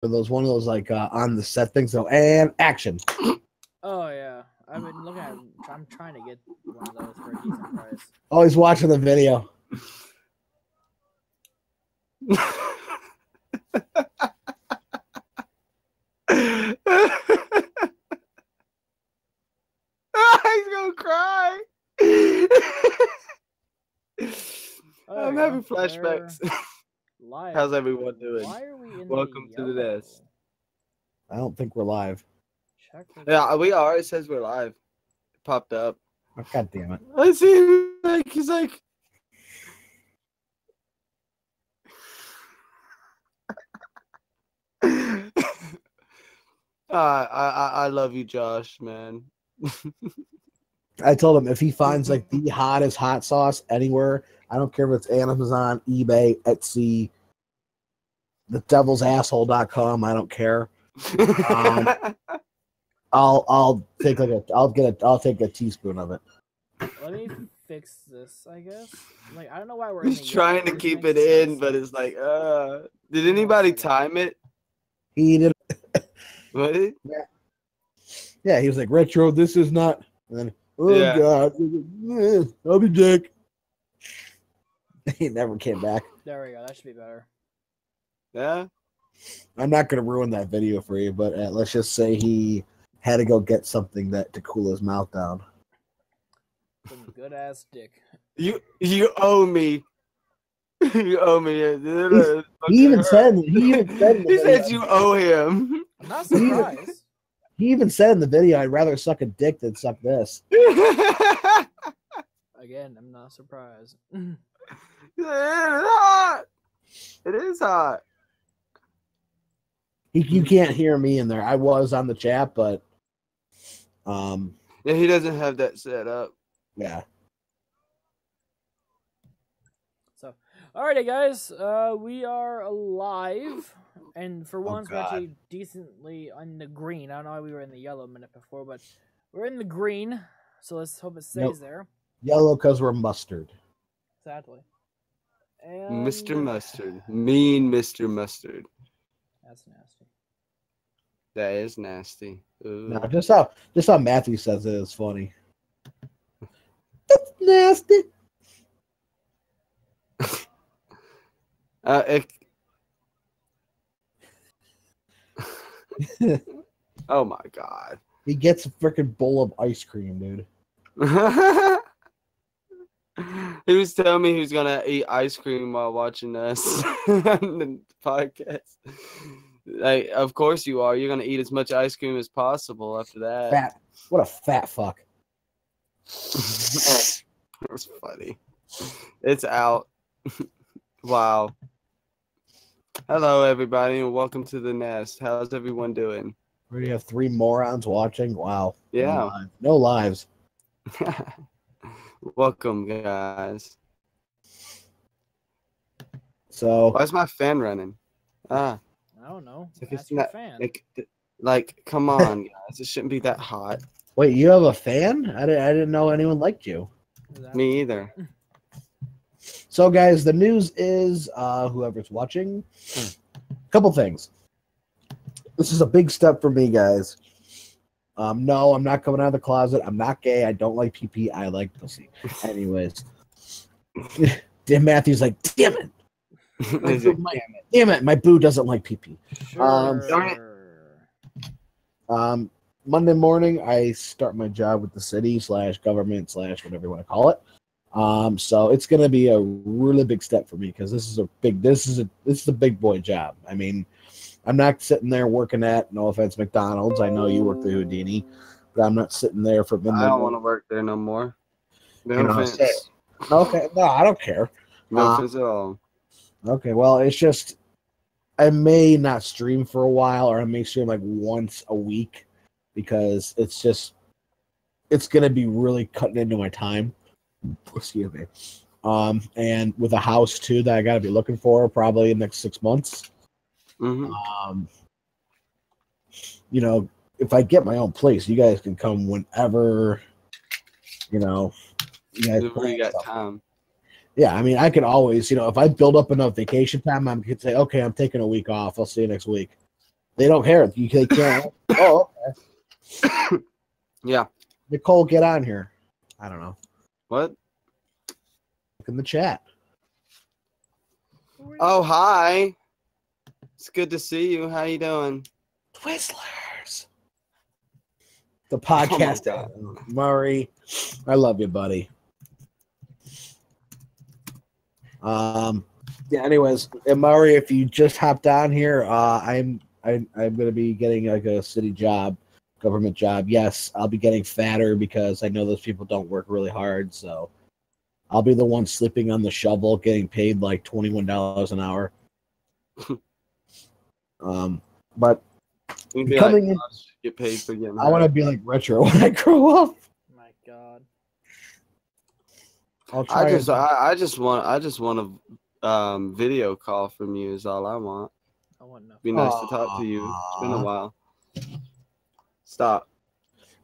one of those like on the set things. So and action. Oh yeah, I've been looking at. I'm trying to get one of those for a decent price. Oh, he's watching the video. He's gonna cry. I'm having flashbacks. Live. How's everyone doing? Why are we in Welcome to the nest. I don't think we're live. Check Yeah, we are. It says we're live. It popped up. Oh, God damn it. I see him, he's like I love you, Josh, man. I told him if he finds like the hottest hot sauce anywhere, I don't care if it's Amazon, eBay, Etsy, thedevilsasshole.com, I don't care. I'll take a teaspoon of it. Let me fix this, I guess. Like I don't know why we're in He's trying to keep it in, but it's like did anybody time it? He did. What? Yeah, he was like, Retro, this is not. And then, Yeah. God, I'll be Dick. He never came back. There we go. That should be better. Yeah. I'm not going to ruin that video for you, but let's just say he had to go get something to cool his mouth down. Some good ass dick. You owe me. You owe me. He even said in the He video, said you owe him. I'm not surprised. He even said in the video, I'd rather suck a dick than suck this. Again, I'm not surprised. It is hot. It is hot. You can't hear me in there. I was on the chat, but Yeah, he doesn't have that set up. yeah. So, alrighty, guys, we are alive, and for once, we're actually decently on the green. I don't know why we were in the yellow a minute before, but we're in the green, so let's hope it stays there. Yellow because we're mustard. Exactly. And Mr. Mustard. Mean Mr. Mustard. that's nasty. That is nasty. Ooh. No, just how Matthew says it is funny. That's nasty. Oh my god. He gets a freaking bowl of ice cream, dude. He was telling me he was gonna eat ice cream while watching us on the podcast. Like, of course you are. You're gonna eat as much ice cream as possible after that. Fat. What a fat fuck. That's funny. It's out. Wow. Hello, everybody, and welcome to the nest. How's everyone doing? We already have 3 morons watching. Wow. Yeah. No lives. Welcome, guys. So Why is my fan running? I don't know. Like, That's it's your not fan. like, come on, guys. It shouldn't be that hot. wait, you have a fan? I didn't know anyone liked you. Me either. So, guys, the news is, whoever's watching, a couple things. This is a big step for me, guys. No, I'm not coming out of the closet. I'm not gay. I don't like pee-pee. I like pussy. Anyways. Dan Matthews like, damn it. Damn it. My boo doesn't like pee-pee. Sure. Monday morning, I start my job with the city / government / whatever you want to call it. So it's going to be a really big step for me because this is a big boy job. I mean, I'm not sitting there working at, no offense, McDonald's. I know you work the Houdini, but I'm not sitting there for. I don't want to work there no more. No offense. Okay, no, I don't care. No offense at all. Okay, well, it's just I may not stream for a while, or I may stream like once a week because it's going to be really cutting into my time. Excuse me. And with a house too that I got to be looking for probably in the next 6 months. Mm-hmm. You know, if I get my own place, you guys can come whenever. You know, you guys got time. Yeah, I mean, I can always, if I build up enough vacation time, I can say, okay, I'm taking a week off. I'll see you next week. They don't care. They can't. Oh, okay. Yeah. Nicole, get on here. I don't know. What? Look in the chat. Oh, hi. It's good to see you. How you doing? Twizzlers. The podcast. Oh Murray, I love you, buddy. Yeah, anyways, and Murray, if you just hopped on here, I'm gonna be getting like a city job, government job. Yes, I'll be getting fatter because I know those people don't work really hard, so I'll be the one sleeping on the shovel, getting paid like $21 an hour. But coming in, get paid for getting I want to be like retro when I grow up. My God. I'll try. I just want a video call from you is all I want. I want nothing. Be nice to talk to you. It's been a while. Stop.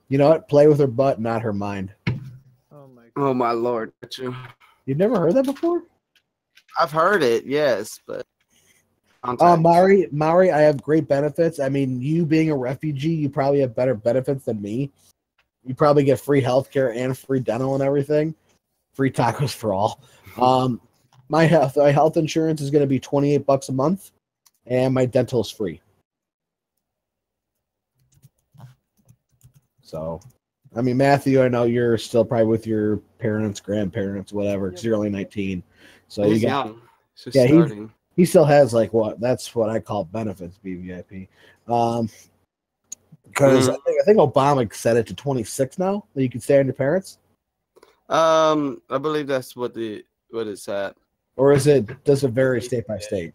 You know what? Play with her butt, not her mind. Oh my God. Oh my Lord. You've never heard that before? I've heard it, yes, but Mari, I have great benefits. I mean, you being a refugee, you probably have better benefits than me. You probably get free healthcare and free dental and everything. Free tacos for all. My health insurance is going to be $28 a month, and my dental is free. So, I mean, Matthew, I know you're still probably with your parents, grandparents, whatever, because you're only 19. So he's you got, young. He's just starting. He still has like that's what I call benefits, BVIP. Because I think Obama set it to 26 now that you can stay on your parents. I believe that's what it's at. Or does it vary state by state?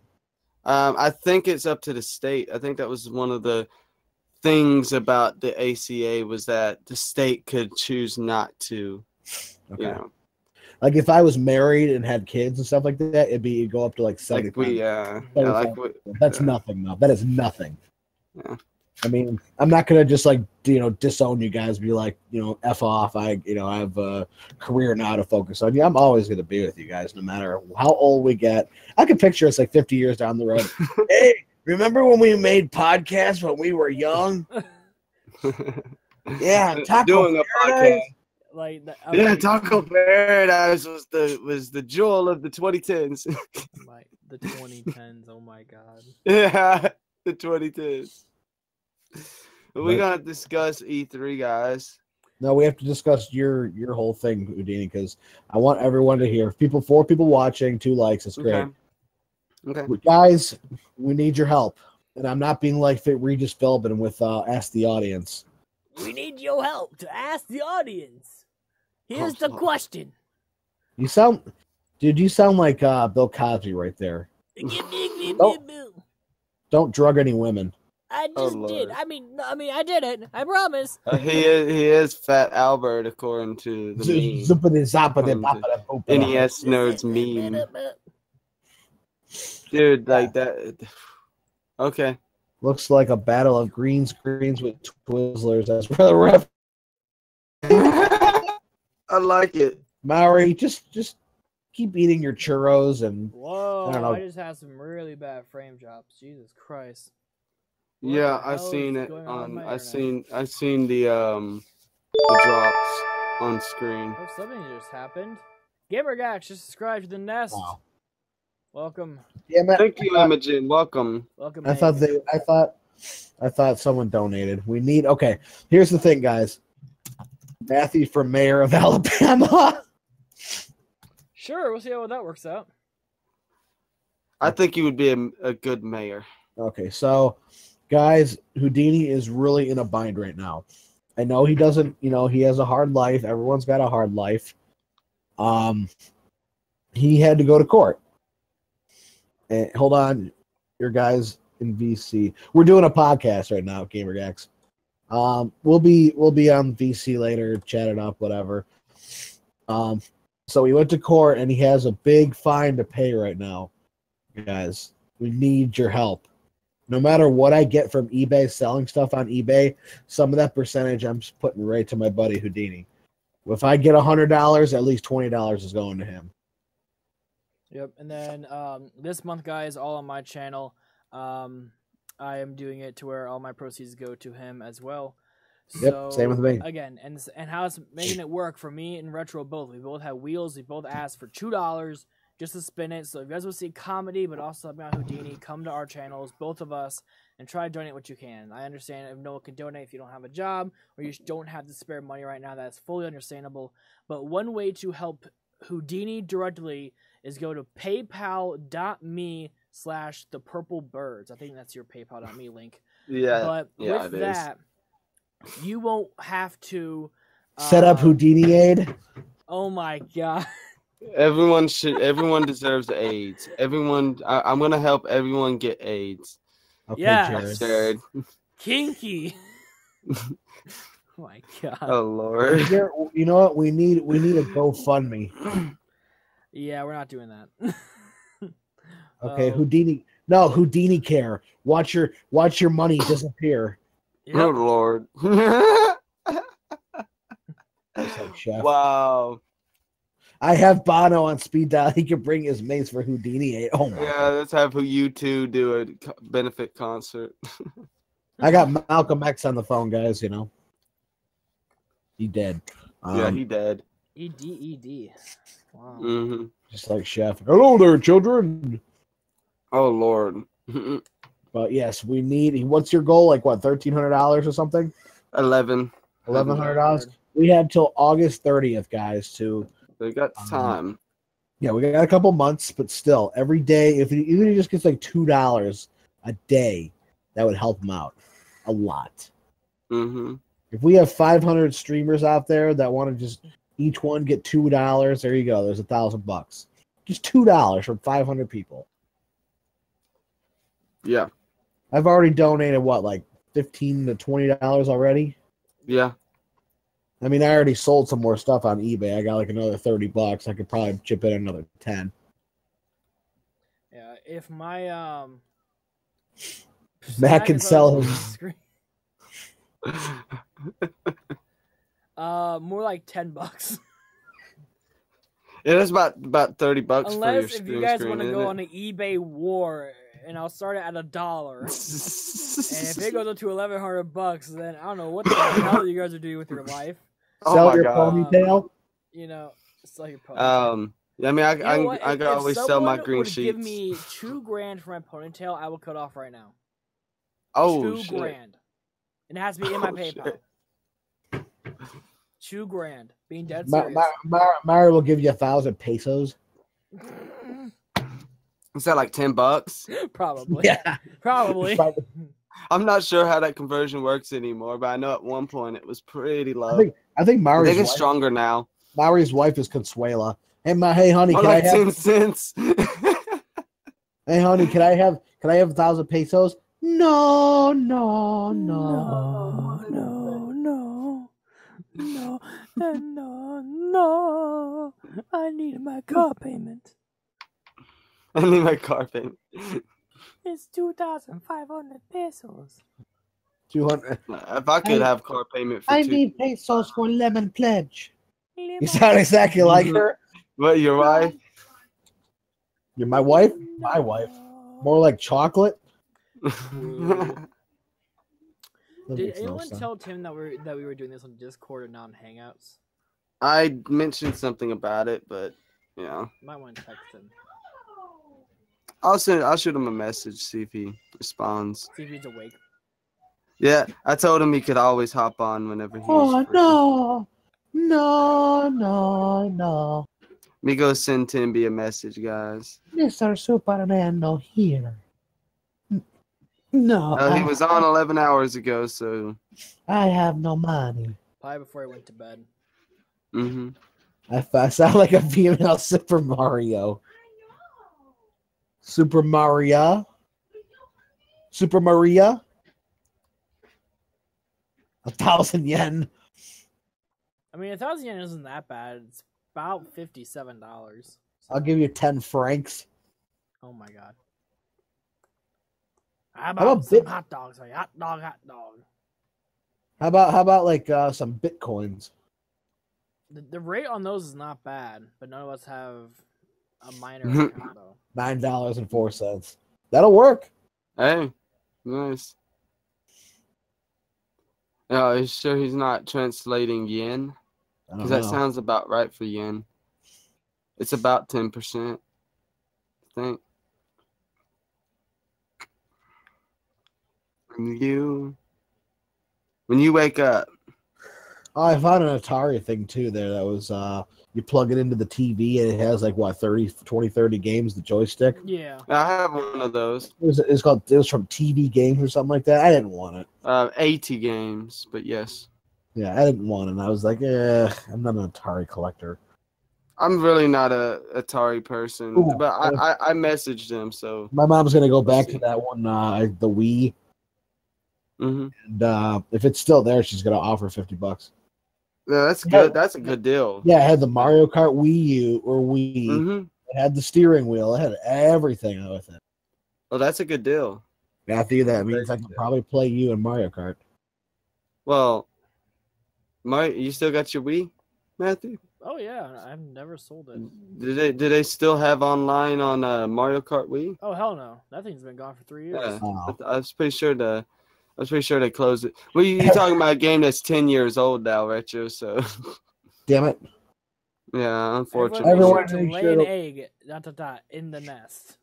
I think it's up to the state. I think that was one of the things about the ACA was that the state could choose not to. Okay. You know. Like if I was married and had kids and stuff like that, it'd go up to like 75. That's nothing though. That is nothing. Yeah. I mean, I'm not gonna just like disown you guys. Be like f off. I have a career now to focus on. I'm always gonna be with you guys, no matter how old we get. I can picture us like 50 years down the road. Hey, remember when we made podcasts when we were young? Yeah, doing a podcast. Like Taco Paradise was the jewel of the 2010s. The 2010s. Oh my God. Yeah, the 2010s. We're gonna discuss E3, guys. No, we have to discuss your whole thing, Houdini, because I want everyone to hear. 4 people watching, 2 likes. It's great. Okay. Guys, we need your help, and I'm not being like Regis Philbin with Ask the Audience. We need your help to ask the audience. Here's the question. You sound like Bill Cosby right there. Don't drug any women. I just did. I mean, I did it. I promise. He is Fat Albert, according to the meme. NES Nerds meme. Dude, like that. Okay. Looks like a battle of green screens with Twizzlers. That's for the ref. I like it. Maori, just keep eating your churros and. Whoa! I don't know. I just had some really bad frame drops. Jesus Christ. Yeah, I seen it on. I seen the drops on screen. Oh, something just happened. GamerGax just subscribed to the Nest. Wow. Welcome. Yeah, man. Thank you, Imogen. Welcome. Welcome. I thought someone donated. We need. Okay, here's the thing, guys. Matthew for mayor of Alabama. Sure, we'll see how that works out. I think you would be a good mayor. Okay, so guys, Houdini is really in a bind right now. I know he doesn't, he has a hard life. Everyone's got a hard life. He had to go to court. And hold on, your guys in VC. We're doing a podcast right now, GamerGax. We'll be on VC later, chat it up, whatever. So he went to court and he has a big fine to pay right now. Guys, we need your help. No matter what I get from eBay, selling stuff on eBay, some of that percentage I'm just putting right to my buddy Houdini. If I get $100, at least $20 is going to him. Yep, and then this month, guys, all on my channel. I am doing it to where all my proceeds go to him as well. Yep, So, same with me. Again, and how it's making it work for me and Retro both. We both have wheels. We both asked for $2 just to spin it. So if you guys want to see comedy, but also helping out Houdini, come to our channels, both of us, and try to donate what you can. I understand if no one can donate if you don't have a job or you don't have the spare money right now. That's fully understandable. But one way to help Houdini directly is go to paypal.me/thepurplebirds. I think that's your paypal.me link. Yeah. But yeah, with that, you won't have to Set up Houdini aid. Oh my god. Everyone deserves AIDS. I'm gonna help everyone get AIDS. Okay, Yes. Jared. Kinky. Oh my god. Oh Lord. You know what? We need a GoFundMe. Yeah, we're not doing that. Okay, Houdini. No, Houdini care. Watch your money disappear. Yep. Oh Lord. Like, chef. Wow. I have Bono on speed dial. He can bring his mates for Houdini. Oh my Yeah, God. let's have you two do a benefit concert. I got Malcolm X on the phone, guys. You know, he dead. Yeah, he dead. ED. Wow. Mm-hmm. Just like Chef. Hello there, children. Oh Lord. But yes, we need. What's your goal? Like what? $1,300 or something? $1,100. We have till August 30th, guys. To They got time. Yeah, we got a couple months, but still, every day, even if he just gets like $2 a day, that would help him out a lot. Mm-hmm. If we have 500 streamers out there that want to just each one get $2, there you go. There's $1,000. Just $2 from 500 people. Yeah. I've already donated what, like $15 to $20 already. Yeah. I mean, I already sold some more stuff on eBay. I got like another $30. I could probably chip in another 10. Yeah, if my Matt can sell his screen. More like $10. Yeah, that's about $30 for your Unless if you guys screen, want to go isn't on an eBay war, and I'll start it at $1. And if it goes up to $1,100, then I don't know what the hell you guys are doing with your life. Sell your ponytail. You know, sell your ponytail. I mean, I can always sell my green sheets. Give me $2,000 for my ponytail, I will cut off right now. Oh, $2,000, and it has to be in my PayPal. $2,000. Being dead serious. Mario will give you 1,000 pesos. Is that like $10? Probably. Yeah, probably. I'm not sure how that conversion works anymore, but I know at one point it was pretty low. I think Mario's wife, stronger now. Mario's wife is Consuela. Hey honey, can like I have 10 cents? Hey honey, can I have 1,000 pesos? No. I need my car payment. I need my car payment. It's 2,500 pesos. 200. If I could have car payment for need pesos for lemon pledge. You sound exactly like her. What, your wife? You're my wife? My wife. More like chocolate. Did anyone tell Tim that we were doing this on Discord and not on Hangouts? I mentioned something about it, but yeah. Might want to text him. I'll shoot him a message, see if he responds. See if he's awake. Yeah, I told him he could always hop on whenever he's free. No. Let me go send Timby a message, guys. Mr. Superman, no here. No. He was on 11 hours ago, so. I have no money. Probably before I went to bed. Mm-hmm. I sound like a female Super Mario. Super Maria? 1,000 yen. I mean, 1,000 yen isn't that bad. It's about $57. So. I'll give you 10 francs. Oh my god. How about some hot dogs? Like hot dog. How about like some bitcoins? The rate on those is not bad, but none of us have a minor account though. $9.04. That'll work. Hey, Nice. No, are you sure he's not translating yen? I don't Because that know. sounds about right for yen. It's about 10%, I think. When you wake up, Oh, I found an Atari thing too there that was you plug it into the TV and it has like what 30 games, the joystick. Yeah. I have one of those. It was from TV Games or something like that. I didn't want it. 80 games, but yes. Yeah, I didn't want it. And I was like, I'm not an Atari collector. I'm really not a Atari person, Ooh, but I messaged him, so. My mom's gonna go We'll back see. to that one, the Wii, Mm-hmm. and if it's still there, she's gonna offer $50. Yeah, that's good. That's a good deal. Yeah, it had the Mario Kart Wii U or Wii. Mm-hmm. It had the steering wheel. It had everything with it. Well, that's a good deal. Matthew, that means I can probably play you in Mario Kart. Well, you still got your Wii, Matthew? Oh yeah, I've never sold it. Do they still have online on Mario Kart Wii? Oh hell no, that thing's been gone for 3 years. Yeah, Oh. I was pretty sure they closed it. Well, you're talking about a game that's 10 years old now, Retro. So, Damn it! yeah, unfortunately. Everyone to make lay sure an to- egg in the nest.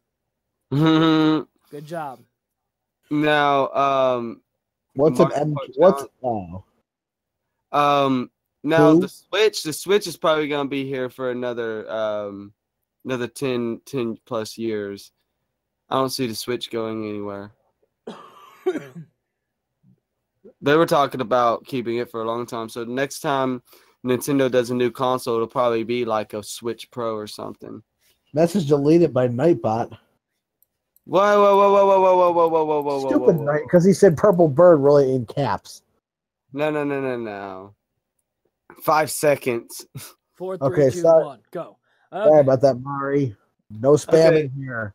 now, Good job. What's an Mario M? Kart What's now Who? the Switch is probably gonna be here for another 10 plus years. I don't see the Switch going anywhere. They were talking about keeping it for a long time. So next time Nintendo does a new console, it'll probably be like a Switch Pro or something. Message deleted by Nightbot. Whoa. Stupid Night, because he said purple bird really in caps. No. 5 seconds. 4, 3, Okay, 2, sorry. 1, go. Sorry Okay. about that, Mari. No spamming Okay. here,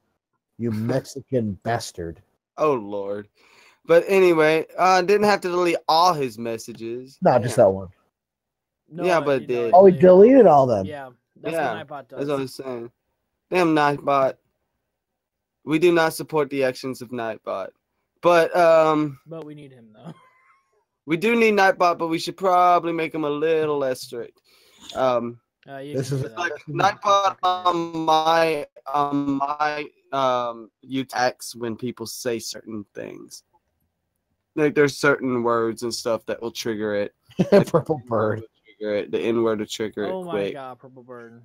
you Mexican bastard. Oh Lord. But anyway, didn't have to delete all his messages. No, just that one. No, Yeah, but you it did. Oh, we deleted all them. Yeah, that's Yeah, what Nightbot does. That's what I'm saying. Damn Nightbot. We do not support the actions of Nightbot. But But we need him though. we do need Nightbot, but we should probably make him a little less strict. This is Like Nightbot on my you tax when people say certain things. Like there's certain words and stuff that will trigger it. purple bird. The N word to trigger Oh it my quick. god, purple bird.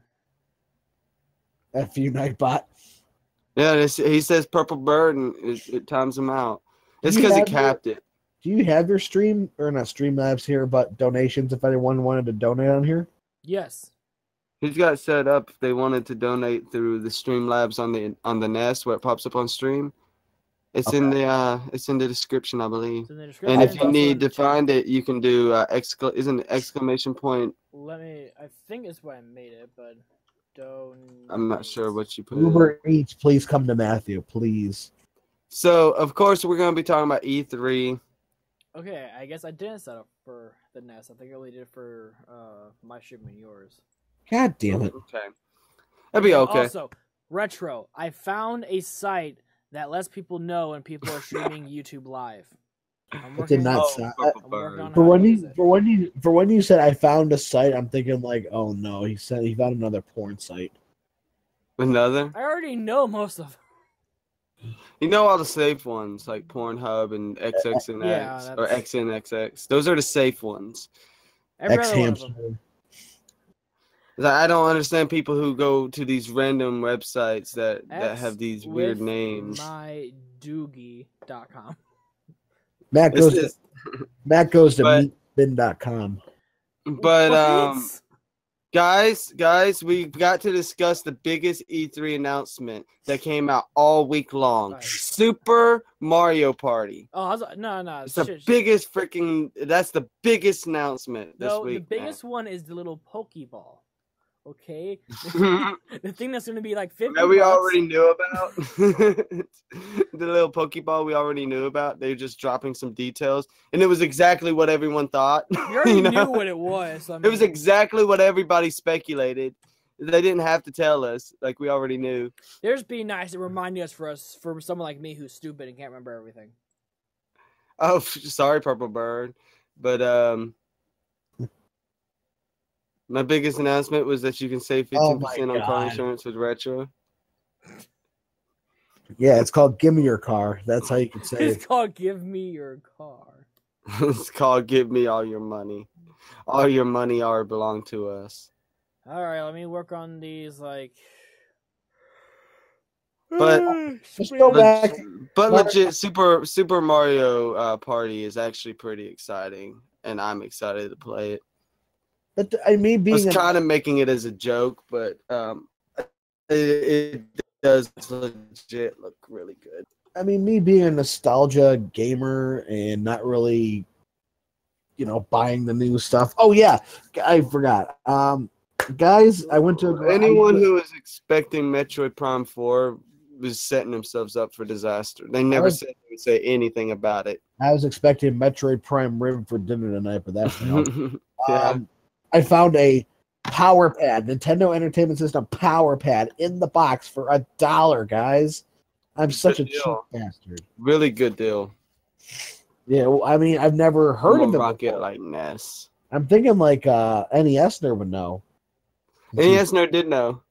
F you, Nightbot. Yeah, he says purple bird and it times him out. It's Do you because he have capped it. Do you have your stream or not Streamlabs here, but donations if anyone wanted to donate on here? Yes. He's got it set up if they wanted to donate through the Streamlabs on the Nest where it pops up on stream. It's in the description, I believe. It's in the description. And if It's you also need in the to chat. find it, you can do isn't it exclamation point? I think it's why I made it, but don't. I'm not sure what you put. Uber Eats, please come to Matthew, please. So of course we're gonna be talking about E3. Okay, I guess I didn't set up for the Nest. I think I only did it for my stream and yours. God damn it. Okay, that'd be okay. Also, Retro, I found a site that lets people know when people are streaming YouTube live. I'm It did not Oh, sound. purple I'm working bird. on For how when to use you it. for when you said I found a site, I'm thinking like, oh no, he said he found another porn site. Another? I already know most of them. You know all the safe ones like Pornhub and XXNX Yeah, or that's- XNXX. Those are the safe ones. Every X other one of them. hamster. I don't understand people who go to these random websites that have these weird names. MyDoogie.com. Matt This goes is- to Matt goes to But- meatbin.com. But What? guys, we got to discuss the biggest E3 announcement that came out all week long. Right. Super Mario Party. Oh, I was, no. It's the shit. biggest freaking. That's the biggest announcement this No, week. the biggest one is the little Pokeball. Okay, man. the thing that's gonna be like 50 That we bucks. already knew about. The little Pokeball we already knew about. They were just dropping some details, and it was exactly what everyone thought. You already you know? knew what it was. I It was mean, exactly what everybody speculated. They didn't have to tell us. Like we already knew. they're just being nice and reminding us for someone like me who's stupid and can't remember everything. Oh, sorry, Purple Bird. But my biggest announcement was that you can save 15% on car insurance with Retro. Yeah, it's called Give Me Your Car. That's how you can say It's called Give Me Your Car. It's called Give Me All Your Money. All your money are belong to us. All right, let me work on these, like... But just go back. But legit, Super Mario Party is actually pretty exciting, and I'm excited to play it. But I mean, I was kind of making it as a joke, but it does legit look really good. I mean, me being a nostalgia gamer and not really, buying the new stuff. Oh yeah, I forgot. Guys, I went to anyone who was expecting Metroid Prime 4 was setting themselves up for disaster. They never said they would say anything about it. I was expecting Metroid Prime Rib for dinner tonight, but that failed. Yeah. I found a Power Pad, Nintendo Entertainment System Power Pad in the box for $1, guys. I'm such a cheap bastard. Really good deal. Yeah, well, I mean, I've never heard of it before. Like NES. I'm thinking like NESner would know. NESner did know.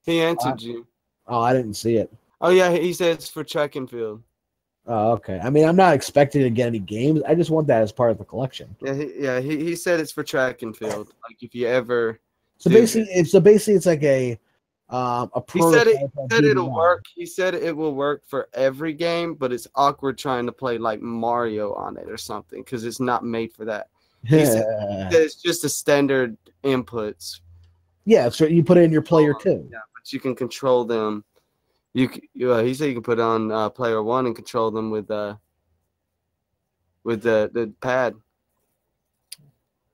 He answered you. Oh, I didn't see it. Oh yeah, he said it's for track and field. Oh, okay. I mean, I'm not expecting to get any games. I just want that as part of the collection. Yeah, he said it's for track and field. Like if you ever. So basically, it's like a He said it'll work. He said it will work for every game, but it's awkward trying to play like Mario on it or something because it's not made for that. He said it's just a standard inputs. Yeah, so you put in your player 2. Yeah, but you can control them. He said you can put on player 1 and control them with the pad.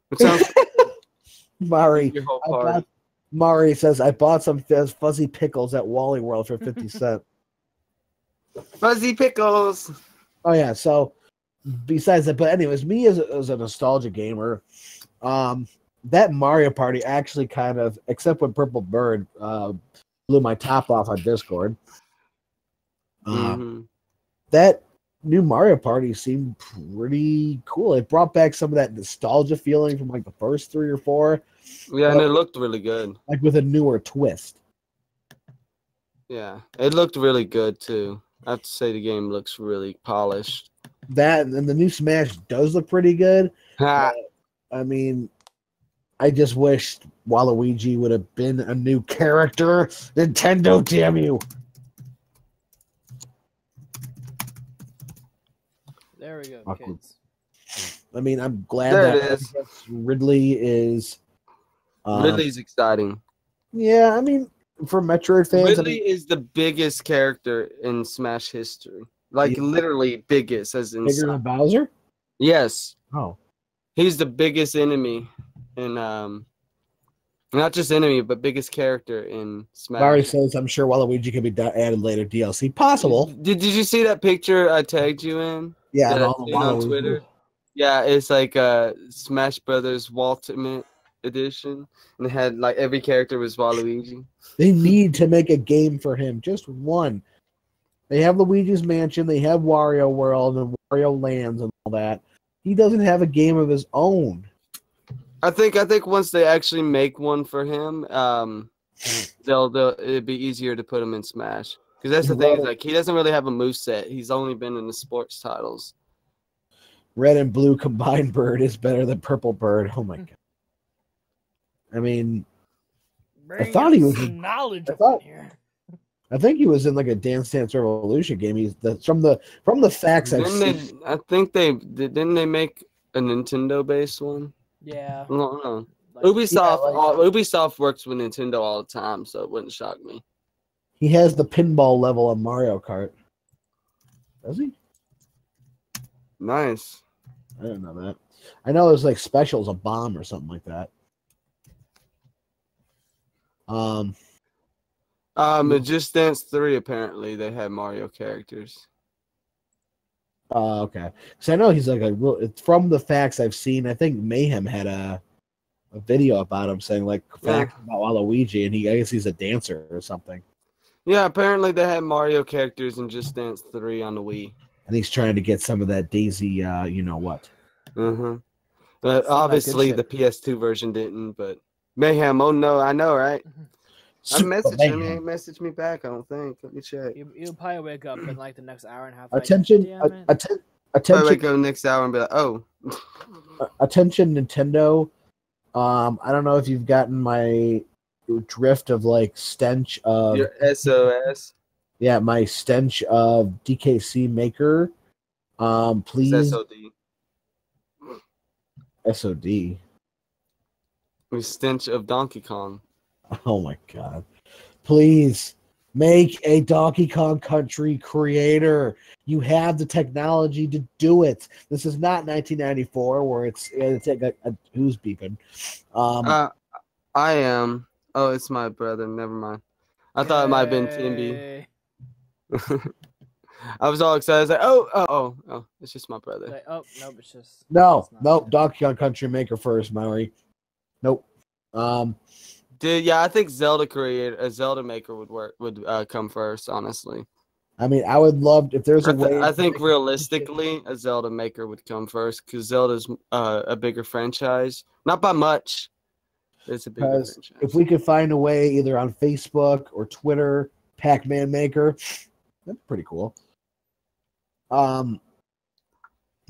Which sounds Mari says, I bought some fuzzy pickles at Wally World for 50 cents. Fuzzy pickles. Oh, yeah. So, besides that, but anyways, me as a nostalgia gamer, that Mario Party actually kind of, except when Purple Bird blew my top off on Discord, that new Mario Party seemed pretty cool. It brought back some of that nostalgia feeling from like the first 3 or 4. Yeah, and it looked really good. Like with a newer twist. Yeah, it looked really good too. I have to say the game looks really polished. That and the new Smash does look pretty good. I mean, I just wished Waluigi would have been a new character. Nintendo, damn you. There we go, kids. I mean, I'm glad that Ridley is... Ridley's exciting. Yeah, I mean, for Metroid fans... Ridley is the biggest character in Smash history. Like, literally biggest. As in bigger than Bowser? Yes. Oh. He's the biggest enemy in... not just enemy, but biggest character in Smash. Barry says, I'm sure Waluigi could be added later DLC. Possible. Did you see that picture I tagged you in? Yeah, on Twitter. Yeah, it's like Smash Brothers Ultimate Edition, and it had like every character was Waluigi. They need to make a game for him, just one. They have Luigi's Mansion, they have Wario World and Wario Lands and all that. He doesn't have a game of his own. I think once they actually make one for him, it'd be easier to put him in Smash. Because that's the thing, is like he doesn't really have a moveset. He's only been in the sports titles. Red and blue combined bird is better than purple bird. Oh my god. I mean, I thought he was knowledge here. I think he was in like a Dance Dance Revolution game. He's from the facts I've seen. I think didn't they make a Nintendo based one? Yeah. No. Ubisoft works with Nintendo all the time, so it wouldn't shock me. He has the pinball level on Mario Kart. Does he? Nice. I didn't know that. I know there's like specials, a bomb or something like that. Just Dance 3 apparently they had Mario characters. Okay. So I know he's like from the facts I've seen, I think Mayhem had a video about him saying like facts about Waluigi, and I guess he's a dancer or something. Yeah, apparently they had Mario characters in Just Dance 3 on the Wii. and he's trying to get some of that Daisy, you know what? But Some of that obviously good the PS2 version didn't. But Mayhem, oh no, I know, right? I messaged him. He ain't messaged me back. I don't think. Let me check. You'll probably wake up in like the next hour and a half. Attention, Probably attention, wake up next hour and be like, oh. attention, Nintendo. I don't know if you've gotten my drift of like stench of Your SOS. Yeah, my stench of DKC Maker. Please. It's SOD. SOD. The stench of Donkey Kong. Oh my god. Please make a Donkey Kong Country creator. You have the technology to do it. This is not 1994 where it's who's beeping. I am. Oh, it's my brother. Never mind. I thought it might have been TMB. I was all excited. I was like, oh, it's just my brother. Like, oh, nope, it's just... Nope, Donkey Kong Country Maker first, Maury. Nope. Dude, yeah, I think a Zelda Maker would come first, honestly. I mean, I would love if there's a way. I think realistically, a Zelda Maker would come first because Zelda's a bigger franchise. Not by much. It's a bigger franchise. If we could find a way, either on Facebook or Twitter, Pac-Man Maker, that's pretty cool.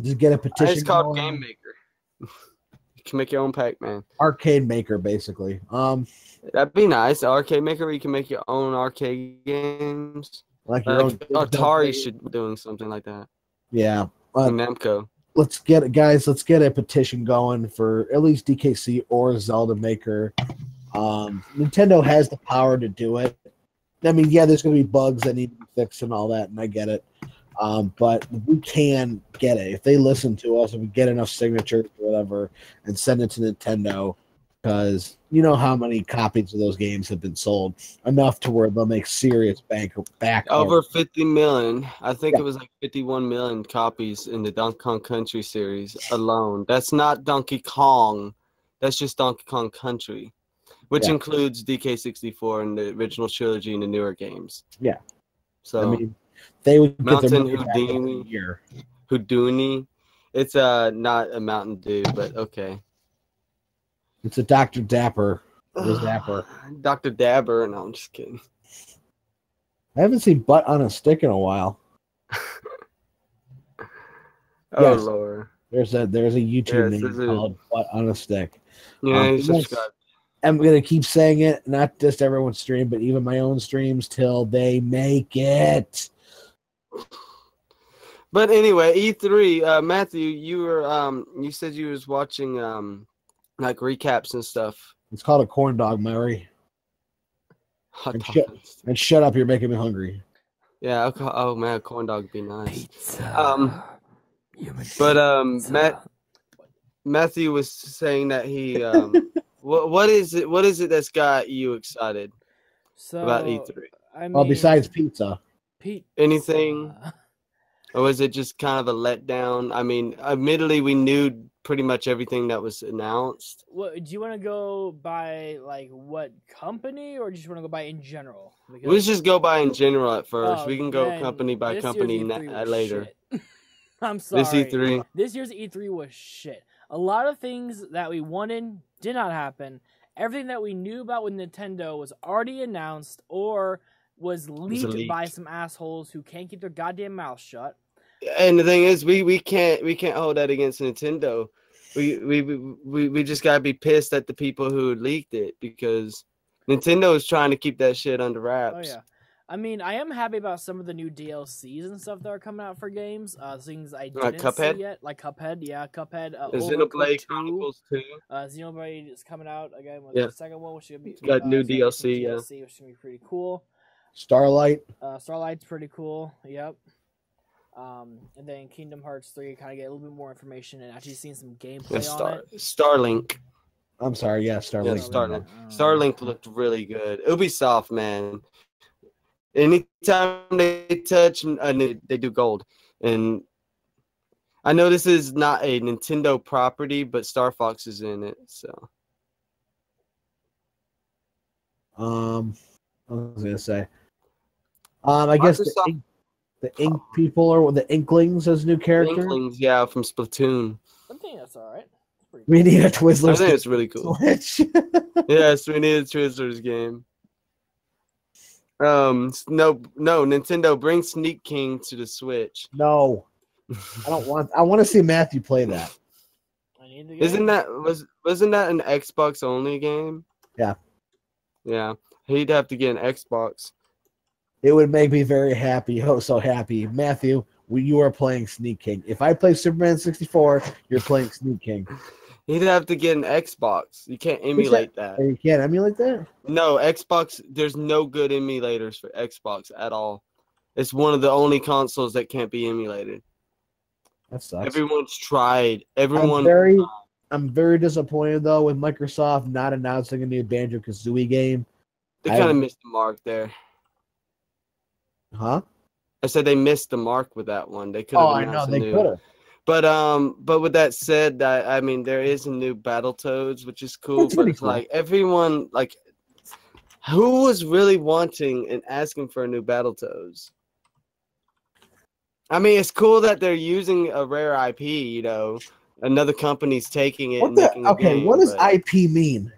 Just get a petition. It's called Game Maker. You can make your own Pac-Man. Arcade Maker, basically. That'd be nice. Arcade Maker, where you can make your own arcade games. Like your own. Atari should be doing something like that. Yeah. Namco. Let's get a petition going for at least DKC or Zelda Maker. Nintendo has the power to do it. I mean, yeah, there's going to be bugs that need to be fixed and all that, and I get it. But we can get it. If they listen to us and we get enough signatures or whatever and send it to Nintendo, because you know how many copies of those games have been sold, enough to where they'll make serious back over 50 million. I think it was like 51 million copies in the Donkey Kong Country series alone. That's not Donkey Kong. That's just Donkey Kong Country, which includes DK64 and the original trilogy and the newer games. Yeah. So I mean, they would get Mountain their Houdini. It's not a Mountain Dew, but okay. It's a Dr. Dapper. Dapper. Dr. Dabber. No, I'm just kidding. I haven't seen Butt on a Stick in a while. Oh, Lord. There's a YouTube name called Butt on a Stick. Yeah, subscribe. I'm going to keep saying it, not just everyone's stream, but even my own streams till they make it. But anyway, E3, Matthew, you said you was watching like recaps and stuff. It's called a corn dog, Mary. And shut up, you're making me hungry. Yeah, oh man, a corn dog would be nice. Pizza. Matthew was saying that he what is it that's got you excited about E3? I mean, besides pizza. Anything? Or was it just kind of a letdown? I mean, admittedly, we knew pretty much everything that was announced. What do you want to go by, like what company, or do you just want to go by in general? Because, let's just go by in general at first. We can go company by company later. I'm sorry. This E3. This year's E3 was shit. A lot of things that we wanted did not happen. Everything that we knew about with Nintendo was already announced or was leaked by some assholes who can't keep their goddamn mouth shut. And the thing is, we can't hold that against Nintendo. We just gotta be pissed at the people who leaked it because Nintendo is trying to keep that shit under wraps. Oh yeah, I mean, I am happy about some of the new DLCs and stuff that are coming out for games. Things I didn't see yet, like Cuphead. Yeah, Cuphead. Xenoblade Chronicles 2. Xenoblade is coming out again with the second one, which should be got new DLC. Which should be pretty cool. Starlight. Starlight's pretty cool. Yep. And then Kingdom Hearts 3 kind of get a little bit more information and actually seeing some gameplay on it. Starlink. I'm sorry, Starlink. Yeah, Starlink. Starlink looked really good. Ubisoft, man. Anytime they touch, they do gold. And I know this is not a Nintendo property, but Star Fox is in it, so. I was gonna say. I guess The Ink people or the Inklings as new character. Inklings, yeah, from Splatoon. I think that's all right. We need a Twizzlers. I think it's really cool. Switch. Yes, we need a Twizzlers game. No, Nintendo, bring Sneak King to the Switch. No, I don't want. I want to see Matthew play that. I need the Wasn't that an Xbox only game? Yeah. Yeah, he'd have to get an Xbox. It would make me very happy. Oh, so happy, Matthew. You are playing Sneak King. If I play Superman 64, you're playing Sneak King. He'd have to get an Xbox. You can't emulate that. You can't emulate that? No, Xbox, there's no good emulators for Xbox at all. It's one of the only consoles that can't be emulated. That sucks. Everyone's tried. I'm very disappointed, though, with Microsoft not announcing a new Banjo-Kazooie game. They kind of missed the mark there. Huh? I said they missed the mark with that one. They could have announced they could have. But with that said, I mean, there is a new Battletoads, which is cool. But it's cool. Like everyone, like, who was really wanting and asking for a new Battletoads? I mean, it's cool that they're using a rare IP. You know, another company's taking it. What does IP mean?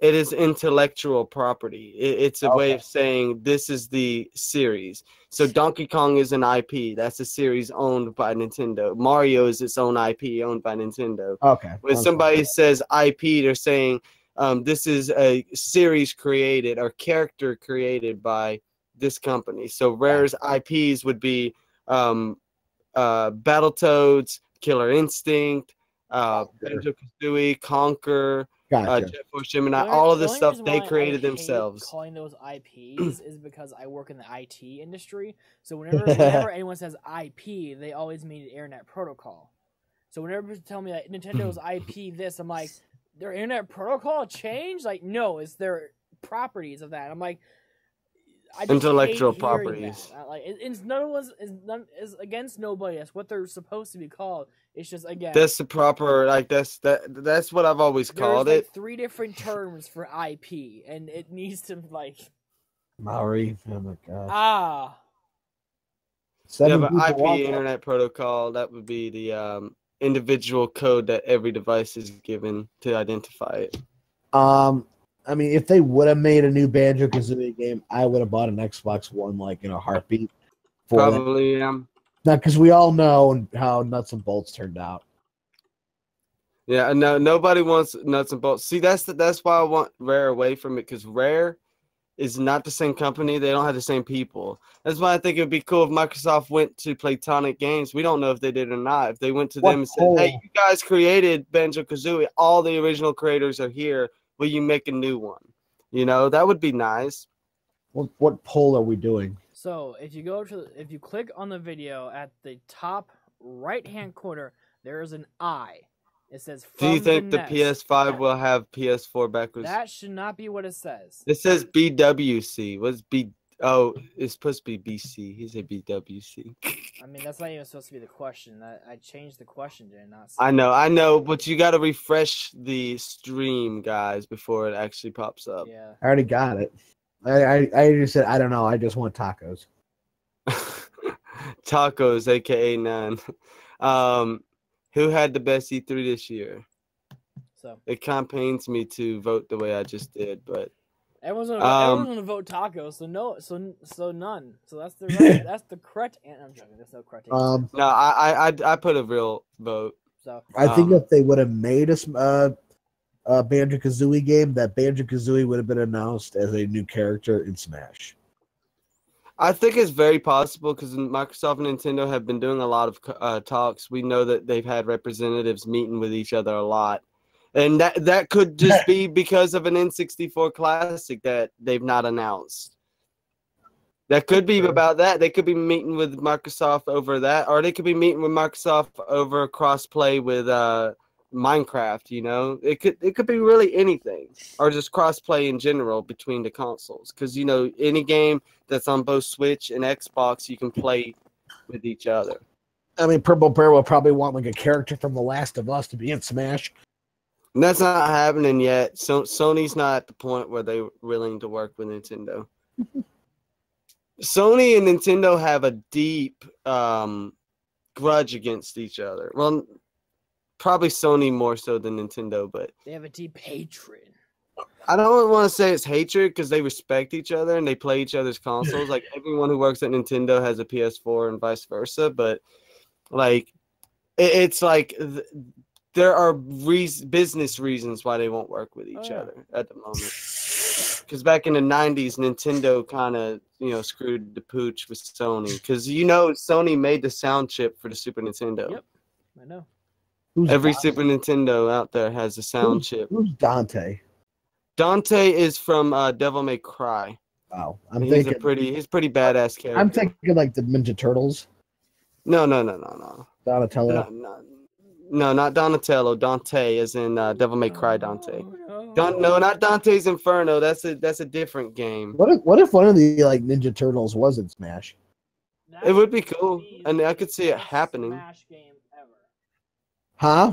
It is intellectual property. It's a way of saying this is the series. So Donkey Kong is an IP. That's a series owned by Nintendo. Mario is its own IP owned by Nintendo. Okay. When somebody says IP, they're saying this is a series created or character created by this company. So Rare's IPs would be Battletoads, Killer Instinct, Banjo-Kazooie, Conquer, Gotcha. Jet Force Gemini, all of the stuff they created themselves. Calling those IPs is because I work in the IT industry. So whenever anyone says IP, they always mean Internet Protocol. So whenever people tell me that Nintendo's IP this, I'm like, their Internet Protocol changed? Like, no, it's their properties of that. I'm like, intellectual properties. Like, it's is against nobody. That's what they're supposed to be called. It's just, again, that's the proper, like, that's what I've always called it. Like 3 different terms for IP, and it needs to, like, Maori. Oh my god. Yeah, but IP, Internet Protocol, that would be the individual code that every device is given to identify it. I mean, if they would have made a new Banjo-Kazooie game, I would have bought an Xbox One, like, in a heartbeat. Probably, yeah. Now, because we all know how Nuts and Bolts turned out. Yeah, no, nobody wants Nuts and Bolts. See, that's why I want Rare away from it, because Rare is not the same company. They don't have the same people. That's why I think it would be cool if Microsoft went to Platonic Games. We don't know if they did or not. If they went to them and said, hey, you guys created Banjo-Kazooie. All the original creators are here. Will you make a new one? You know, that would be nice. What poll are we doing? So if you click on the video at the top right-hand corner, there is an I. It says, do you think the PS5 will have PS4 backwards? That should not be what it says. It says BWC. What's B? Oh, it's supposed to be BC. He said BWC. I mean, that's not even supposed to be the question. I changed the question, did I not? I know, but you got to refresh the stream, guys, before it actually pops up. Yeah. I already got it. I just said, I don't know. I just want tacos. Tacos, aka none. Who had the best E3 this year? So it kind of pains me to vote the way I just did, but everyone's gonna vote tacos, so none. So that's the correct answer. I'm joking. There's no correct answer. No, I put a real vote. So I think if they would have made a Banjo-Kazooie game, that Banjo-Kazooie would have been announced as a new character in Smash. I think it's very possible because Microsoft and Nintendo have been doing a lot of talks. We know that they've had representatives meeting with each other a lot. And that could just be because of an N64 Classic that they've not announced. That could be about that. They could be meeting with Microsoft over that, or they could be meeting with Microsoft over crossplay with Minecraft. You know, it could be really anything, or just crossplay in general between the consoles. Because any game that's on both Switch and Xbox, you can play with each other. I mean, Purple Bear will probably want like a character from The Last of Us to be in Smash. And that's not happening yet. So Sony's not at the point where they're willing to work with Nintendo. Sony and Nintendo have a deep grudge against each other. Well, probably Sony more so than Nintendo, but they have a deep hatred. I don't want to say it's hatred because they respect each other and they play each other's consoles. Like everyone who works at Nintendo has a PS4 and vice versa, but like it's like there are business reasons why they won't work with each other at the moment. Because back in the 90s, Nintendo kind of, screwed the pooch with Sony. Because, Sony made the sound chip for the Super Nintendo. Yep, I know. Every Super Nintendo out there has a sound chip. Who's Dante? Dante is from Devil May Cry. Oh, he's pretty badass character. I'm thinking like the Ninja Turtles. No. Donatello. No, not Donatello. Dante, as in Devil May Cry Dante. No, not Dante's Inferno. That's a different game. What if one of the Ninja Turtles was in Smash? It would be cool, and I could see it happening. Smash game ever. Huh?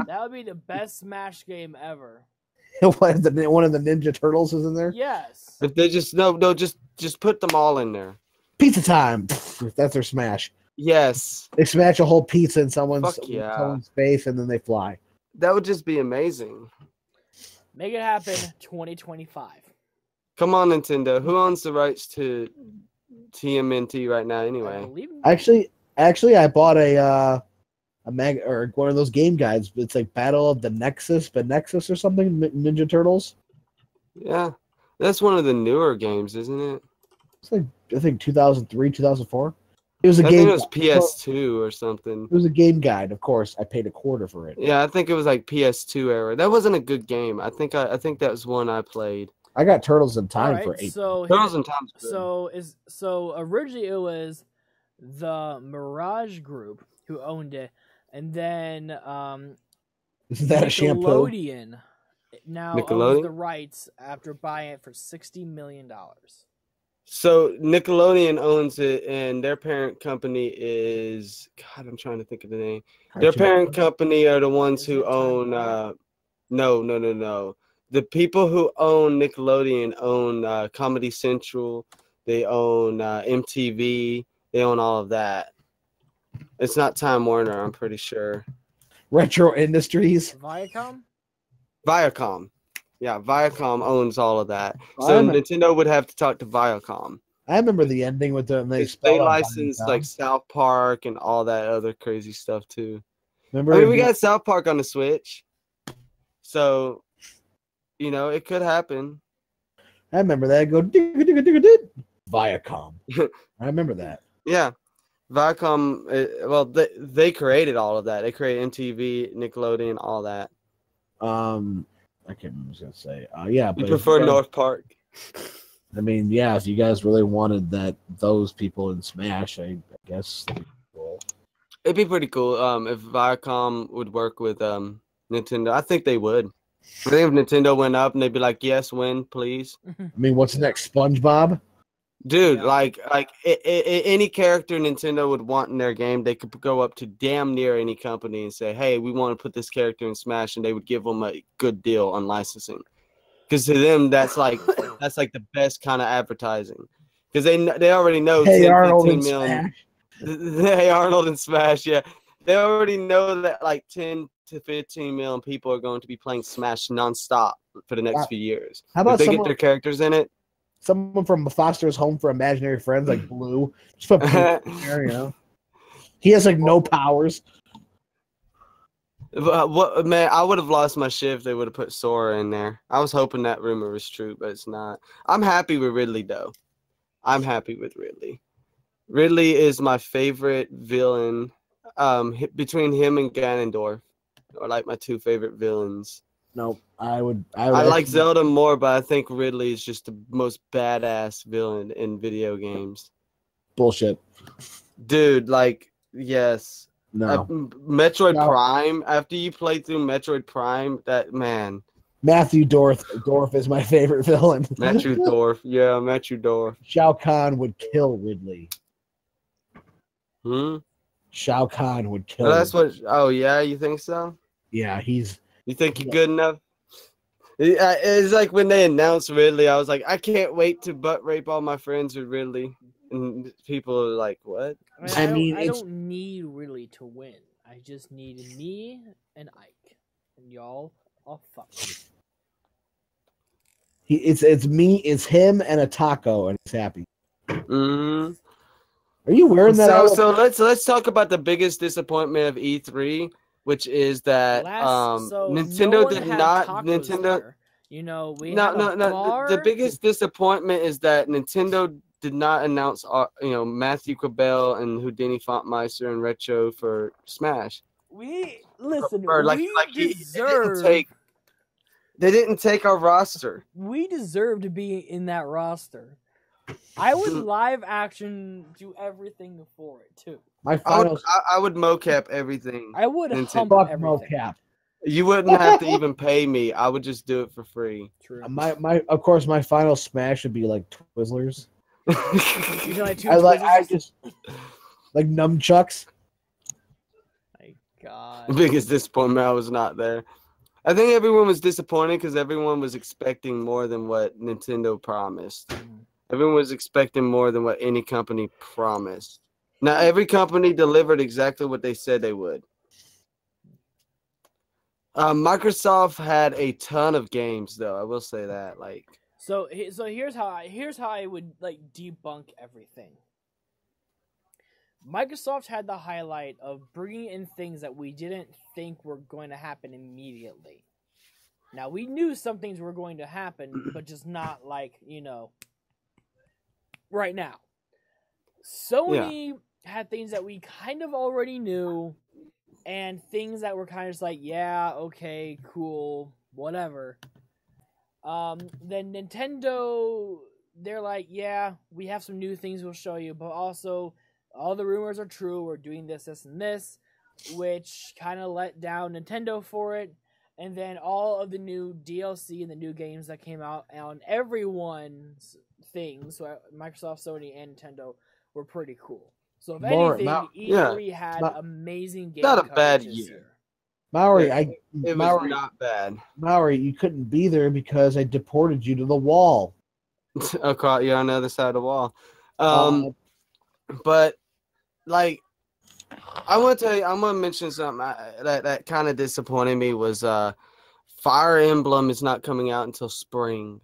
That would be the best Smash game ever. One of the Ninja Turtles is in there? Yes. If they just just put them all in there. Pizza time. That's their Smash. Yes. They smash a whole pizza in someone's face and then they fly. That would just be amazing. Make it happen 2025. Come on, Nintendo. Who owns the rights to TMNT right now anyway? Actually I bought a one of those game guides. It's like Battle of the Nexus or something, Ninja Turtles. Yeah. That's one of the newer games, isn't it? It's like I think 2003, 2004. It was a game. I think it was PS2 or something. It was a game guide, of course. I paid $0.25 for it. Yeah, I think it was like PS2 era. That wasn't a good game. I think that was one I played. I got Turtles in Time for $8. Turtles in Time. So originally it was the Mirage Group who owned it, and then Isn't that a shampoo? Nickelodeon now owns the rights after buying it for $60 million. So Nickelodeon owns it, and their parent company is I'm trying to think of the name. Their parent company are the ones who own. No. The people who own Nickelodeon own Comedy Central. They own MTV. They own all of that. It's not Time Warner, I'm pretty sure. Retro Industries. Viacom. Yeah, Viacom owns all of that. So Nintendo would have to talk to Viacom. I remember the ending with them. They licensed like South Park and all that other crazy stuff too. Remember, we got South Park on the Switch. So, it could happen. I remember that. Go Viacom. I remember that. Yeah. Viacom, they created all of that. They created MTV, Nickelodeon, all that. I can't remember what I was going to say. Yeah, but you prefer North Park. I mean, yeah, if you guys really wanted those people in Smash, I guess that'd be cool. It'd be pretty cool if Viacom would work with Nintendo. I think they would. I think if Nintendo went up and they'd be like, yes, win, please. I mean, what's next, SpongeBob? Dude, any character Nintendo would want in their game, they could go up to damn near any company and say, hey, we want to put this character in Smash, and they would give them a good deal on licensing. Because to them, that's like the best kind of advertising. Because they already know 10-15 million. Hey, Arnold and Smash, yeah. They already know that like 10 to 15 million people are going to be playing Smash nonstop for the next few years. How about if they get their characters in it? Someone from Foster's Home for Imaginary Friends, like Blue. Just put Blue in there, He has like no powers. Man, I would have lost my shit if they would have put Sora in there. I was hoping that rumor was true, but it's not. I'm happy with Ridley, though. I'm happy with Ridley. Ridley is my favorite villain. Between him and Ganondorf are like my two favorite villains. No, I like Zelda more, but I think Ridley is just the most badass villain in video games. Bullshit. Dude, yes. No. Metroid Prime, after you play through Metroid Prime, that man. Matthew Dorf is my favorite villain. Matthew Dorf. Yeah, Matthew Dorf. Shao Kahn would kill Ridley. Shao Kahn would kill him. Oh, yeah? You think so? Yeah, You think you're good enough? It's like when they announced Ridley, I was like, I can't wait to butt rape all my friends with Ridley. and people are like, "What?" I mean, I don't need really to win. I just need me and Ike, and y'all all fuck. It's me, it's him, and a taco, and he's happy. Mm-hmm. Are you wearing that? So let's talk about the biggest disappointment of E3, which is that Nintendo no one did had not tacos Nintendo. there. You know, we had a No. bar. The biggest disappointment is that Nintendo did not announce, Matthew Cabell and Houdini Fontmeister and Retro for Smash. We listen. Or they didn't take our roster. We deserve to be in that roster. I would live action do everything for it too. I would mocap everything. I would hump everything. Mocap. You wouldn't have to even pay me. I would just do it for free. True. Of course, my final smash would be like Twizzlers. You know, like I just like nunchucks. My God. The biggest disappointment, I was not there. I think everyone was disappointed because everyone was expecting more than what Nintendo promised. Everyone was expecting more than what any company promised. Now, every company delivered exactly what they said they would. Microsoft had a ton of games, though. I will say that. So here's how I would like debunk everything. Microsoft had the highlight of bringing in things that we didn't think were going to happen immediately. Now, we knew some things were going to happen, but just not right now. Sony had things that we kind of already knew, and things that were kind of just like, yeah, okay, cool, whatever. Then Nintendo, they're like, yeah, we have some new things we'll show you, but also all the rumors are true. We're doing this, this, and this, which kind of let down Nintendo for it. And then all of the new DLC and the new games that came out on everyone's things, so Microsoft, Sony, and Nintendo, were pretty cool. So if anything, E3 had amazing games. Not a bad year. Maori, it was not bad. Maori, you couldn't be there because I deported you to the wall. Okay, you're on the other side of the wall. But I want to tell you, I'm gonna mention something that kind of disappointed me was Fire Emblem is not coming out until spring.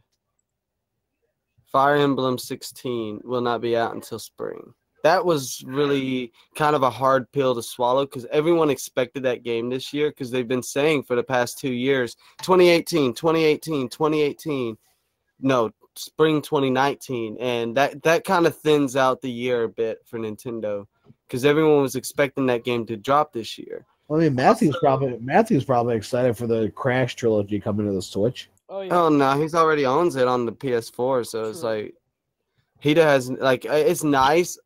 Fire Emblem 16 will not be out until spring. That was really kind of a hard pill to swallow because everyone expected that game this year because they've been saying for the past 2 years, 2018, 2018, 2018. No, spring 2019. And that kind of thins out the year a bit for Nintendo because everyone was expecting that game to drop this year. Well, I mean, Matthew's probably excited for the Crash trilogy coming to the Switch. Oh, yeah. Oh no, he's already owns it on the PS4, so it's like he has it's nice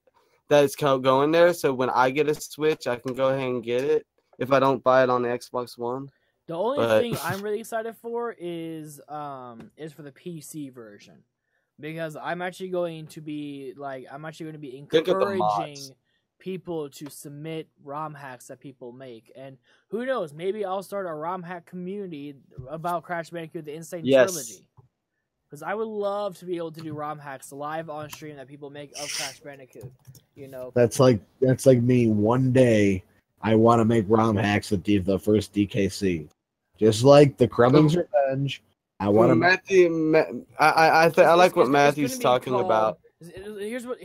that it's going there. So when I get a Switch, I can go ahead and get it if I don't buy it on the Xbox One. The only thing I'm really excited for is for the PC version because I'm actually going to be encouraging people to submit ROM hacks that people make, and who knows, maybe I'll start a ROM hack community about Crash Bandicoot: The Insane Trilogy. Because I would love to be able to do ROM hacks live on stream that people make of Crash Bandicoot. You know, that's like me. One day, I want to make ROM hacks of the first DKC, just like the Kremling's Revenge. I want to. I like what Matthew's talking about. Here's what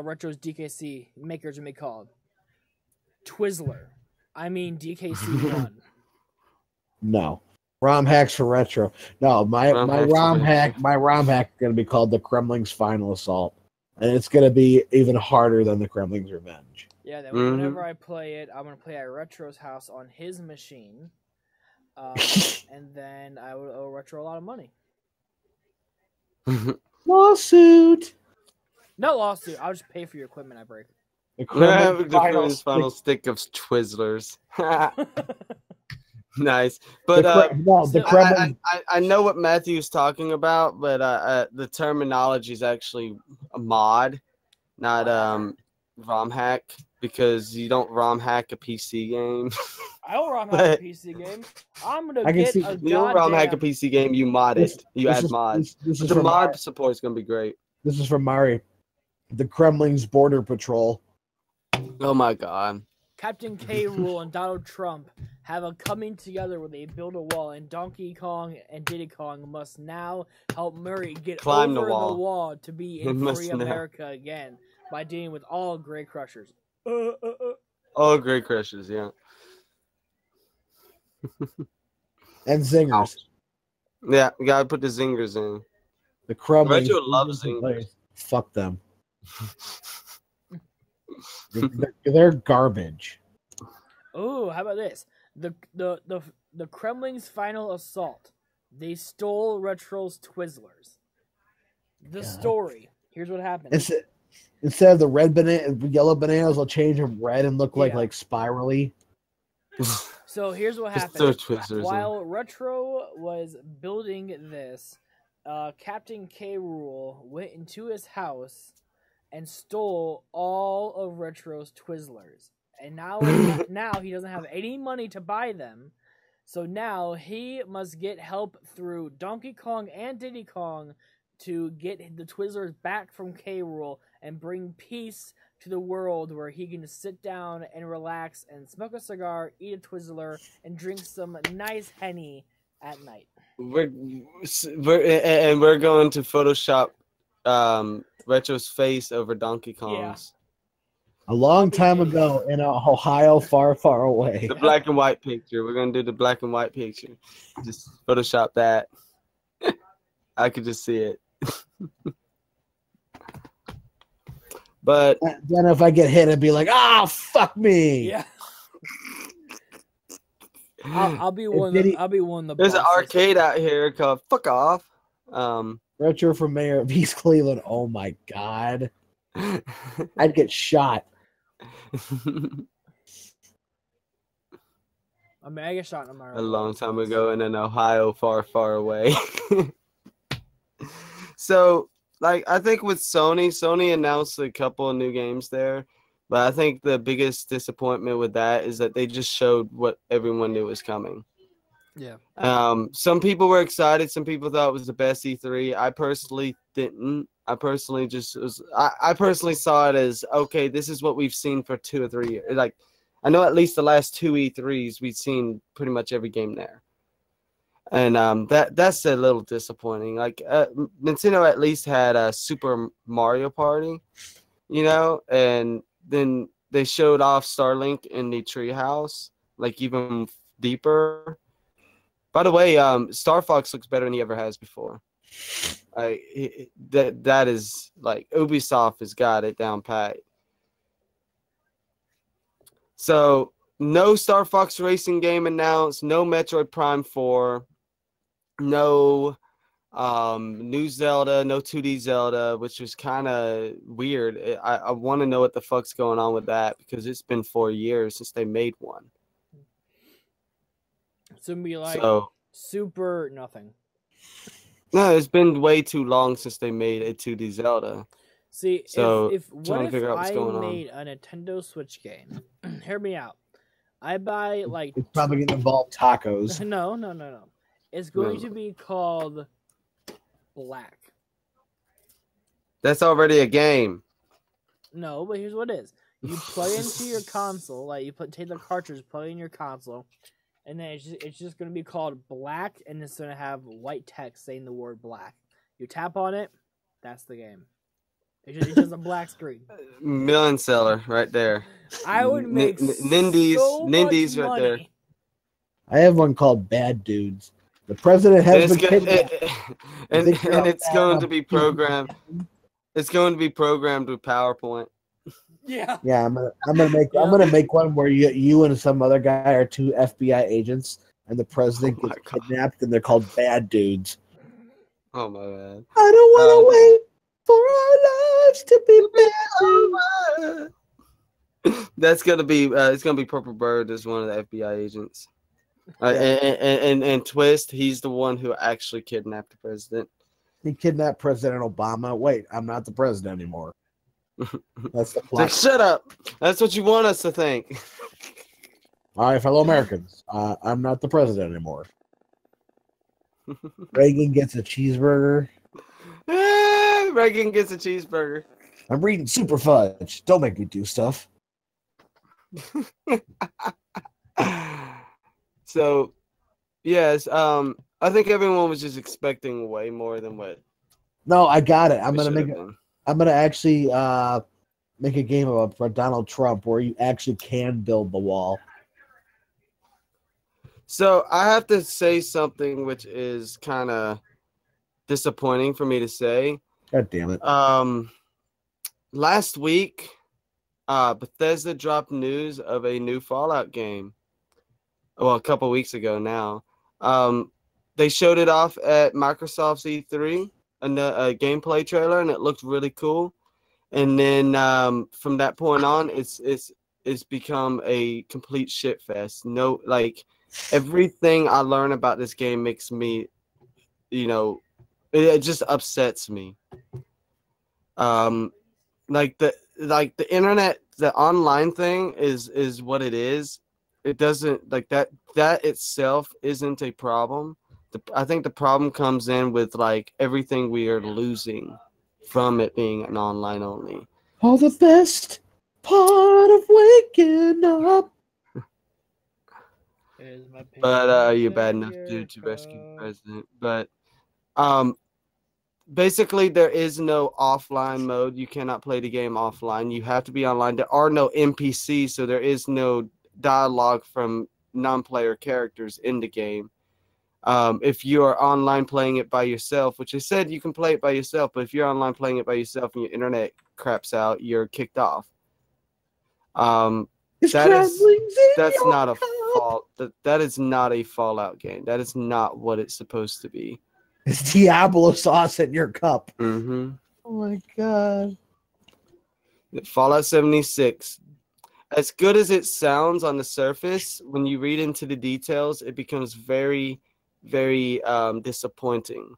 Retro's DKC makers are called. Twizzler. I mean DKC 1. No. ROM hacks for Retro. No, my ROM hack is going to be called the Kremling's Final Assault. And it's going to be even harder than the Kremling's Revenge. Yeah, then whenever I play it, I'm going to play at Retro's house on his machine. And then I would owe Retro a lot of money. Lawsuit! No lawsuit. I'll just pay for your equipment I break. The Kremling's final stick of Twizzlers. Nice, but I know what Matthew's talking about, but the terminology is actually a mod, not ROM hack, because you don't ROM hack a PC game. I don't ROM hack a PC game. You don't ROM hack a PC game. You mod it. You add mods. The mod support is gonna be great. This is from Mari. the Kremlin's border patrol. Oh my god. Captain K. Rool and Donald Trump have a coming together where they build a wall, and Donkey Kong and Diddy Kong must now help Murray get Climb the over wall. the wall to be in free America again by dealing with all Grey Crushers. All Grey Crushers, yeah. And zingers. Yeah, you gotta put the zingers in. The Kremlin loves zingers. Fuck them. They're garbage. Oh, how about this? The Kremlin's final assault. They stole Retro's Twizzlers. The story. Here's what happened. Instead of the yellow bananas, will change them red and look like spirally. So here's what happened. While Retro was building this, Captain K. Rool went into his house and stole all of Retro's Twizzlers. And now he doesn't have any money to buy them. So now he must get help through Donkey Kong and Diddy Kong to get the Twizzlers back from K. Rool and bring peace to the world where he can sit down and relax and smoke a cigar, eat a Twizzler, and drink some nice Henny at night. We're going to Photoshop Retro's face over Donkey Kong's. A long time ago in Ohio, far, far away. The black and white picture. We're gonna do the black and white picture. Just Photoshop that. I could just see it. But then if I get hit, I'd be like, "Ah, fuck me." Yeah. I'll be one. I'll be one of the. There's an arcade out here called "Fuck Off." Retro for mayor of East Cleveland. Oh my god, I'd get shot. I get shot no matter a long time ago in an Ohio far, far away. So, like, I think with Sony announced a couple of new games there, but I think the biggest disappointment with that is that they just showed what everyone knew was coming. Yeah. Some people were excited. Some people thought it was the best E3. I personally didn't. I personally saw it as, okay, this is what we've seen for 2 or 3 years. Like, I know at least the last 2 E3s, we've seen pretty much every game there. And that's a little disappointing. Like, Nintendo at least had a Super Mario Party, you know, and then they showed off Starlink in the treehouse, like even deeper. By the way, Star Fox looks better than he ever has before. That is like Ubisoft has got it down pat. So no Star Fox Racing game announced, no Metroid Prime 4, no new Zelda, no 2D Zelda, which was kind of weird. I want to know what the fuck's going on with that because it's been 4 years since they made one. It's gonna be like super nothing. No, it's been way too long since they made a 2D Zelda. See, so if I made a Nintendo Switch game, hear me out. I buy like it's probably gonna involve tacos. No. It's going to be called Black. That's already a game. No, but here's what it is. You plug into your console, like you take the cartridge, plug in your console, and then it's just going to be called Black, and it's going to have white text saying the word Black. You tap on it, that's the game. It's just a black screen. Million seller right there. I would make Nindies so right there. I have one called Bad Dudes. The president has been kidnapped. And it's going to be programmed. It's going to be programmed with PowerPoint. Yeah. Yeah, I'm gonna make one where you and some other guy are 2 FBI agents, and the president gets kidnapped, and they're called Bad Dudes. Oh my god! I don't want to wait for our lives to be better. That's gonna be it's gonna be Purple Bird as one of the FBI agents. And Twist, he's the one who actually kidnapped the president. He kidnapped President Obama. Wait, I'm not the president anymore. That's the plot. Like, shut up. That's what you want us to think. All right, fellow Americans, I'm not the president anymore. Reagan gets a cheeseburger. Reagan gets a cheeseburger. I'm reading Super Fudge. Don't make me do stuff. So, yes, I think everyone was just expecting way more than what. No, I got it. I'm gonna actually make a game for Donald Trump where you actually can build the wall. So I have to say something which is kind of disappointing for me to say. God damn it. Last week, Bethesda dropped news of a new Fallout game. Well, a couple weeks ago now. They showed it off at Microsoft's E3, a gameplay trailer, and it looked really cool. And then from that point on, it's become a complete shit fest. No, like everything I learn about this game makes me, it just upsets me. Like the internet, the online thing is what it is. It doesn't like that itself isn't a problem. I think the problem comes in with like everything we are losing from it being an online only. Oh, the best part of waking up. But you're bad enough to rescue the president. But basically there is no offline mode. You cannot play the game offline. You have to be online. There are no NPCs, so there is no dialogue from non-player characters in the game. If you are online playing it by yourself, which I said you can play it by yourself, but if you're online playing it by yourself and your internet craps out, you're kicked off. That's not a fault. That is not a Fallout game. That is not what it's supposed to be. It's Diablo sauce in your cup. Mm-hmm. Oh my god. Fallout 76. As good as it sounds on the surface, when you read into the details, it becomes very, very disappointing.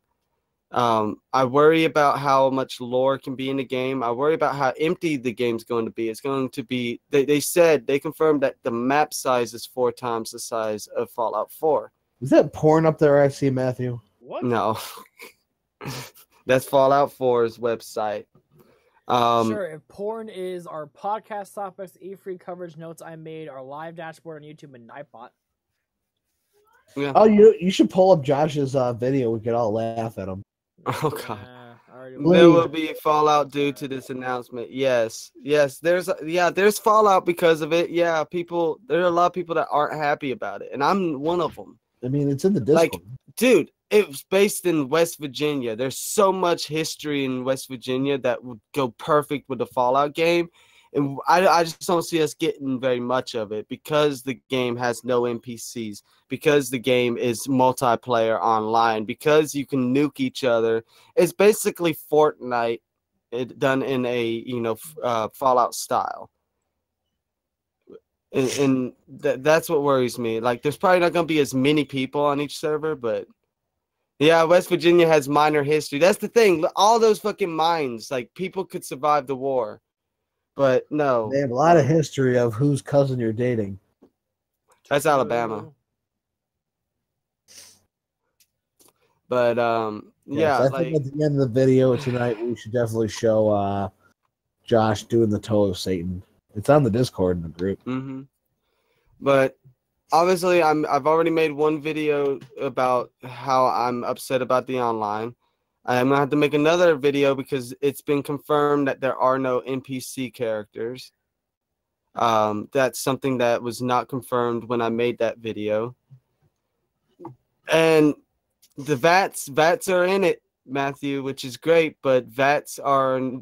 I worry about how much lore can be in the game. I worry about how empty the game's going to be. It's going to be, they confirmed that the map size is 4 times the size of Fallout 4. Is that porn up there I see, Matthew? What? No. That's Fallout 4's website. Sure, if porn is our podcast topics, E3 coverage notes I made, our live dashboard on YouTube, and Nightbot. Yeah. Oh, you should pull up Josh's video. We could all laugh at him. Oh god. There There will be Fallout due to this announcement. Yes. There's Fallout because of it. Yeah, there are a lot of people that aren't happy about it, and I'm one of them. I mean, it's in the Discord. Like, dude, it was based in West Virginia. There's so much history in West Virginia that would go perfect with the Fallout game. And I just don't see us getting very much of it because the game has no NPCs, because the game is multiplayer online, because you can nuke each other. It's basically Fortnite done in a Fallout style. And that's what worries me. Like, there's probably not going to be as many people on each server, but yeah, West Virginia has minor history. That's the thing. All those fucking mines, like, people could survive the war. But no. They have a lot of history of whose cousin you're dating. That's Alabama. But Yes, I think at the end of the video tonight we should definitely show Josh doing the toe of Satan. It's on the Discord in the group. Mm-hmm. But obviously I've already made one video about how I'm upset about the online. I'm going to have to make another video because it's been confirmed that there are no NPC characters. That's something that was not confirmed when I made that video. And the VATs are in it, Matthew, which is great, but VATs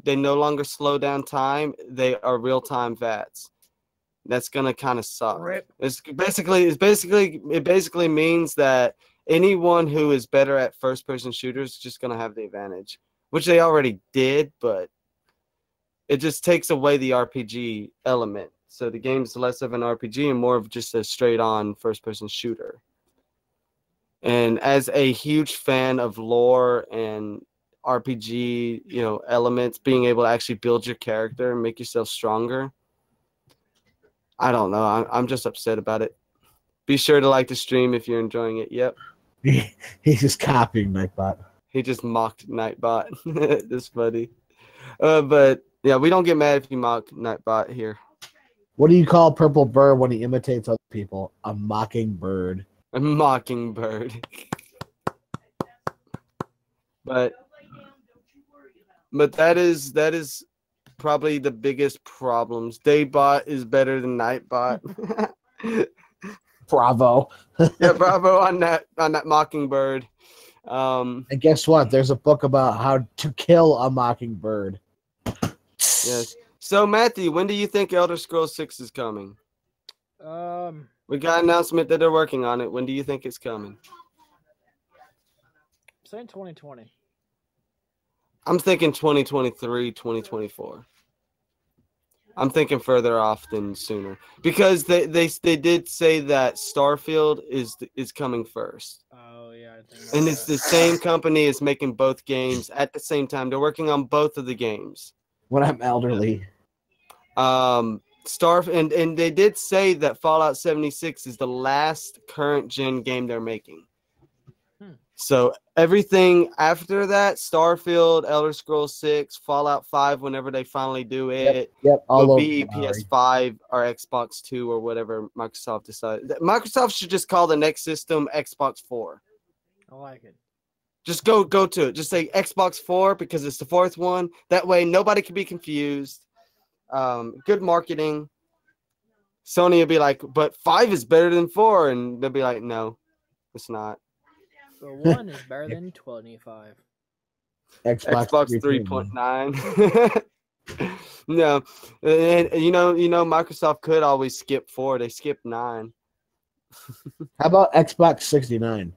they no longer slow down time. They are real-time VATs. That's going to kind of suck. Rip. It basically means that anyone who is better at first-person shooters is just going to have the advantage, which they already did, but it just takes away the RPG element. So the game's less of an RPG and more of just a straight-on first-person shooter. And as a huge fan of lore and RPG, elements, being able to actually build your character and make yourself stronger, I don't know. I'm just upset about it. Be sure to like the stream if you're enjoying it. Yep. He's just copying Nightbot. He just mocked Nightbot. That's funny. But Yeah, we don't get mad if you mock Nightbot here. What do you call a purple bird when he imitates other people? A mockingbird. A mockingbird. But that is probably the biggest problems. Daybot is better than Nightbot. Bravo. Yeah, bravo on that mockingbird. And guess what? There's a book about how to kill a mockingbird. Yes. So Matthew, when do you think Elder Scrolls 6 is coming? We got an announcement that they're working on it. When do you think it's coming? I'm saying 2020. I'm thinking 2023, 2024. I'm thinking further off than sooner because they did say that Starfield is coming first. Oh yeah, I think. And it's the same company is making both games at the same time. They're working on both of the games. When I'm elderly. And they did say that Fallout 76 is the last current gen game they're making. So everything after that, Starfield, Elder Scrolls 6, Fallout 5, whenever they finally do it, yep all will over be PS5 or Xbox 2 or whatever Microsoft decides. Microsoft should just call the next system Xbox 4. I like it. Just go to it. Just say Xbox 4 because it's the fourth one. That way nobody can be confused. Good marketing. Sony will be like, but 5 is better than 4. And they'll be like, no, it's not. But 1 is better than 25. Xbox 3.9. No. And you know, Microsoft could always skip 4. They skipped 9. How about Xbox 69?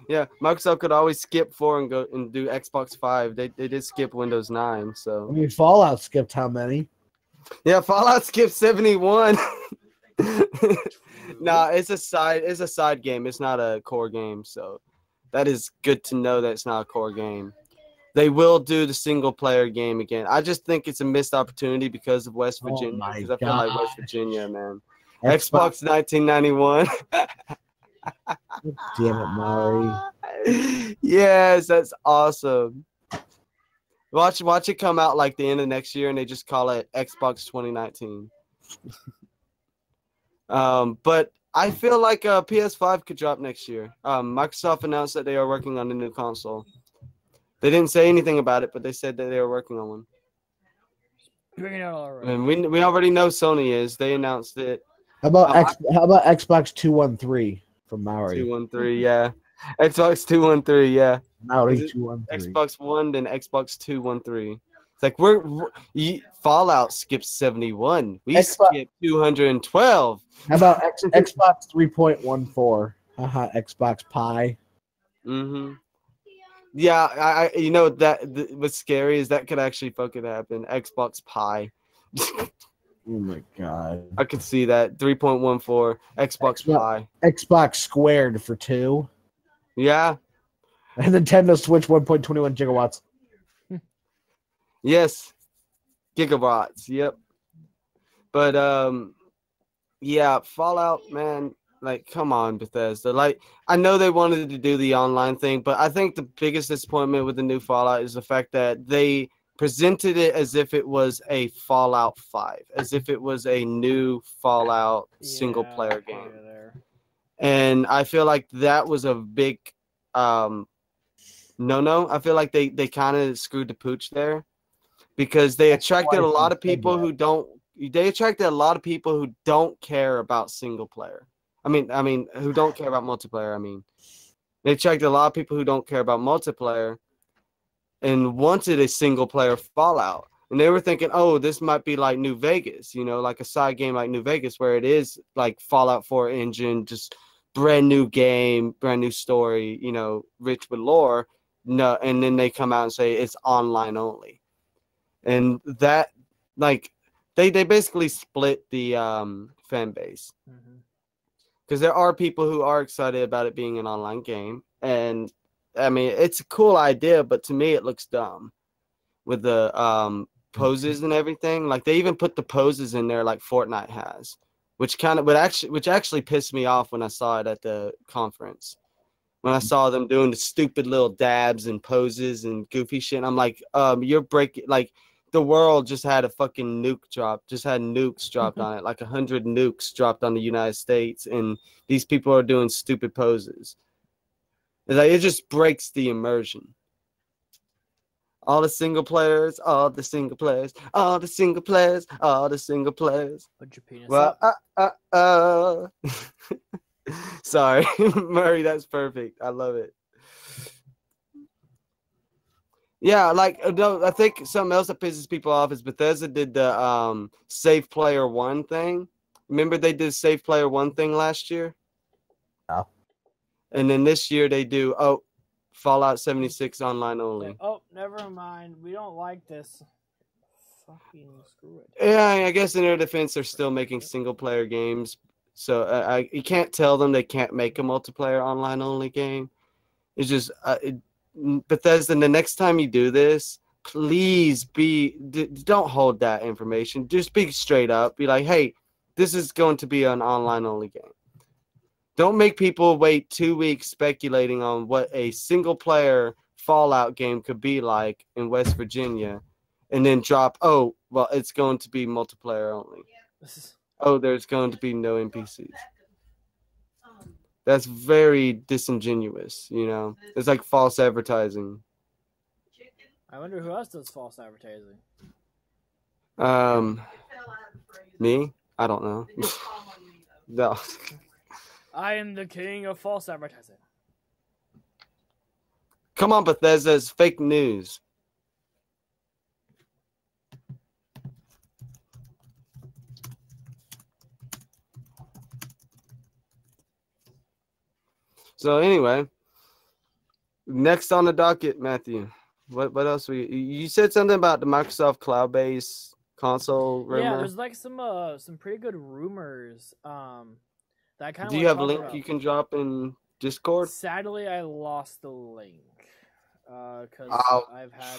Yeah, Microsoft could always skip 4 and go and do Xbox 5. They did skip Windows 9, so I mean, Fallout skipped how many? yeah, Fallout skipped 71. Nah, it's a side game. It's not a core game, so that is good to know that it's not a core game. They will do the single player game again. I just think it's a missed opportunity because of West Virginia. Because I feel like West Virginia, man. Xbox 1991. Damn it, Maury. Yes, that's awesome. Watch it come out like the end of next year, and they just call it Xbox 2019. But I feel like PS5 could drop next year. Microsoft announced that they are working on a new console. They didn't say anything about it, but they said that they were working on one. Bring it out already. And we already know Sony is. They announced it. How about Xbox 213 from Maury? 213, yeah. Xbox 213, yeah. Maury 213. Xbox One, then Xbox 213. It's like Fallout skipped 71. We skipped 212. How about Xbox 3.14? Haha, Xbox Pi. Mm-hmm. Yeah, I you know what's scary is that could actually fucking happen. Xbox Pi. Oh my god. I could see that. 3.14 Xbox Pi. Xbox squared for 2. Yeah. And Nintendo Switch 1.21 gigawatts. Yes. Gigawatts. Yep. But yeah, Fallout, man, like come on, Bethesda. Like I know they wanted to do the online thing, but I think the biggest disappointment with the new Fallout is the fact that they presented it as if it was a Fallout 5, as if it was a new Fallout single player game. And I feel like that was a big no. I feel like they kind of screwed the pooch there because they attracted a lot of people who don't care about single player. I mean who don't care about multiplayer. They attracted a lot of people who don't care about multiplayer and wanted a single player Fallout. And they were thinking, oh, this might be like New Vegas, like a side game like New Vegas where it is like Fallout 4 engine, just brand new game, brand new story, rich with lore. No, and then they come out and say it's online only. And that, like, they basically split the fan base. Because there are people who are excited about it being an online game. And, it's a cool idea, but to me it looks dumb. With the poses and everything. Like, they even put the poses in there like Fortnite has. Which actually pissed me off when I saw it at the conference. when I saw them doing the stupid little dabs and poses and goofy shit. I'm like, you're breaking, like, the world just had a fucking nuke drop, just had nukes dropped on it, like 100 nukes dropped on the United States, and these people are doing stupid poses. It's like, it just breaks the immersion. All the single players, all the single players, all the single players, all the single players. Put your penis Well, up. Sorry, Murray, that's perfect. I love it. Yeah, like, no, I think something else that pisses people off is Bethesda did the Save Player One thing. Remember they did Save Player One thing last year? Yeah. And then this year they do Fallout 76 online only. Oh, never mind. We don't like this. Fucking screw it. Yeah, I guess in their defense, they're still making single player games. So you can't tell them they can't make a multiplayer online only game. It's just Bethesda. The next time you do this, please don't hold that information. Just be straight up. Be like, hey, this is going to be an online only game. Don't make people wait 2 weeks speculating on what a single player Fallout game could be like in West Virginia, and then drop, oh, well, it's going to be multiplayer only. Oh, there's going to be no NPCs. That's very disingenuous, you know? It's like false advertising. I wonder who else does false advertising. Me? I don't know. No. I am the king of false advertising. Come on, Bethesda, it's fake news. So anyway, next on the docket, Matthew. What else you said something about the Microsoft cloud-based console rumor? Yeah, there's like some pretty good rumors. That kind of. Do you have a link you can drop in Discord? Sadly, I lost the link because I've had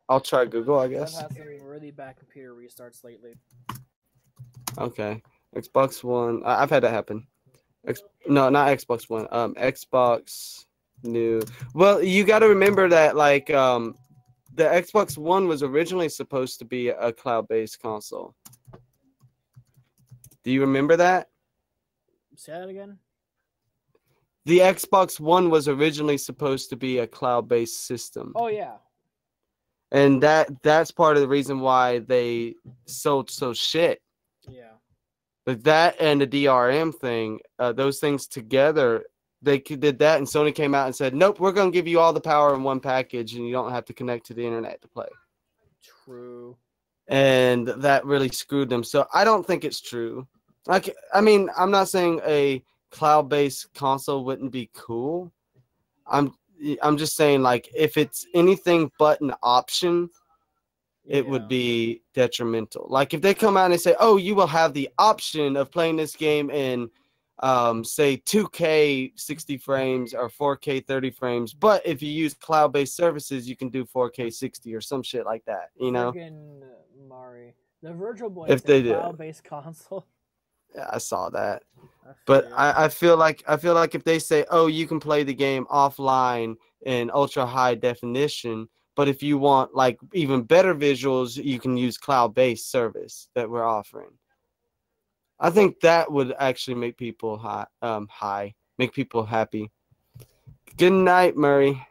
I'll try Google, I guess. I've had some really bad computer restarts lately. Okay, Xbox One. I've had that happen. No, not Xbox One. Xbox New. Well, you got to remember that, like, the Xbox One was originally supposed to be a cloud-based console. Do you remember that? Say that again. The Xbox One was originally supposed to be a cloud-based system. Oh yeah. And that's part of the reason why they sold so shit. Yeah. But that and the DRM thing, those things together, they did that, and Sony came out and said, nope, we're going to give you all the power in one package, and you don't have to connect to the internet to play. True. And that really screwed them. So I don't think it's true. Like, I mean, I'm not saying a cloud-based console wouldn't be cool. I'm just saying, like, if it's anything but an option, it would be detrimental. Like, if they come out and they say, oh, you will have the option of playing this game in, say, 2K 60 frames or 4K 30 frames, but if you use cloud-based services, you can do 4K 60 or some shit like that, you know? Friggin' Mari. The Virtual Boy is a cloud-based console. Yeah, I saw that. But I feel like if they say, oh, you can play the game offline in ultra high definition, but if you want, like, even better visuals, you can use cloud-based service that we're offering. I think that would actually make people make people happy. Good night, Murray.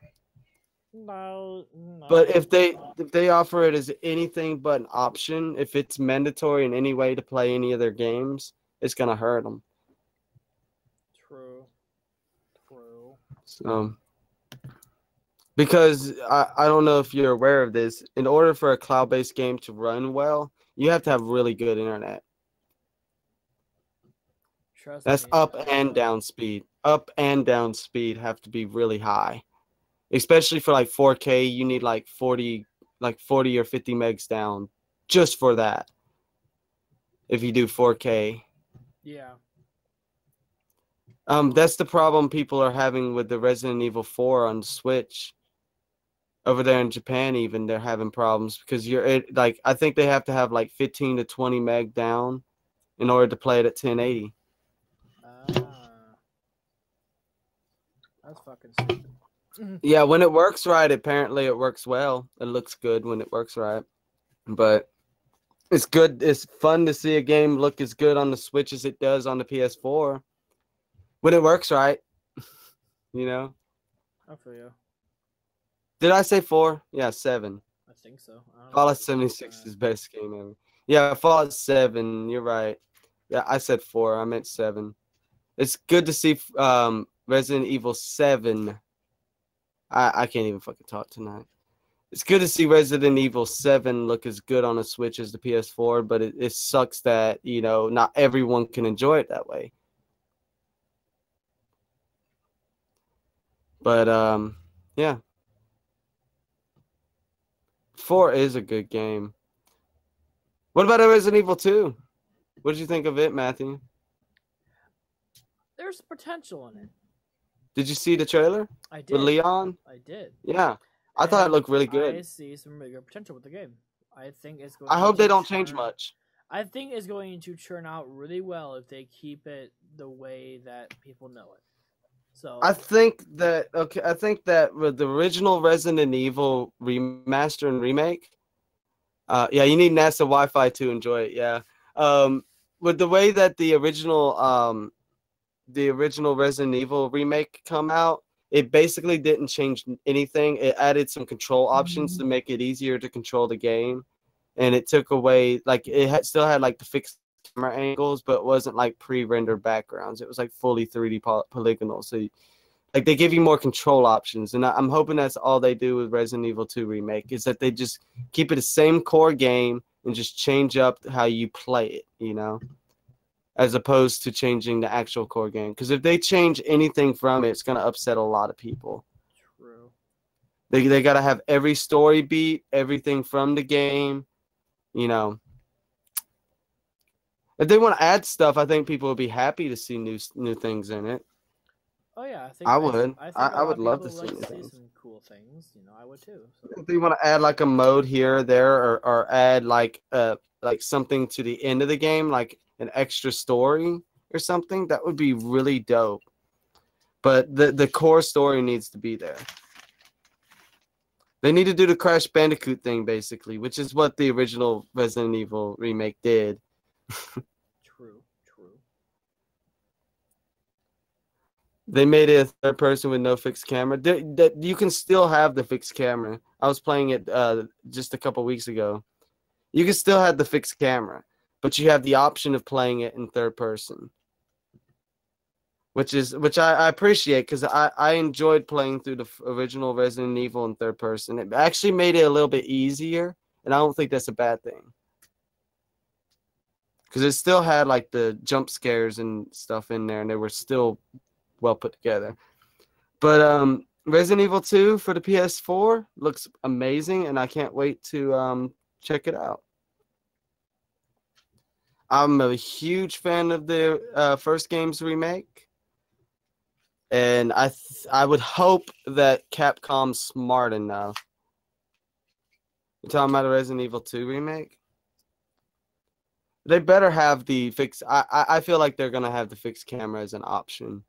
No. But if they offer it as anything but an option, if it's mandatory in any way to play any of their games, it's gonna hurt them. True. So, because I don't know if you're aware of this, in order for a cloud-based game to run well, you have to have really good internet. That's up and down speed. Up and down speed have to be really high. Especially for like 4K, you need like 40 or 50 megs down just for that. If you do 4K. Yeah. That's the problem people are having with the Resident Evil 4 on Switch. Over there in Japan, even they're having problems because I think they have to have like 15 to 20 meg down in order to play it at 1080. That's fucking stupid. Yeah, when it works right, apparently it works well. It looks good when it works right. But it's good. It's fun to see a game look as good on the Switch as it does on the PS4 when it works right. You know? I feel you. Did I say 4? Yeah, 7. I think so. Fallout 76 is best game ever. Yeah, Fallout 7. You're right. Yeah, I said 4. I meant 7. It's good to see Resident Evil 7. I can't even fucking talk tonight. It's good to see Resident Evil 7 look as good on a Switch as the PS4, but it sucks that, you know, not everyone can enjoy it that way. But, yeah. 4 is a good game. What about Resident Evil 2? What did you think of it, Matthew? There's potential in it. Did you see the trailer? I did. With Leon? I did. Yeah. I thought it looked really good. I see some bigger potential with the game. I think it's going I hope they don't change much. I think it's going to turn out really well if they keep it the way that people know it. So I think that with the original Resident Evil remaster and remake, yeah, you need NASA Wi-Fi to enjoy it. Yeah, with the way that the original Resident Evil remake come out, it basically didn't change anything. It added some control options to make it easier to control the game, and it took away still had like the fixed camera angles, but it wasn't like pre-rendered backgrounds. It was like fully 3D polygonal. So like they give you more control options, and I'm hoping that's all they do with Resident Evil 2 remake is that they just keep it the same core game and just change up how you play it, you know, as opposed to changing the actual core game. Because if they change anything from it, it's gonna upset a lot of people. True. They gotta have every story beat, everything from the game, you know. If they want to add stuff, I think people would be happy to see new things in it. Oh yeah, I would. I would love to see see some cool things. You know, I would too. So. If they want to add like a mode here or there, or add like something to the end of the game, like an extra story or something, that would be really dope. But the core story needs to be there. They need to do the Crash Bandicoot thing, basically, which is what the original Resident Evil remake did. True. They made it a third person with no fixed camera. You can still have the fixed camera. I was playing it just a couple weeks ago. You can still have the fixed camera, but you have the option of playing it in third person, which I appreciate because I enjoyed playing through the original Resident Evil in third person. It actually made it a little bit easier, and I don't think that's a bad thing. Because it still had like the jump scares and stuff in there, and they were still well put together. But Resident Evil 2 for the PS4 looks amazing, and I can't wait to check it out. I'm a huge fan of the first game's remake, and I would hope that Capcom's smart enough. You're talking about a Resident Evil 2 remake? They better have the fixed. I feel like they're gonna have the fixed camera as an option.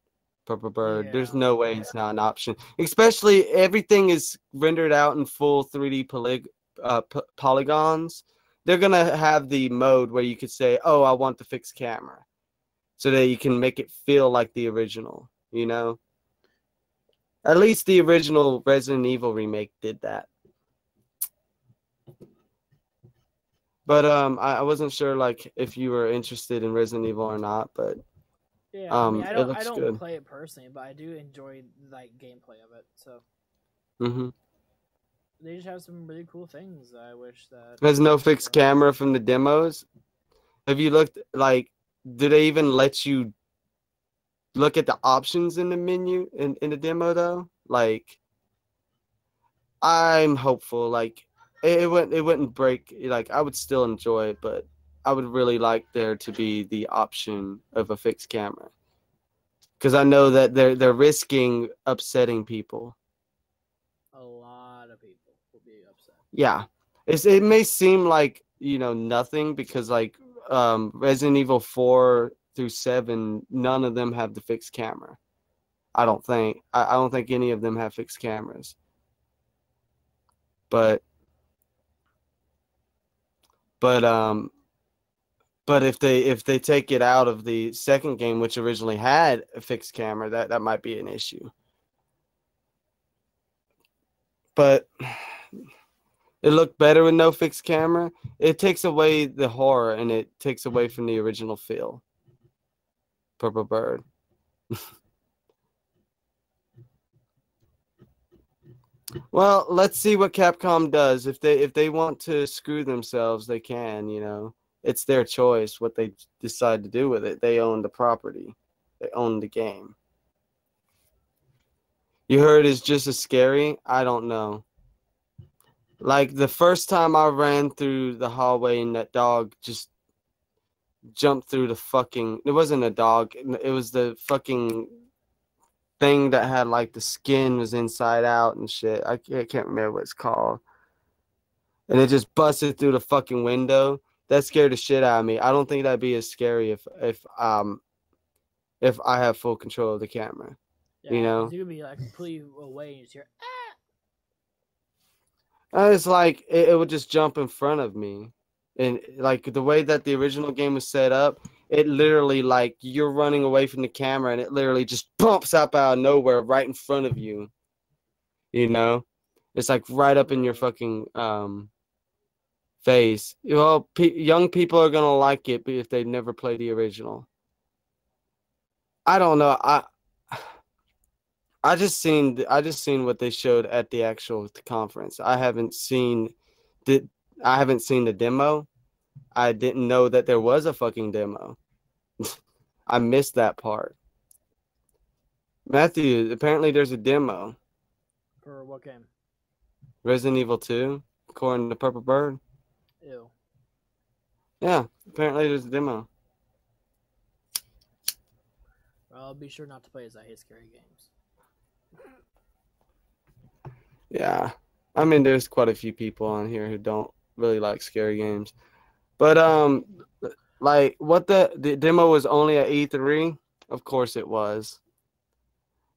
Purple Bird. Yeah. There's no way it's not an option. Especially everything is rendered out in full 3D polygons. They're gonna have the mode where you could say, "Oh, I want the fixed camera," so that you can make it feel like the original. You know. At least the original Resident Evil remake did that. But I wasn't sure like if you were interested in Resident Evil or not, but yeah, I mean, I don't good. play it personally, but I do enjoy like gameplay of it. So they just have some really cool things. I wish that there's no fixed camera from the demos. Have you looked like? Do they even let you look at the options in the menu in the demo though? Like, I'm hopeful. Like. It wouldn't break. Like I would still enjoy it, but I would really like there to be the option of a fixed camera, because I know that they're risking upsetting people. A lot of people will be upset. Yeah, it may seem like nothing because like Resident Evil 4 through 7, none of them have the fixed camera. I don't think. I don't think any of them have fixed cameras. But if they take it out of the second game, which originally had a fixed camera, that might be an issue. But it looked better with no fixed camera. It takes away the horror and it takes away from the original feel. Purple Bird. Well, let's see what Capcom does. If they want to screw themselves, they can, you know. It's their choice what they decide to do with it. They own the property. They own the game. You heard it's just as scary? I don't know. Like the first time I ran through the hallway and that dog just jumped through the fucking... It wasn't a dog. It was the fucking thing that had like the skin was inside out and shit. I can't remember what it's called. And it just busted through the fucking window. That scared the shit out of me. I don't think that'd be as scary if I have full control of the camera. Yeah, you know, you could be like completely away and you just hear it's like it would just jump in front of me, and like the way that the original game was set up, it literally like you're running away from the camera and it literally just bumps up out of nowhere right in front of you. You know, it's like right up in your fucking face. Well, young people are gonna like it, but if they've never played the original, I don't know. I just seen what they showed at the actual conference. I haven't seen the demo. I didn't know that there was a fucking demo. I missed that part. Matthew, apparently there's a demo. For what game? Resident Evil 2, according to Purple Bird. Ew. Yeah, apparently there's a demo. Well, I'll be sure not to play as I hate scary games. Yeah, I mean, there's quite a few people on here who don't really like scary games, but like what the demo was only at E3. Of course it was.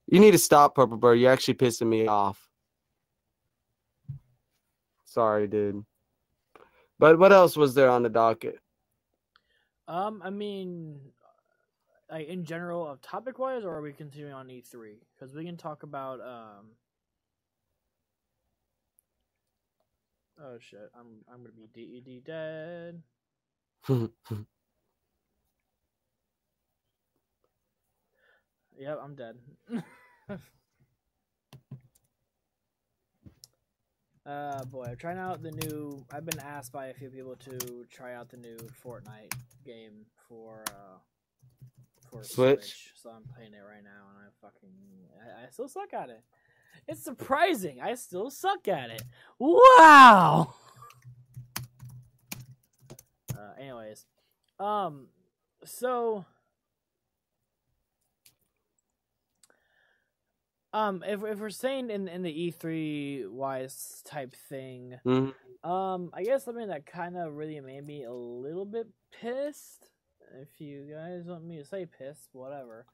You need to stop, Purple Bird. You're actually pissing me off. Sorry, dude. But what else was there on the docket? I mean, like in general, of topic wise, or are we continuing on E3? Because we can talk about Oh shit! I'm gonna be DED dead. Yep, I'm dead. Boy, I'm trying out the new. I've been asked by a few people to try out the new Fortnite game for Switch. So I'm playing it right now, and I still suck at it. It's surprising. I still suck at it. Wow. Anyways, so if we're saying in the E3 wise type thing, I guess something that kind of really made me a little bit pissed. If you guys want me to say pissed, whatever.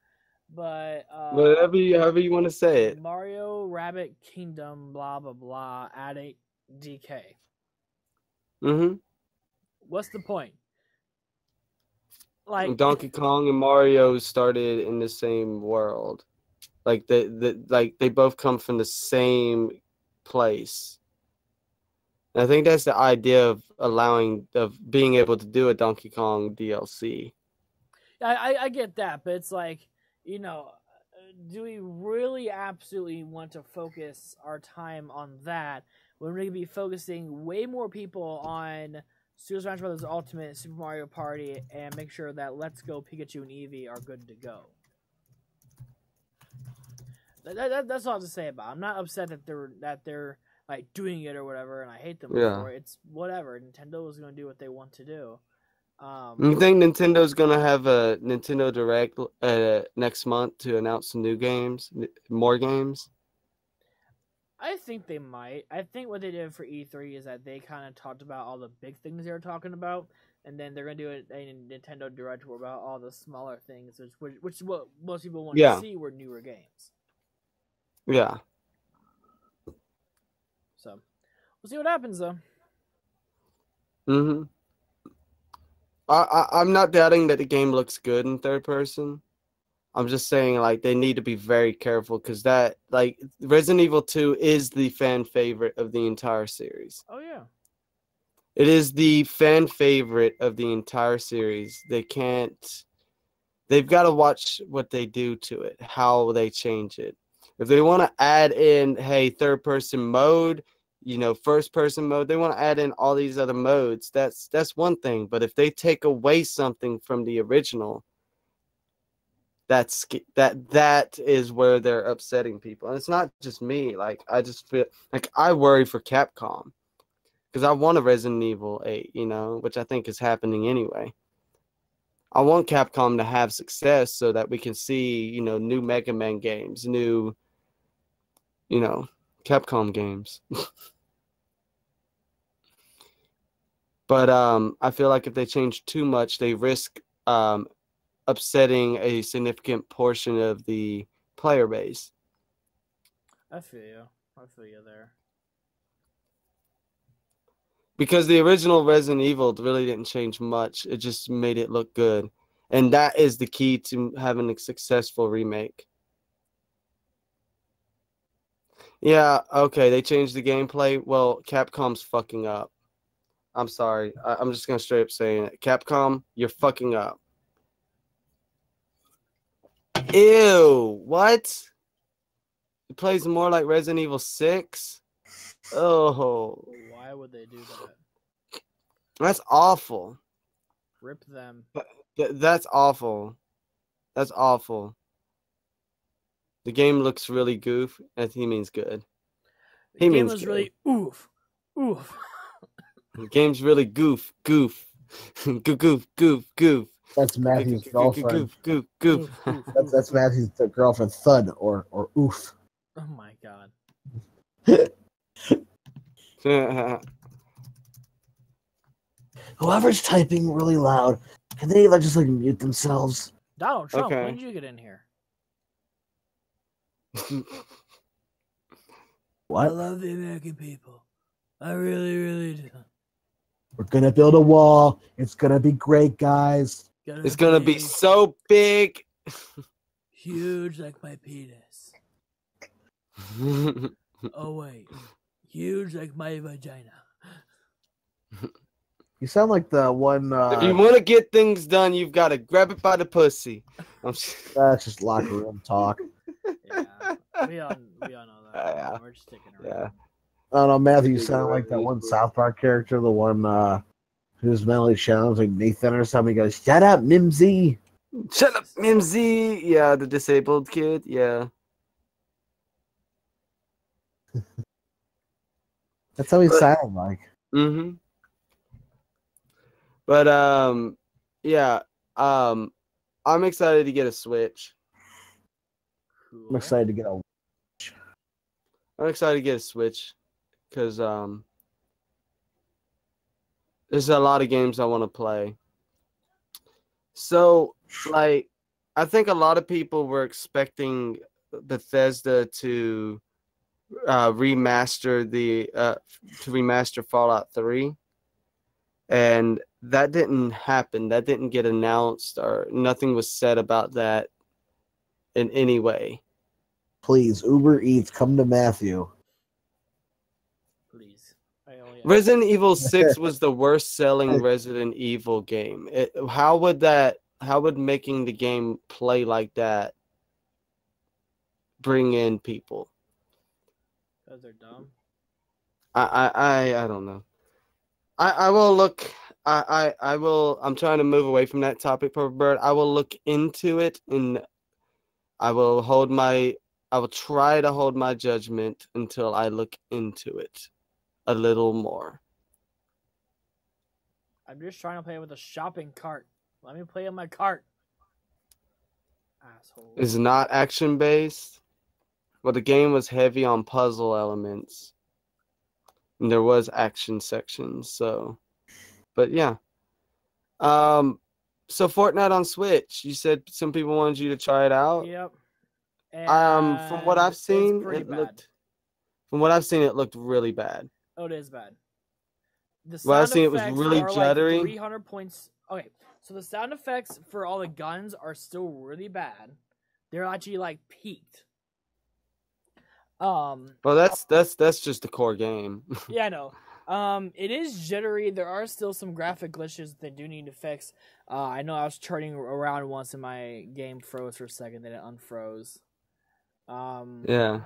But however you want to say it. Mario Rabbit Kingdom, blah blah blah, Addict DK. What's the point? Like Donkey Kong and Mario started in the same world, like they both come from the same place. And I think that's the idea of being able to do a Donkey Kong DLC. I get that, but it's like, you know, do we really absolutely want to focus our time on that when we're going to be focusing way more people on Super Smash Bros. Ultimate, Super Mario Party, and make sure that Let's Go Pikachu and Eevee are good to go? That's all I have to say about it. I'm not upset that they're like doing it or whatever, and I hate them for it. It's whatever. Nintendo is going to do what they want to do. You think Nintendo's gonna have a Nintendo Direct next month to announce some new games, more games? I think they might. I think what they did for E3 is that they kind of talked about all the big things they were talking about, and then they're gonna do a Nintendo Direct about all the smaller things, which is what most people want to see were newer games. Yeah. So we'll see what happens though. Mm-hmm. I'm not doubting that the game looks good in third person. I'm just saying, like, they need to be very careful because that, like, Resident Evil 2 is the fan favorite of the entire series. Oh yeah. It is the fan favorite of the entire series. They've got to watch what they do to it, how they change it. If they want to add in, hey, third person mode, first person mode, they want to add in all these other modes. That's one thing. But if they take away something from the original, that is where they're upsetting people. And it's not just me. Like, I just feel like I worry for Capcom because I want a Resident Evil 8, which I think is happening anyway. I want Capcom to have success so that we can see, new Mega Man games, new, Capcom games. But I feel like if they change too much, they risk upsetting a significant portion of the player base. I feel you there. Because the original Resident Evil really didn't change much. It just made it look good. And that is the key to having a successful remake. Yeah, okay, they changed the gameplay. Well, Capcom's fucking up. I'm sorry. I'm just going to straight up say it. Capcom, you're fucking up. Ew, what? It plays more like Resident Evil 6? Oh. Why would they do that? That's awful. Rip them. That's awful. That's awful. The game looks really goof, and he means good. The game was really oof. The game's really goof. Goof. That's Matthew's girlfriend. Goof. That's Matthew's girlfriend, Thud, or Oof. Oh my god. Whoever's typing really loud, can they just mute themselves? Donald Trump, Okay. when did you get in here? What? I love the American people. I really, really do. We're gonna build a wall. It's gonna be great, guys. It's gonna be so big. Huge like my penis. Oh wait. Huge like my vagina. You sound like the one. If you want to get things done, you've got to grab it by the pussy. That's just locker room talk. Yeah, we all know that. Yeah. We're just sticking around. Yeah. I don't know, Matthew. You sound like that one South Park character, the one who's mentally challenged, like Nathan or something. He goes, "Shut up, Mimsy." Shut up, Mimsy. Yeah, the disabled kid. Yeah. That's how he sounded like. Mm-hmm. But yeah. I'm excited to get a Switch. Cool. I'm excited to get a. I'm excited to get a Switch because there's a lot of games I want to play. So, like, I think a lot of people were expecting Bethesda to remaster Fallout 3, and that didn't happen. That didn't get announced, or nothing was said about that in any way. Please, Uber Eats, come to Matthew. Please. Resident Evil 6 was the worst selling Resident Evil game. How would making the game play like that bring in people? Because they're dumb. I don't know. I will look. I will. I'm trying to move away from that topic, Purple Bird. I will look into it, and I will try to hold my judgment until I look into it a little more. I'm just trying to play with a shopping cart. Let me play in my cart. Asshole. It's not action based. Well, the game was heavy on puzzle elements. And there was action sections, so. But yeah. So Fortnite on Switch. You said some people wanted you to try it out? Yep. From what I've seen, pretty it bad. looked. From what I've seen, it looked really bad. Oh, it is bad. The Well, I've sound seen it was effects really are juddery. like 300 points. Okay, so the sound effects for all the guns are still really bad. They're actually like peaked. Well, that's just the core game. Yeah, I know. It is jittery. There are still some graphic glitches they do need to fix. I know I was turning around once and my game froze for a second, then it unfroze. Yeah.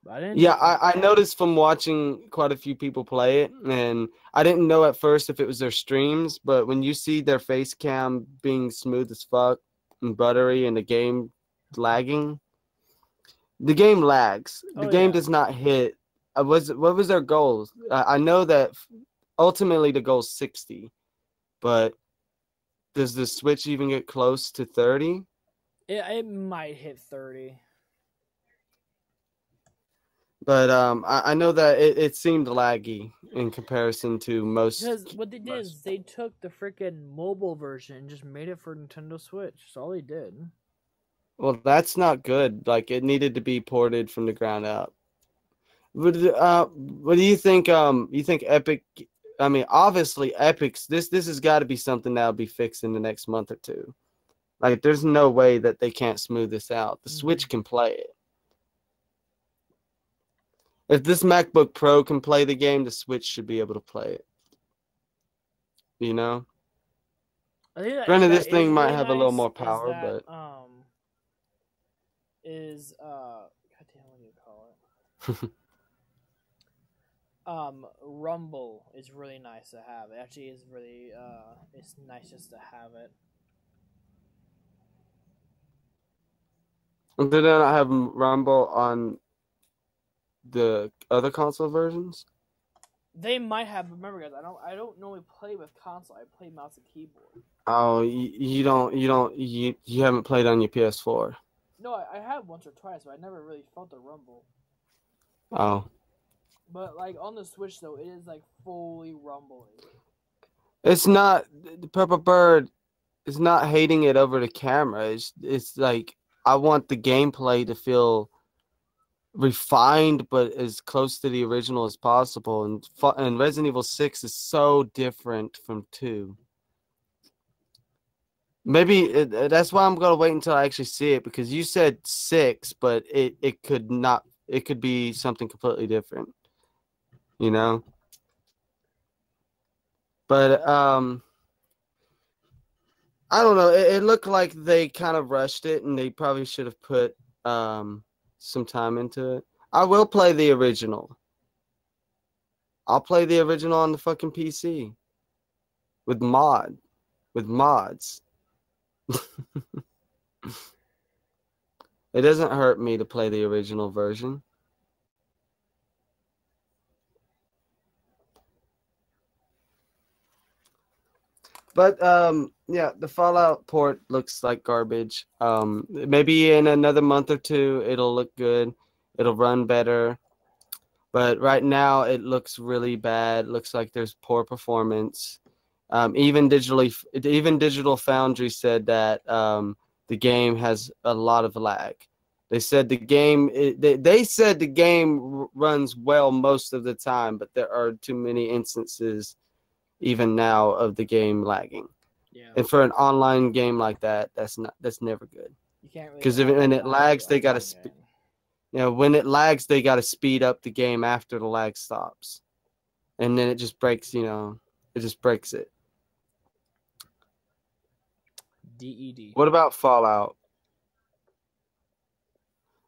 But I noticed from watching quite a few people play it, and I didn't know at first if it was their streams, but when you see their face cam being smooth as fuck and buttery and the game lagging, the game lags. The game does not hit. What was their goals? I know that ultimately the goal is 60, but does the Switch even get close to 30? It might hit 30. But I know that it seemed laggy in comparison to most. Because what they did is they took the freaking mobile version and just made it for Nintendo Switch. That's all they did. Well, that's not good. Like, it needed to be ported from the ground up. What do you think? You think Epic? I mean, obviously, Epic's this has got to be something that'll be fixed in the next month or two. Like, there's no way that they can't smooth this out. The Switch can play it. If this MacBook Pro can play the game, the Switch should be able to play it. You know? Granted, this thing might have a little more power, but... God damn, what do you call it? Rumble is really nice to have. It actually is really, it's nice just to have it. Did they not have Rumble on the other console versions? They might have, but remember, guys, I don't normally play with console. I play mouse and keyboard. Oh, you haven't played on your PS4. No, I have once or twice, but I never really felt the rumble. Oh. But like on the Switch though, it is like fully rumbling. It's not the Purple Bird is not hating it over the camera. It's like I want the gameplay to feel refined but as close to the original as possible, and Resident Evil 6 is so different from 2. Maybe that's why I'm gonna wait until I actually see it, because you said 6, but it could not. It could be something completely different, you know. But I don't know. It looked like they kind of rushed it, and they probably should have put some time into it. I will play the original. I'll play the original on the fucking PC with mods. It doesn't hurt me to play the original version. But yeah, the Fallout port looks like garbage. Maybe in another month or two it'll look good. It'll run better. But right now it looks really bad. Looks like there's poor performance. Even Digital Foundry said that the game has a lot of lag. They said they said the game runs well most of the time, but there are too many instances even now of the game lagging. Yeah. And for an online game like that, that's never good. You can't really, because when it lags, they gotta when it lags, they gotta speed up the game after the lag stops, and then it just breaks. It just breaks it. DED. What about Fallout?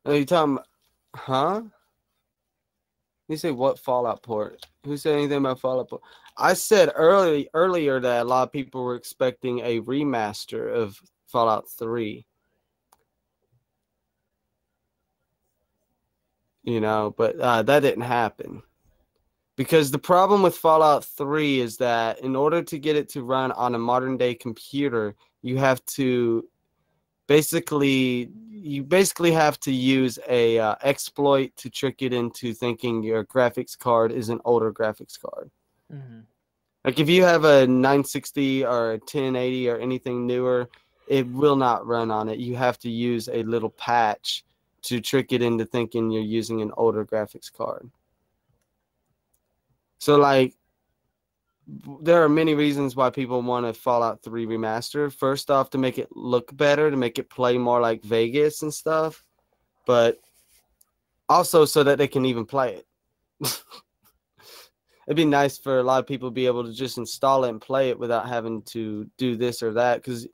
Are you talking about, huh? You say what Fallout port? Who said anything about Fallout port? I said earlier that a lot of people were expecting a remaster of Fallout 3. But that didn't happen. Because the problem with Fallout 3 is that in order to get it to run on a modern day computer, you basically have to use a exploit to trick it into thinking your graphics card is an older graphics card. Mm-hmm. Like if you have a 960 or a 1080 or anything newer, it will not run on it. You have to use a little patch to trick it into thinking you're using an older graphics card. So, like, there are many reasons why people want a Fallout 3 remaster. First off, to make it look better, to make it play more like Vegas and stuff, but also so that they can even play it. It'd be nice for a lot of people to be able to just install it and play it without having to do this or that, because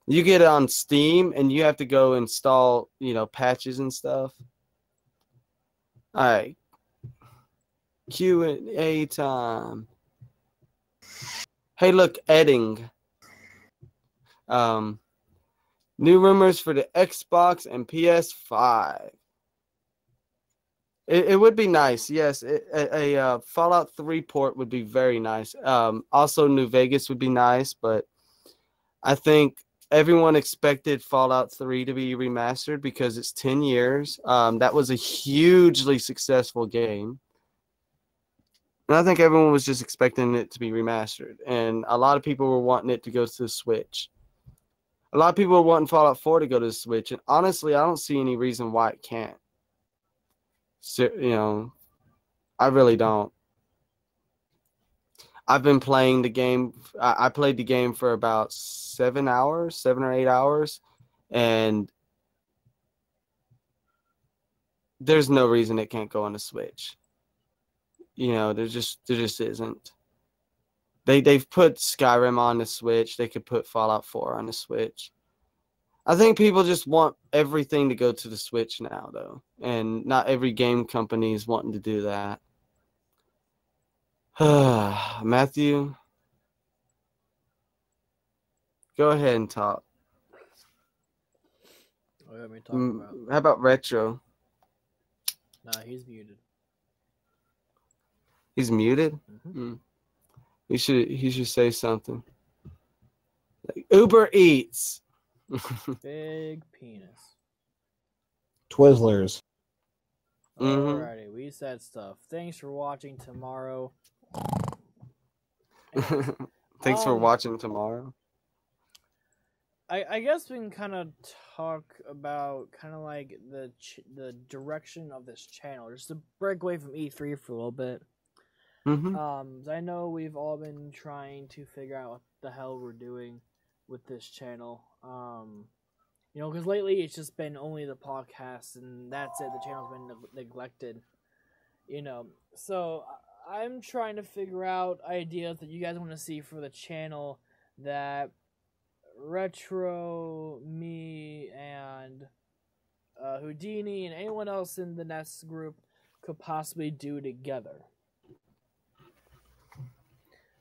you get it on Steam and you have to go install, patches and stuff. All right. Q&A time. Hey, look, Edding. New rumors for the Xbox and PS5. It would be nice, yes. A Fallout 3 port would be very nice. Also, New Vegas would be nice, but I think everyone expected Fallout 3 to be remastered because it's 10 years. That was a hugely successful game. And I think everyone was just expecting it to be remastered. And a lot of people were wanting it to go to the Switch. A lot of people were wanting Fallout 4 to go to the Switch. And honestly, I don't see any reason why it can't. So, I really don't. I've been playing the game. I played the game for about 7 or 8 hours. And there's no reason it can't go on the Switch. There just isn't. They've put Skyrim on the Switch. They could put Fallout 4 on the Switch. I think people just want everything to go to the Switch now, though. And not every game company is wanting to do that. Matthew, go ahead and talk. What are we talking about? How about Retro? Nah, he's muted. He's muted? Mm-hmm. He should say something. Like Uber Eats. Big penis. Twizzlers. Alrighty, we said stuff. Thanks for watching tomorrow. Thanks for watching tomorrow. I guess we can kind of talk about kind of like the direction of this channel, just to break away from E3 for a little bit. Mm-hmm. I know we've all been trying to figure out what the hell we're doing with this channel. Because lately it's just been only the podcast, and that's it. The channel's been neglected. So I'm trying to figure out ideas that you guys want to see for the channel that Retro, me, and Houdini, and anyone else in the Nest group could possibly do together.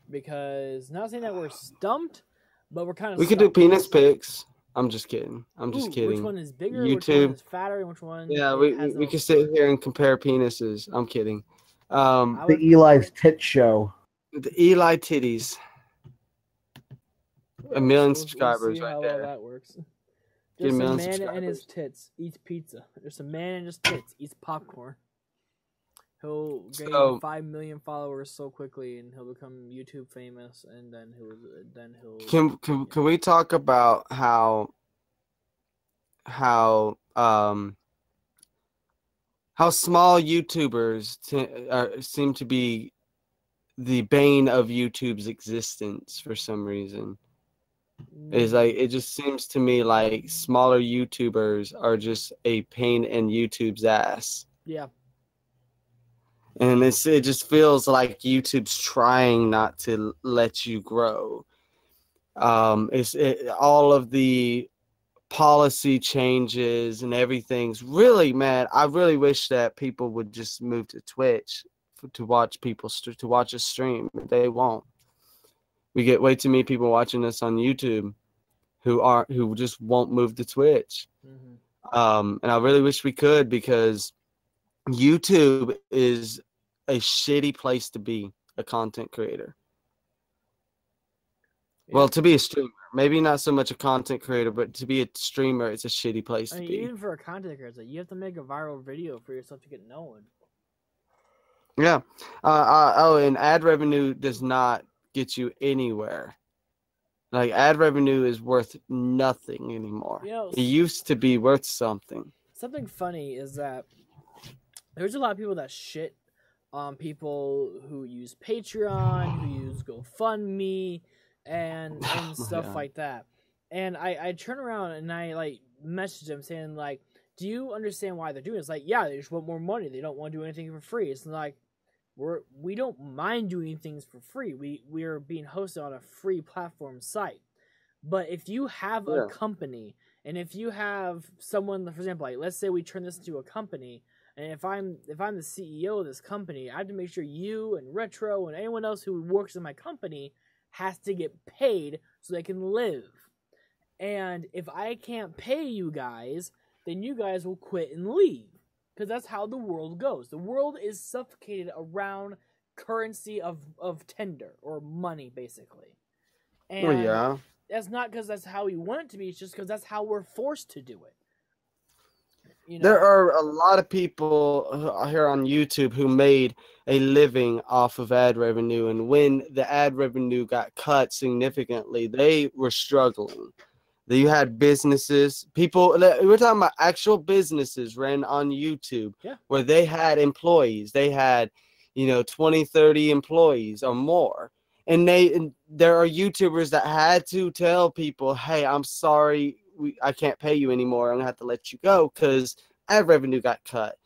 Because, not saying that we're stumped, but we're kind of We could do penis pics. I'm just kidding. Kidding. Which one is bigger? YouTube. Which one is fatter? And which one? Yeah, we could sit here and compare penises. I'm kidding. The Eli's Tit Show. The Eli Titties. A million subscribers we'll right how there. Well that works. Get Just a a million man and his subscribers. tits eats pizza. Just a man and his tits eats popcorn. He'll gain So- 5 million followers so quickly, and he'll become YouTube famous, and then he'll. Can we talk about how small YouTubers seem to be the bane of YouTube's existence for some reason? It's like, it just seems to me like smaller YouTubers are just a pain in YouTube's ass. Yeah. And it just feels like YouTube's trying not to let you grow. All of the policy changes and everything's really, man, I really wish that people would just move to Twitch to watch us stream. They won't. We get way too many people watching us on YouTube who just won't move to Twitch. Mm-hmm. And I really wish we could, because YouTube is a shitty place to be a content creator. Yeah. Well, to be a streamer, maybe not so much a content creator, but to be a streamer, it's a shitty place to be. Even for a content creator, you have to make a viral video for yourself to get known. Yeah. And ad revenue does not get you anywhere. Like, ad revenue is worth nothing anymore. It used to be worth something. something funny is that there's a lot of people that shit on people who use Patreon, who use GoFundMe, and stuff like that. And I turn around and I like message them saying like, do you understand why they're doing this? Like, yeah, they just want more money. They don't want to do anything for free. It's like we don't mind doing things for free. We are being hosted on a free platform site. But if you have a company, and if you have someone, for example, like let's say we turn this into a company, and if I'm the CEO of this company, I have to make sure you and Retro and anyone else who works in my company has to get paid so they can live. And if I can't pay you guys, then you guys will quit and leave. Because that's how the world goes. The world is suffocated around currency of tender, or money, basically. And that's not because that's how we want it to be. It's just because that's how we're forced to do it. You know? There are a lot of people here on YouTube who made a living off of ad revenue. And when the ad revenue got cut significantly, they were struggling. You had businesses, people, we're talking about actual businesses ran on YouTube where they had employees. They had, 20, 30 employees or more. And there are YouTubers that had to tell people, hey, I'm sorry, I can't pay you anymore. I'm going to have to let you go because ad revenue got cut.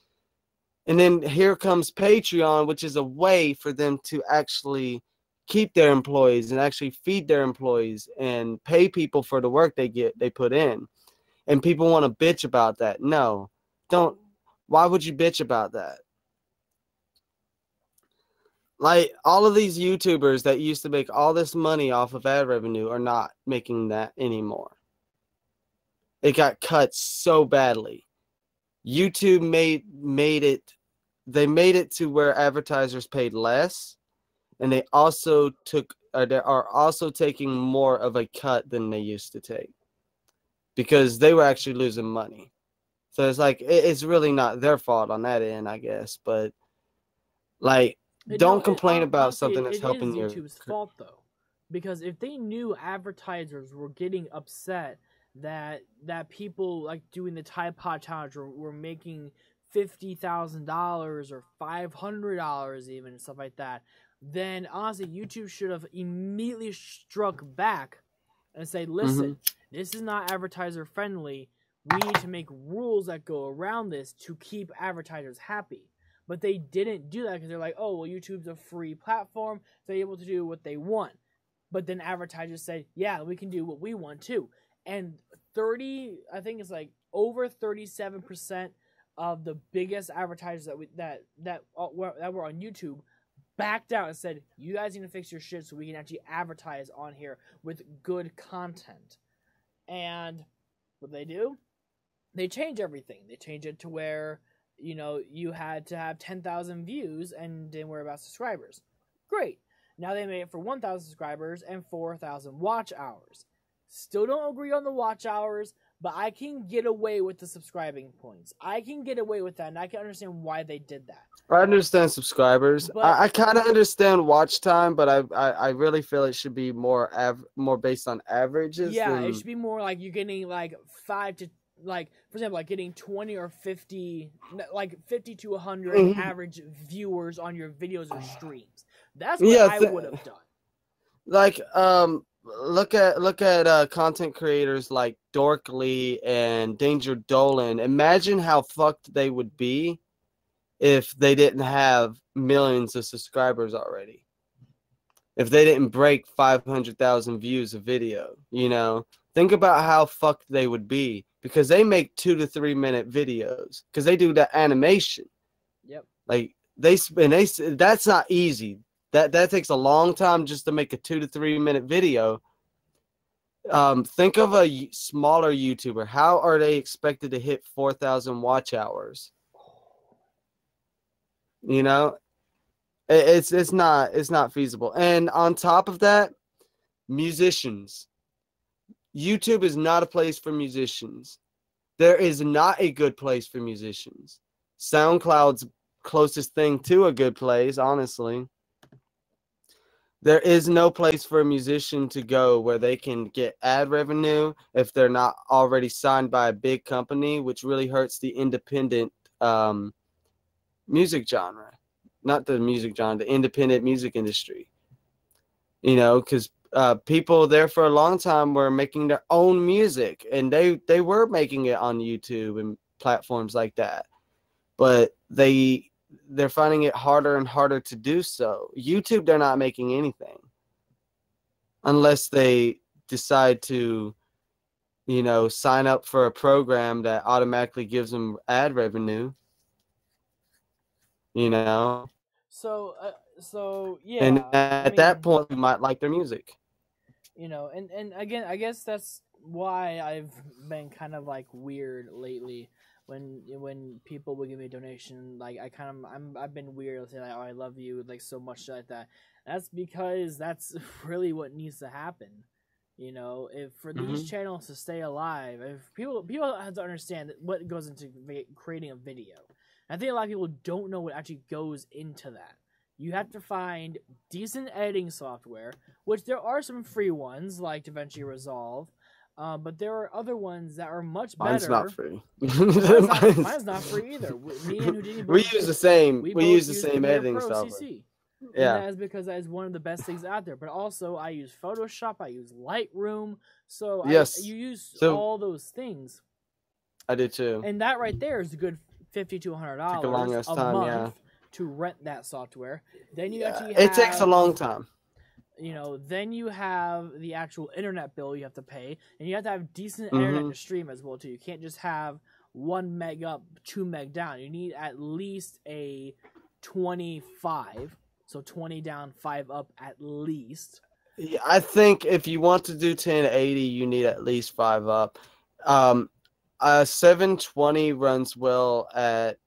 And then here comes Patreon, which is a way for them to actually keep their employees and actually feed their employees and pay people for the work they put in. And people want to bitch about that. No, don't. Why would you bitch about that? Like, all of these YouTubers that used to make all this money off of ad revenue are not making that anymore. It got cut so badly. YouTube made it to where advertisers paid less. And they also are also taking more of a cut than they used to take because they were actually losing money. So it's like, it's really not their fault on that end, I guess. But like, don't complain about something that's helping you. It is YouTube's fault though, because if they knew advertisers were getting upset that people like doing the Tide Pod challenge were making $50,000 or $500 even, stuff like that, then honestly, YouTube should have immediately struck back and say, listen, this is not advertiser friendly. We need to make rules that go around this to keep advertisers happy. But they didn't do that because they're like, oh, well, YouTube's a free platform. They're able to do what they want. But then advertisers said, yeah, we can do what we want too. And I think it's like over 37% of the biggest advertisers that were on YouTube backed out and said, you guys need to fix your shit so we can actually advertise on here with good content. And what they do? They change everything. They change it to where, you had to have 10,000 views and didn't worry about subscribers. Great. Now they made it for 1,000 subscribers and 4,000 watch hours. Still don't agree on the watch hours, but I can get away with the subscribing points. I can get away with that, and I can understand why they did that. I understand subscribers. I kind of understand watch time, but I really feel it should be more based on averages. Yeah, it should be more like you're getting like 5 to, like, for example, like getting 20 or 50, like 50 to 100 average viewers on your videos or streams. That's what I would have done. Like, look at content creators like Dorkly and Danger Dolan. Imagine how fucked they would be if they didn't have millions of subscribers already. If they didn't break 500,000 views a video, think about how fucked they would be, because they make 2 to 3 minute videos because they do that animation. Yep. Like that's not easy. That takes a long time just to make a 2 to 3 minute video. Think of a smaller YouTuber. How are they expected to hit 4,000 watch hours? It's not feasible. And on top of that, musicians. YouTube is not a place for musicians. There is not a good place for musicians. SoundCloud's closest thing to a good place, honestly. there is no place for a musician to go where they can get ad revenue if they're not already signed by a big company, which really hurts the independent music genre. Not the music genre, the independent music industry. You know, because people there for a long time were making their own music, and they were making it on YouTube and platforms like that. But they're finding it harder and harder to do so. YouTube, they're not making anything unless they decide to, you know, sign up for a program that automatically gives them ad revenue. You know, So and yeah, at that point, we might like their music. You know, and again, I guess that's why I've been kind of like weird lately. When people will give me a donation, like I've been weird, saying like, "Oh, I love you," like so much like that. That's because that's really what needs to happen. You know, if for these channels to stay alive, if people have to understand what goes into creating a video. I think a lot of people don't know what actually goes into that. You have to find decent editing software, which there are some free ones like DaVinci Resolve, but there are other ones that are much better. Mine's not free. Mine's not free either. Me and Houdini we use the same. We use the same Premiere editing Pro software. CC. Yeah, and that is because that is one of the best things out there. But also, I use Photoshop, I use Lightroom, so yes, you use all those things. I did too. And that right there is a good $50 to $100 a month to rent that software. Then you actually have, it takes a long time. You know, then you have the actual internet bill you have to pay, and you have to have decent internet to stream as well too. You can't just have 1 meg up, 2 meg down. You need at least a 25, so 20 down, 5 up at least. Yeah, I think if you want to do 1080, you need at least 5 up. 720 runs well at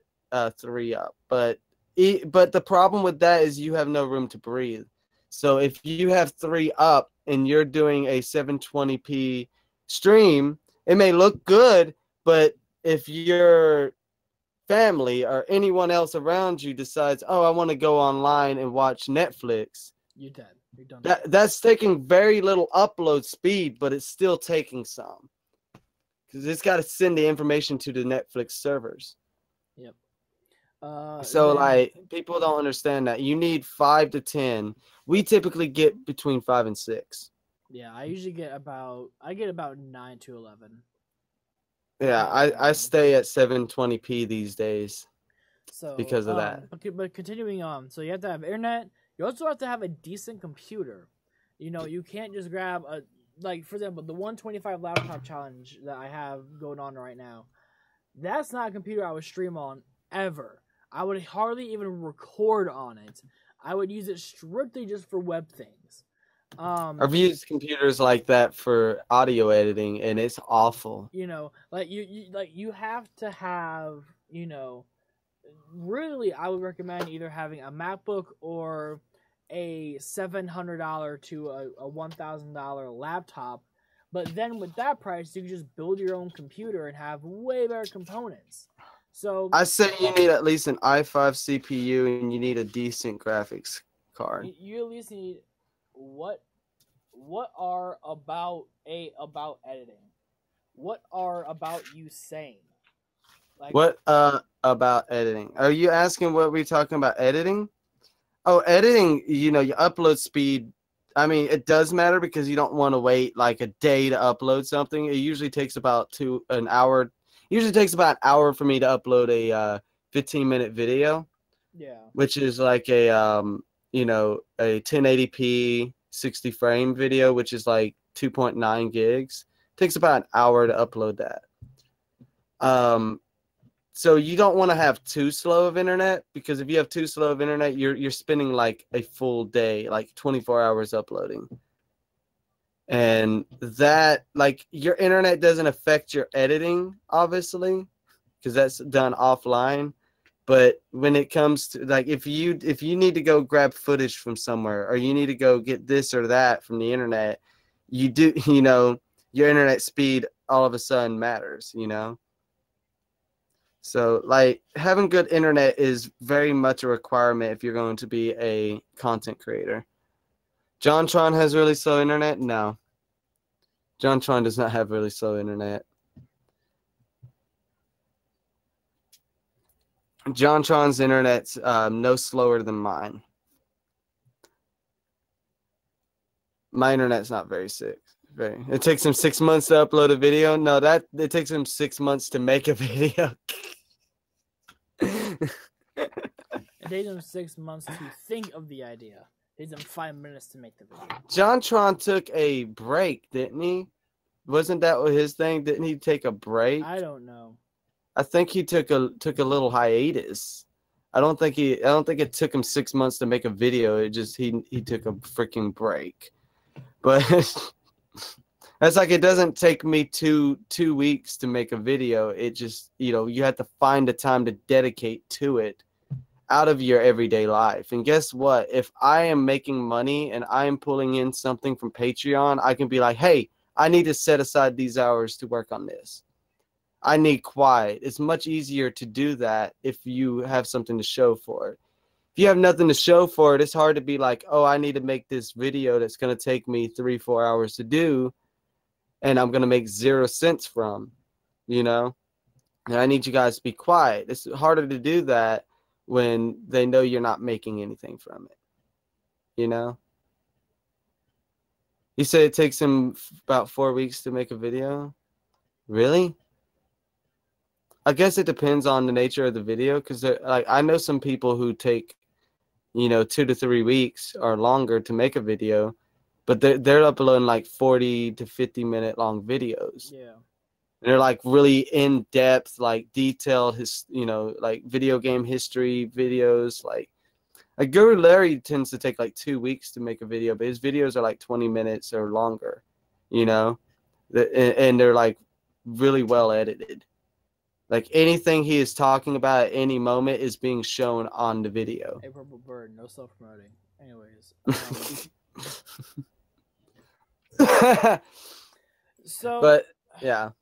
3 up, but the problem with that is you have no room to breathe. So if you have 3 up and you're doing a 720p stream, it may look good, but if your family or anyone else around you decides, oh, I want to go online and watch Netflix, you're dead. You're done. That's taking very little upload speed, but it's still taking some. Because it's got to send the information to the Netflix servers. Yep. Like, people don't understand that. You need 5 to 10. We typically get between 5 and 6. Yeah, I usually get about 9 to 11. Yeah, I stay at 720p these days. So because of that. But continuing on, so you have to have internet. You also have to have a decent computer. You know, you can't just grab like, for example, the 125 laptop challenge that I have going on right now. That's not a computer I would stream on ever. I would hardly even record on it. I would use it strictly just for web things. I've used computers like that for audio editing, and it's awful. You know, like you have to have, you know, really, I would recommend either having a MacBook or a $700 to a $1,000 laptop. But then with that price, you can just build your own computer and have way better components. So I say you need at least an i5 CPU and you need a decent graphics card. You at least need what are about editing? What are about you saying? Like, what about editing? Are you asking what we're talking about editing? Oh, editing, you know, your upload speed, I mean, it does matter because you don't want to wait like a day to upload something. It usually takes about an hour. Usually takes about an hour for me to upload a 15-minute video. Yeah. Which is like a you know, a 1080p 60 frame video, which is like 2.9 gigs. Takes about an hour to upload that. So you don't want to have too slow of internet, because if you have too slow of internet, you're spending like a full day, like 24 hours uploading. And that, like, your internet doesn't affect your editing, obviously, because that's done offline. But when it comes to, like, if you need to go grab footage from somewhere, or you need to go get this or that from the internet, you know, your internet speed all of a sudden matters, you know? So, like, having good internet is very much a requirement if you're going to be a content creator. JonTron has really slow internet? No. JonTron does not have really slow internet. JonTron's internet's no slower than mine. My internet's not very sick. It takes him 6 months to upload a video. No, it takes him 6 months to make a video. It takes him 6 months to think of the idea. It takes him 5 minutes to make the video. JonTron took a break, didn't he? Wasn't that his thing? Didn't he take a break? I don't know. I think he took a little hiatus. I don't think it took him 6 months to make a video. It just he took a freaking break. But that's like, it doesn't take me two weeks to make a video. It just, you have to find the time to dedicate to it out of your everyday life. And guess what? If I am making money and I am pulling in something from Patreon, I can be like, hey, I need to set aside these hours to work on this. I need quiet. It's much easier to do that if you have something to show for it. If you have nothing to show for it, it's hard to be like, oh, I need to make this video that's going to take me 3-4 hours to do, and I'm going to make 0 cents from, And I need you guys to be quiet. It's harder to do that when they know you're not making anything from it. You said it takes him about 4 weeks to make a video? Really? I guess it depends on the nature of the video, because I know some people who take 2 to 3 weeks or longer to make a video, but they're uploading like 40 to 50 minute long videos. Yeah. And they're like really in depth, like detailed like video game history videos. Like Guru Larry tends to take like 2 weeks to make a video, but his videos are like 20 minutes or longer, and they're like really well edited. Like anything he is talking about at any moment is being shown on the video. A purple bird, no self-promoting. Anyways. So. But yeah.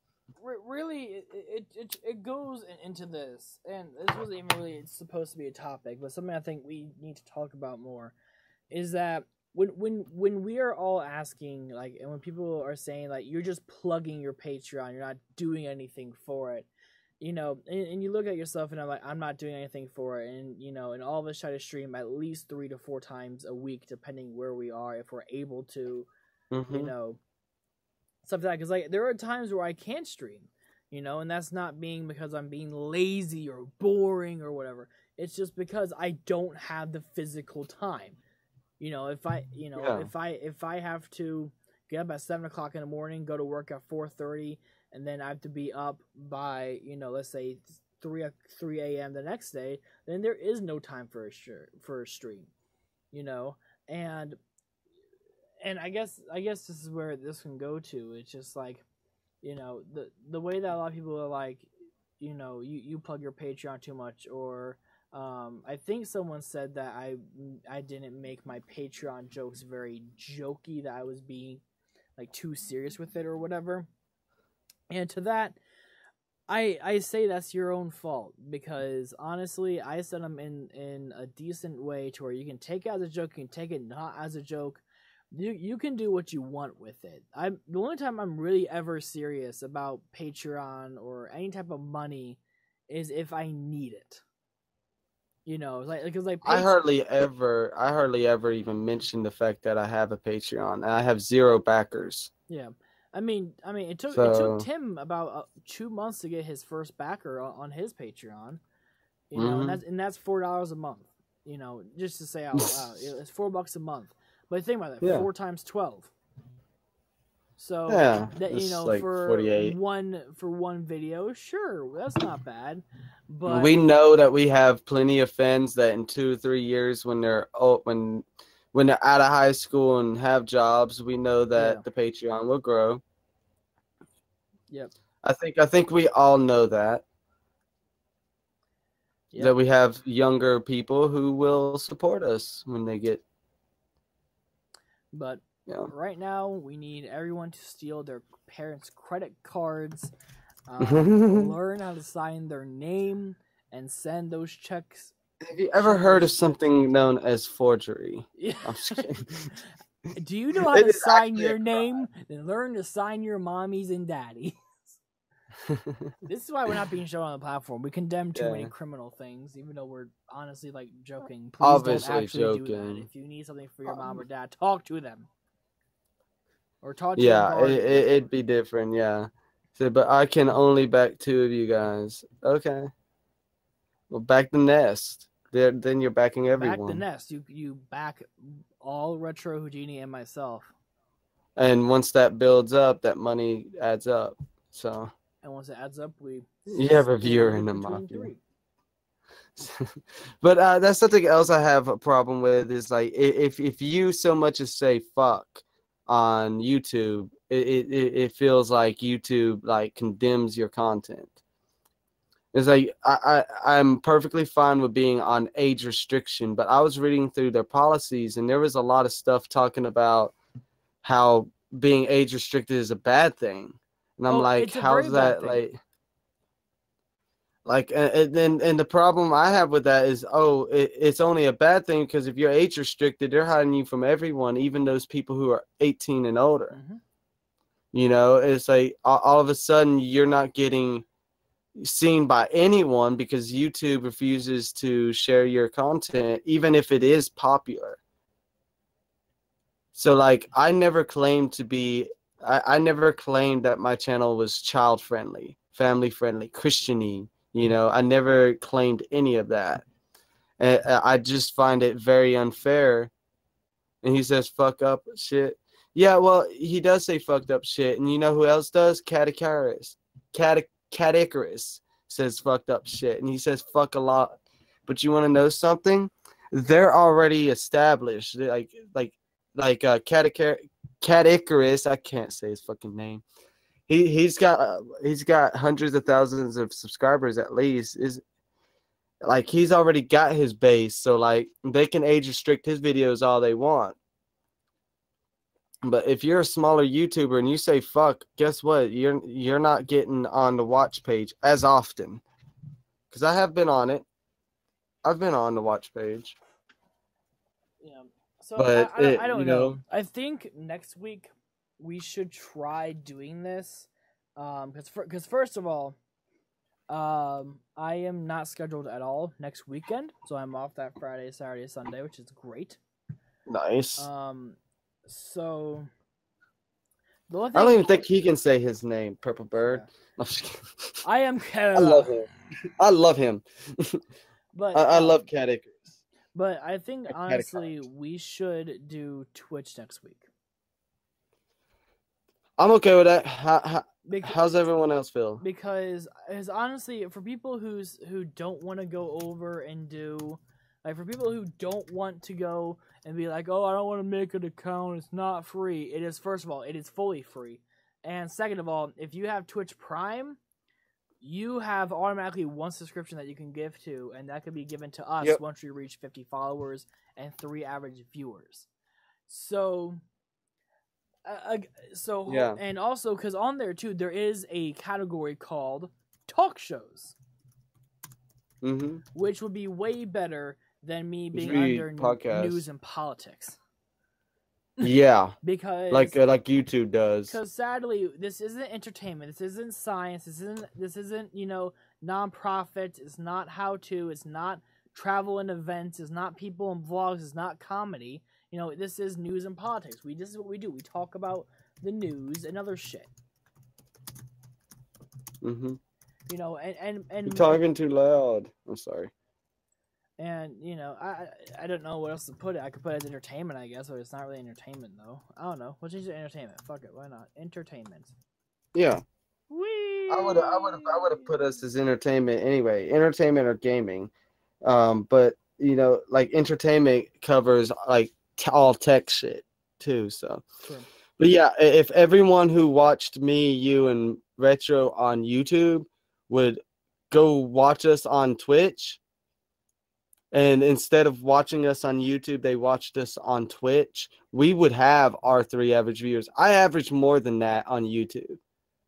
Really, it goes into this, and this wasn't even really supposed to be a topic, but something I think we need to talk about more is that when we are all asking, like, and when people are saying like you're just plugging your Patreon, you're not doing anything for it. And you look at yourself and I'm like, I'm not doing anything for it. And, and all of us try to stream at least 3 to 4 times a week, depending where we are, if we're able to, something like that. Because, like, there are times where I can't stream, and that's not being because I'm being lazy or boring or whatever. It's just because I don't have the physical time. If I have to get up at 7 o'clock in the morning, go to work at 4:30, and then I have to be up by, let's say 3 a.m. the next day, then there is no time for a stream, and I guess this is where this can go to. It's just like, the way that a lot of people are like, you plug your Patreon too much, or I think someone said that I didn't make my Patreon jokes very jokey, that I was being like too serious with it or whatever. And to that, I say that's your own fault, because honestly, I said them in a decent way to where you can take it as a joke, you can take it not as a joke. You can do what you want with it. The only time I'm really ever serious about Patreon or any type of money is if I need it. Because I hardly ever even mention the fact that I have a Patreon, and I have 0 backers. Yeah. I mean, it took Tim about 2 months to get his first backer on his Patreon, and that's $4 a month, just to say out loud, it's $4 a month. But think about that, 4 times 12. So yeah, that like for 48. one video, sure, that's not bad. But we know that we have plenty of fans that in 2 or 3 years, when they're out of high school and have jobs, we know that the Patreon will grow. Yep. I think we all know that. Yep. That we have younger people who will support us when they get. But right now, we need everyone to steal their parents' credit cards, learn how to sign their name, and send those checks. Have you ever heard of something known as forgery? Yeah. I'm just kidding. Do you know how to sign your name? Then learn to sign your mommies and daddies. This is why we're not being shown on the platform. We condemn too many criminal things, even though we're honestly like joking. Please Obviously don't actually do joking. that. If you need something for your mom or dad, talk to them. Or talk to Yeah, your guardian. it'd be different, yeah. So, but I can only back 2 of you guys. Okay. Well, back the nest. Then you're backing everyone. Back the nest. You back all Retro Houdini and myself. And once that builds up, that money adds up. So. And once it adds up, you have a viewer in the mafia. But that's something else I have a problem with is like if you so much as say fuck on YouTube, it feels like YouTube like condemns your content. It's like I'm perfectly fine with being on age restriction, but I was reading through their policies and there was a lot of stuff talking about how being age restricted is a bad thing. And I'm like, how's that and the problem I have with that is, it's only a bad thing because if you're age restricted, they're hiding you from everyone, even those people who are 18 and older. Mm-hmm. You know, it's like all of a sudden you're not getting seen by anyone because YouTube refuses to share your content, even if it is popular. So like, I never claimed that my channel was child friendly, family friendly, Christian-y. You know, I never claimed any of that. And I just find it very unfair. And he says, fuck up shit. Yeah, well, he does say fucked up shit. And you know who else does? Cat Icarus says fucked up shit. And he says fuck a lot. But you want to know something? They're already established. Like Cat Icarus, I can't say his fucking name. He's got hundreds of thousands of subscribers at least. Is like he's already got his base, so like they can age restrict his videos all they want. But if you're a smaller YouTuber and you say fuck, guess what? You're not getting on the watch page as often. Because I have been on it. I've been on the watch page. Yeah. So but I don't know. I think next week we should try doing this. Because first of all, I am not scheduled at all next weekend, so I'm off that Friday, Saturday, Sunday, which is great. Nice. So I don't even think he can say his name, Purple Bird. Yeah. I am Kerala. I love him. But I love Cat Icarus. But I think honestly we should do Twitch next week. I'm okay with that. How's everyone else feel? Because honestly, for people who don't want to go over and do, like, for people who don't want to go and be like, oh, I don't want to make an account, it's not free. It is, first of all, it is fully free. And second of all, if you have Twitch Prime, you have automatically one subscription that you can give to, and that could be given to us once we reach 50 followers and 3 average viewers. So... and also because on there too there is a category called talk shows, which would be way better than me being under news and politics. Yeah, because like YouTube does. Because sadly, this isn't entertainment. This isn't science. This isn't nonprofit. It's not how to. It's not travel and events. It's not people and vlogs. It's not comedy. This is news and politics. This is what we do. We talk about the news and other shit. And you're talking too loud. I'm sorry. And I don't know what else to put it. I could put it as entertainment, I guess, but it's not really entertainment though. I don't know. Let's change it to entertainment. Fuck it. Why not? Entertainment. Yeah. Whee! I would have put us as entertainment anyway. Entertainment or gaming. But like entertainment covers like all tech shit too, so sure. But yeah, if everyone who watched me, you, and Retro on YouTube would go watch us on Twitch, and instead of watching us on YouTube, they watched us on Twitch, we would have our 3 average viewers. I average more than that on YouTube.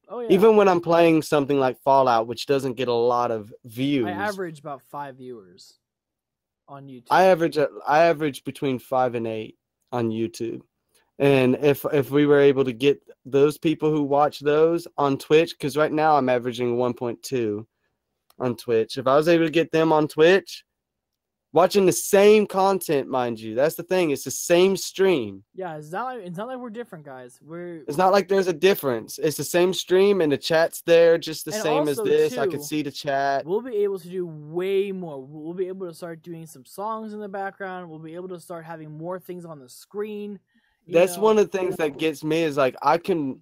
Oh yeah. Even when I'm playing something like Fallout, which doesn't get a lot of views. I average about 5 viewers on YouTube. I average between 5 and 8 on YouTube. And if we were able to get those people who watch those on Twitch, because right now I'm averaging 1.2 on Twitch. If I was able to get them on Twitch, watching the same content, mind you, that's the thing. It's the same stream. Yeah, it's not like we're different, guys. It's not like there's a difference. It's the same stream, and the chat's there just the same as this. I can see the chat. We'll be able to do way more. We'll be able to start doing some songs in the background. We'll be able to start having more things on the screen. That's one of the things that gets me is like I don't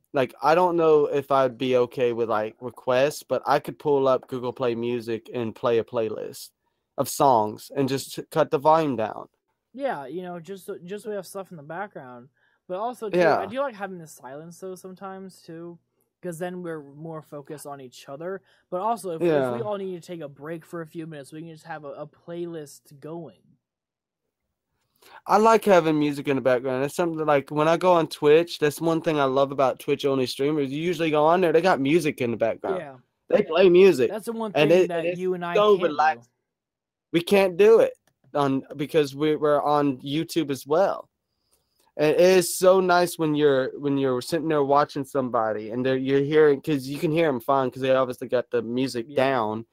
know if I'd be okay with like requests, but I could pull up Google Play Music and play a playlist of songs and just cut the volume down. Yeah, just so we have stuff in the background. But also, too, Yeah. I do like having the silence though sometimes too, because then we're more focused on each other. But also, if we all need to take a break for a few minutes, we can just have a playlist going. I like having music in the background. It's something like when I go on Twitch, that's one thing I love about Twitch only streamers. You usually go on there, they got music in the background. Yeah. They play music. That's the one thing that you and I can't do. We can't do it because we're on YouTube as well. And it is so nice when you're sitting there watching somebody and you're hearing, because you can hear them fine because they obviously got the music down.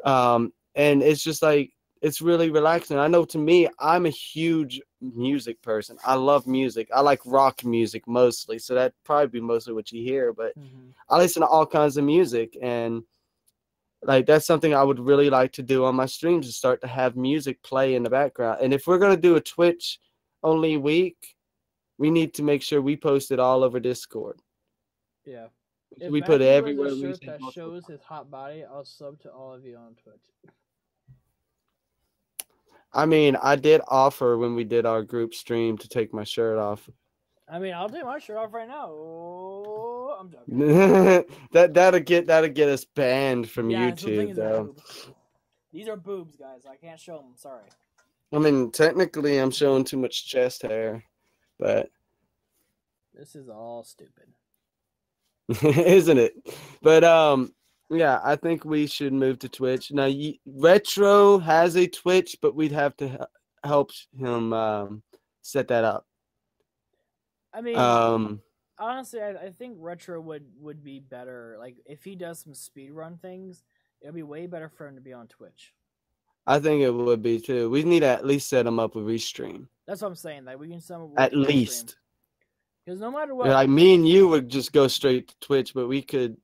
And it's just like, it's really relaxing. I know to me, I'm a huge music person. I love music. I like rock music mostly, so that'd probably be mostly what you hear. But I listen to all kinds of music, and like that's something I would really like to do on my streams, is start to have music play in the background. And if we're gonna do a Twitch only week, we need to make sure we post it all over Discord. Yeah. We put it everywhere. If Matthew wears a shirt that shows his hot body, I'll sub to all of you on Twitch. I mean, I did offer when we did our group stream to take my shirt off. I mean, I'll take my shirt off right now. Oh, I'm joking. that'll get us banned from YouTube, though. These are boobs, guys. I can't show them. Sorry. I mean, technically, I'm showing too much chest hair, but this is all stupid, isn't it? But yeah, I think we should move to Twitch. Now, Retro has a Twitch, but we'd have to help him set that up. I mean, honestly, I think Retro would be better. Like, if he does some speedrun things, it would be way better for him to be on Twitch. I think it would be, too. We need to at least set him up with Restream. That's what I'm saying. Like, we can set him up with at least. Because no matter what... Like, me and you would just go straight to Twitch, but we could...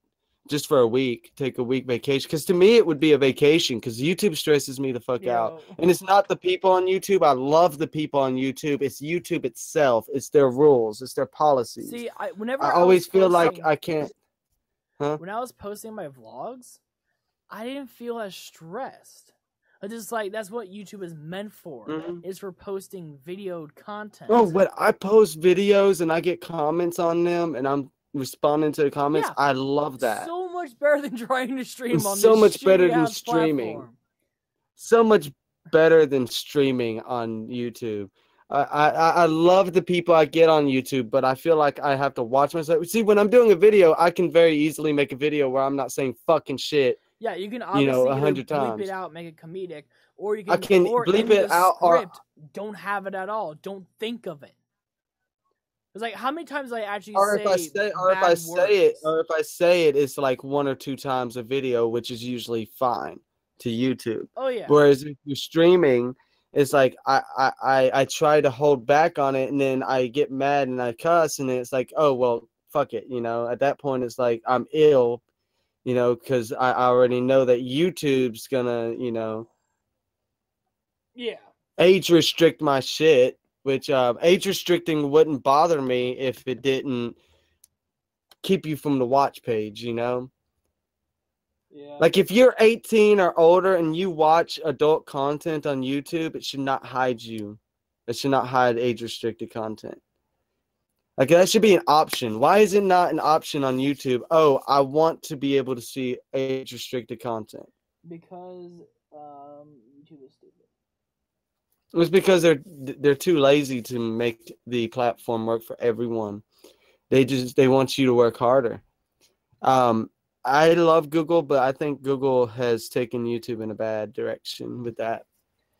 just for a week, take a week vacation. Because to me, it would be a vacation because YouTube stresses me the fuck out. And it's not the people on YouTube. I love the people on YouTube. It's YouTube itself. It's their rules. It's their policies. See, I always feel like I can't. Huh? When I was posting my vlogs, I didn't feel as stressed. I just like, that's what YouTube is meant for. Is for posting videoed content. Oh, but I post videos and I get comments on them and I'm responding to the comments. Yeah, I love that. So much better than trying to stream on this so much better than streaming. Platform. So much better than streaming on YouTube. I love the people I get on YouTube, but I feel like I have to watch myself. See, when I'm doing a video, I can very easily make a video where I'm not saying fucking shit. Yeah, you can obviously 100 bleep times. it out, make it comedic, or you can bleep it out, or don't have it at all. Don't think of it. It's like, how many times I actually if I say it, it's like 1 or 2 times a video, which is usually fine to YouTube. Oh yeah. Whereas if you're streaming, it's like I try to hold back on it, and then I get mad and I cuss, and then it's like, oh well, fuck it, At that point, it's like I'm ill, because I already know that YouTube's gonna, yeah, age restrict my shit. Which age restricting wouldn't bother me if it didn't keep you from the watch page, Yeah. Like if you're 18 or older and you watch adult content on YouTube, it should not hide you. It should not hide age restricted content. Like that should be an option. Why is it not an option on YouTube? Oh, I want to be able to see age restricted content. Because YouTube is stupid. It was because they're too lazy to make the platform work for everyone. They want you to work harder. I love Google, but I think Google has taken YouTube in a bad direction with that.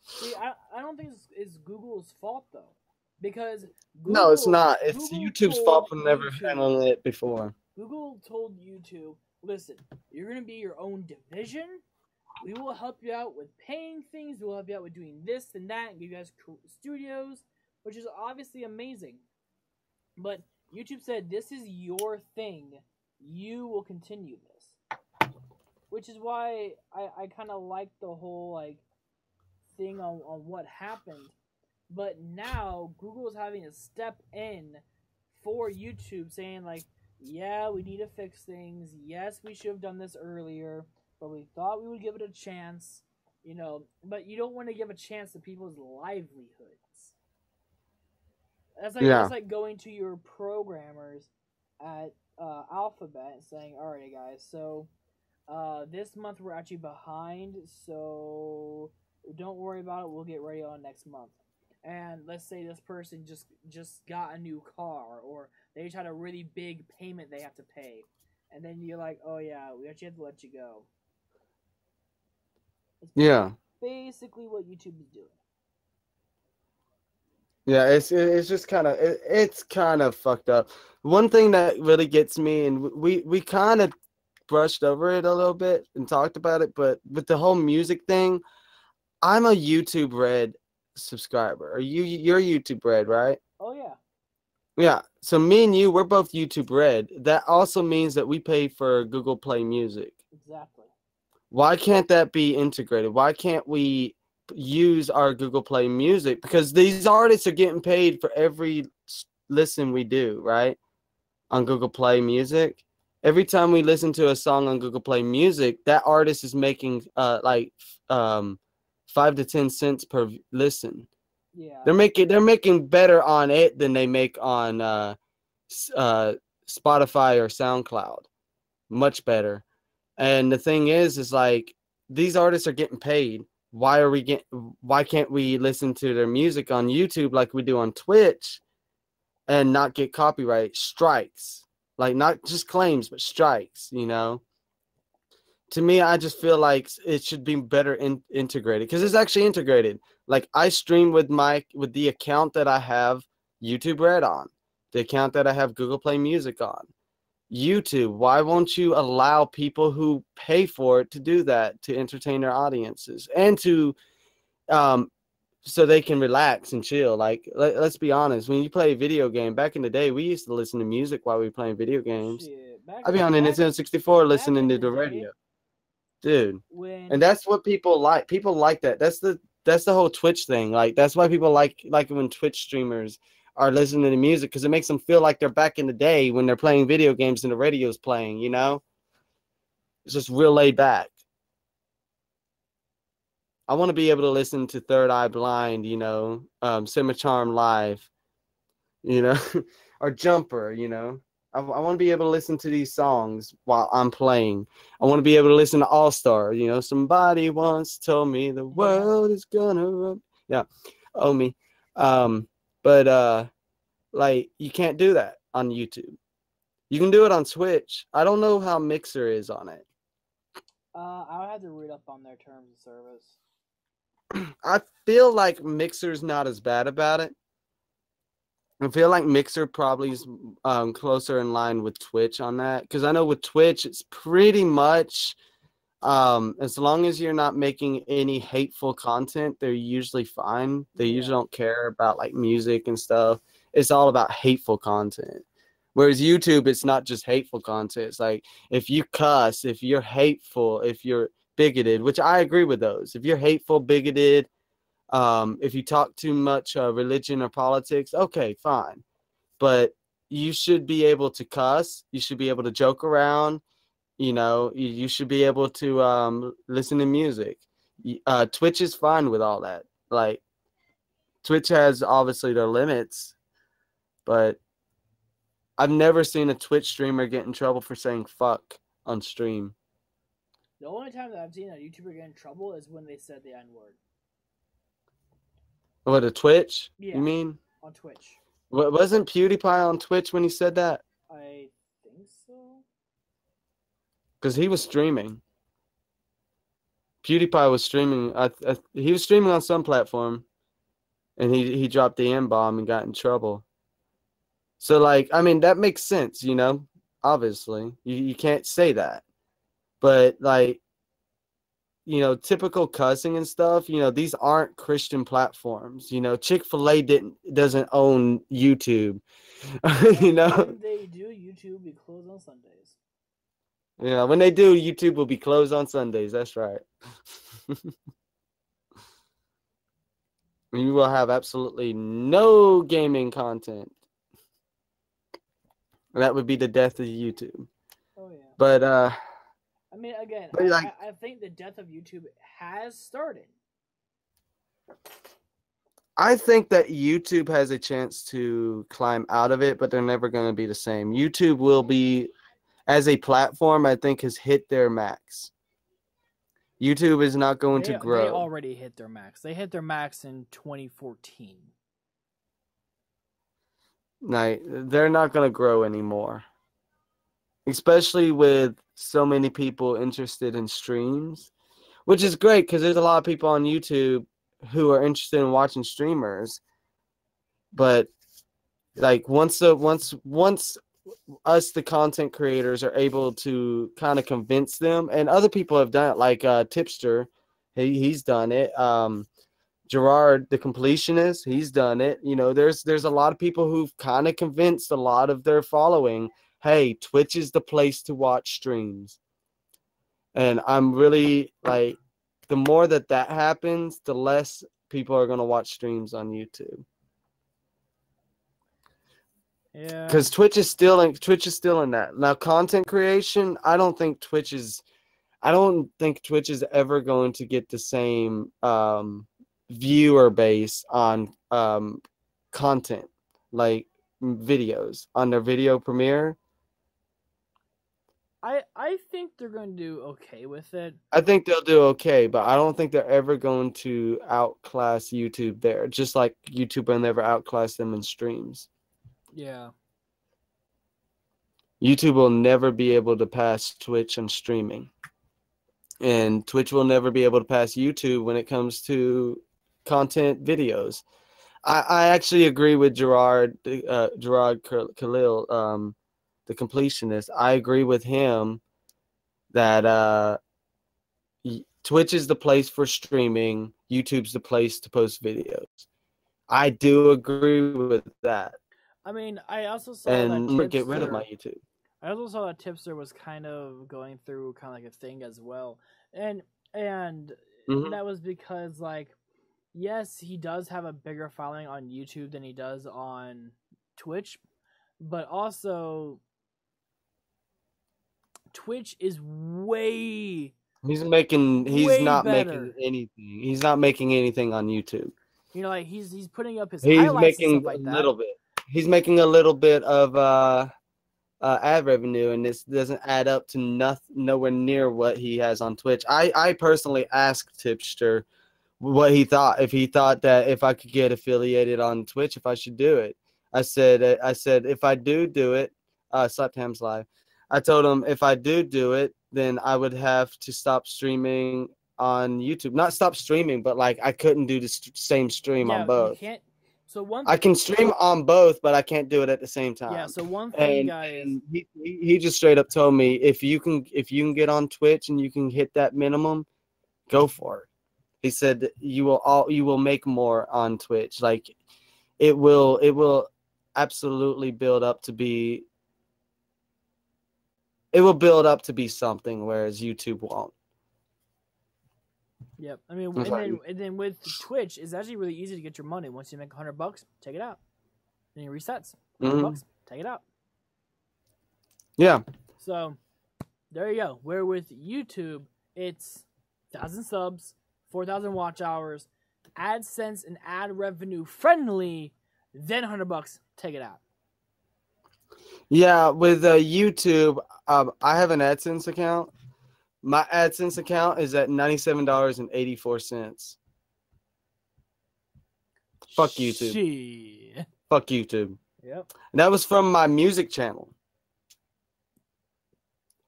See, I don't think it's Google's fault though. because No, it's Google, not. It's Google YouTube's told fault for never YouTube, handling it before. Google told YouTube, listen, you're gonna be your own division. We will help you out with paying things. We'll help you out with doing this and that, and give you guys studios, which is obviously amazing. But YouTube said, this is your thing. You will continue this. Which is why I kind of like the whole like thing on what happened. But now Google is having to step in for YouTube, saying like, yeah, we need to fix things. Yes, we should have done this earlier, but we thought we would give it a chance. You know, but you don't want to give a chance to people's livelihoods. That's like going to your programmers at Alphabet and saying, all right, guys, so this month we're actually behind, so don't worry about it. We'll get ready on next month. And let's say this person just got a new car, or they just had a really big payment they have to pay, and then you're like, oh yeah, we actually have to let you go. Yeah. Basically what YouTube is doing. Yeah, it's just kind of it's kind of fucked up. One thing that really gets me, and we kind of brushed over it a little bit and talked about it, but with the whole music thing, I'm a YouTube Red subscriber. You're YouTube Red, right? Oh yeah. Yeah. So me and you, we're both YouTube Red. That also means that we pay for Google Play Music. Exactly. Why can't that be integrated? Why can't we use our Google Play Music? Because these artists are getting paid for every listen we do, right? On Google Play Music. Every time we listen to a song on Google Play Music, that artist is making 5 to 10 cents per listen. Yeah. They're making better on it than they make on Spotify or SoundCloud. Much better. And the thing is like, these artists are getting paid. Why can't we listen to their music on YouTube like we do on Twitch and not get copyright strikes? Like, not just claims, but strikes, you know? To me, I just feel like it should be better integrated, because it's actually integrated. Like, I stream with the account that I have YouTube Red on, the account that I have Google Play Music on. YouTube, why won't you allow people who pay for it to do that, to entertain their audiences and to so they can relax and chill? Like, let's be honest, when you play a video game, back in the day, we used to listen to music while we were playing video games. I'd be on an Nintendo 64 listening to the radio, dude. And that's what people like. People like that. That's the whole Twitch thing. Like, that's why people like when Twitch streamers are listening to music, because it makes them feel like they're back in the day when they're playing video games and the radio's playing, you know? It's just real laid back. I want to be able to listen to Third Eye Blind, you know, Semi-Charm Live, you know, or Jumper, you know. I want to be able to listen to these songs while I'm playing. I want to be able to listen to All Star, you know. Somebody once told me the world is gonna run. Yeah, owe me. But like, you can't do that on YouTube. You can do it on Twitch. I don't know how Mixer is on it. I would have to read up on their terms of service. I feel like Mixer's not as bad about it. I feel like Mixer probably is closer in line with Twitch on that, because I know with Twitch it's pretty much as long as you're not making any hateful content, they're usually fine. They usually don't care about like music and stuff. It's all about hateful content. Whereas YouTube, it's not just hateful content. It's like, if you cuss, if you're hateful, if you're bigoted, which I agree with those. If you're hateful, bigoted, if you talk too much religion or politics, okay, fine. But you should be able to cuss. You should be able to joke around. You know, you should be able to listen to music. Twitch is fine with all that. Like, Twitch has obviously their limits, but I've never seen a Twitch streamer get in trouble for saying fuck on stream. The only time that I've seen a YouTuber get in trouble is when they said the N-word. What, a Twitch? Yeah, you mean? On Twitch. Wasn't PewDiePie on Twitch when he said that? I think so. Because he was streaming. PewDiePie was streaming. He was streaming on some platform, and he dropped the M-bomb and got in trouble. So, like, I mean, that makes sense, you know? Obviously. You can't say that. But, like, you know, typical cussing and stuff, you know, these aren't Christian platforms. You know, Chick-fil-A doesn't own YouTube. You know? When they do, YouTube will be closed on Sundays. Yeah, when they do, YouTube will be closed on Sundays. That's right. You will have absolutely no gaming content. That would be the death of YouTube. Oh, yeah. But, I mean, again, like, I think the death of YouTube has started. I think that YouTube has a chance to climb out of it, but they're never going to be the same. YouTube will be, as a platform, I think, has hit their max. YouTube is not going to grow. They already hit their max. They hit their max in 2014. Like, they're not going to grow anymore. Especially with so many people interested in streams, which is great because there's a lot of people on YouTube who are interested in watching streamers. But like once us, the content creators, are able to kind of convince them, and other people have done it, like Tipster, he's done it. Gerard, the completionist, he's done it. You know, there's a lot of people who've kind of convinced a lot of their following, hey, Twitch is the place to watch streams. And I'm really, like, the more that happens, the less people are going to watch streams on YouTube. Yeah. Because Twitch is still in that. Now, content creation, I don't think Twitch is ever going to get the same viewer base on content, like videos on their video premiere. I think they're going to do okay with it. I think they'll do okay, but I don't think they're ever going to outclass YouTube there, just like YouTube will never outclass them in streams. Yeah. YouTube will never be able to pass Twitch in streaming. And Twitch will never be able to pass YouTube when it comes to content videos. I actually agree with Gerard Khalil, the completionist. I agree with him that Twitch is the place for streaming. YouTube's the place to post videos. I do agree with that. I mean, I also saw that get rid of my YouTube. I also saw that Tipster was kind of going through kind of like a thing as well, and that was because, like, yes, he does have a bigger following on YouTube than he does on Twitch, but also Twitch is way. He's not making anything. He's not making anything on YouTube. You know, like he's putting up his highlights and stuff like that. Little bit. He's making a little bit of ad revenue, and this doesn't add up to nowhere near what he has on Twitch. I personally asked Tipster what he thought, if he thought that if I could get affiliated on Twitch, if I should do it. I said if I do it, Slapham's live. I told him if I do it, then I would have to stop streaming on YouTube. Not stop streaming, but like I couldn't do the same stream on both. You can't. So I can stream on both, but I can't do it at the same time. Yeah. So one thing, guys. And he just straight up told me if you can get on Twitch and you can hit that minimum, go for it. He said you will make more on Twitch. Like it will absolutely build up to be. It will build up to be something, whereas YouTube won't. Yep. I mean, and then with Twitch, it's actually really easy to get your money. Once you make $100, take it out. Then it resets. $100, take it out. Yeah. So there you go. Where with YouTube, it's 1,000 subs, 4,000 watch hours, AdSense and ad revenue friendly. Then $100, take it out. Yeah, with YouTube, I have an AdSense account. My AdSense account is at $97.84. Fuck YouTube. Shit. Fuck YouTube. Yep. And that was from my music channel.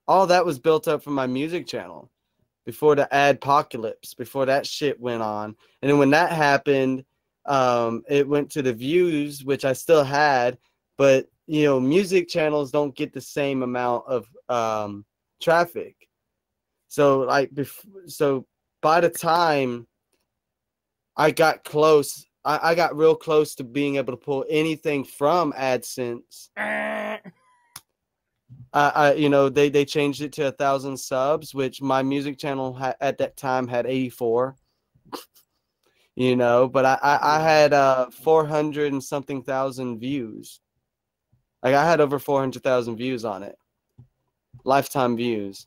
All that was built up from my music channel before the adpocalypse, before that shit went on. And then when that happened, it went to the views, which I still had, but you know, music channels don't get the same amount of traffic. So like, so by the time I got close, I got real close to being able to pull anything from AdSense. You know, they changed it to 1,000 subs, which my music channel at that time had 84. You know, but I had 400 and something thousand views. Like I had over 400,000 views on it, lifetime views.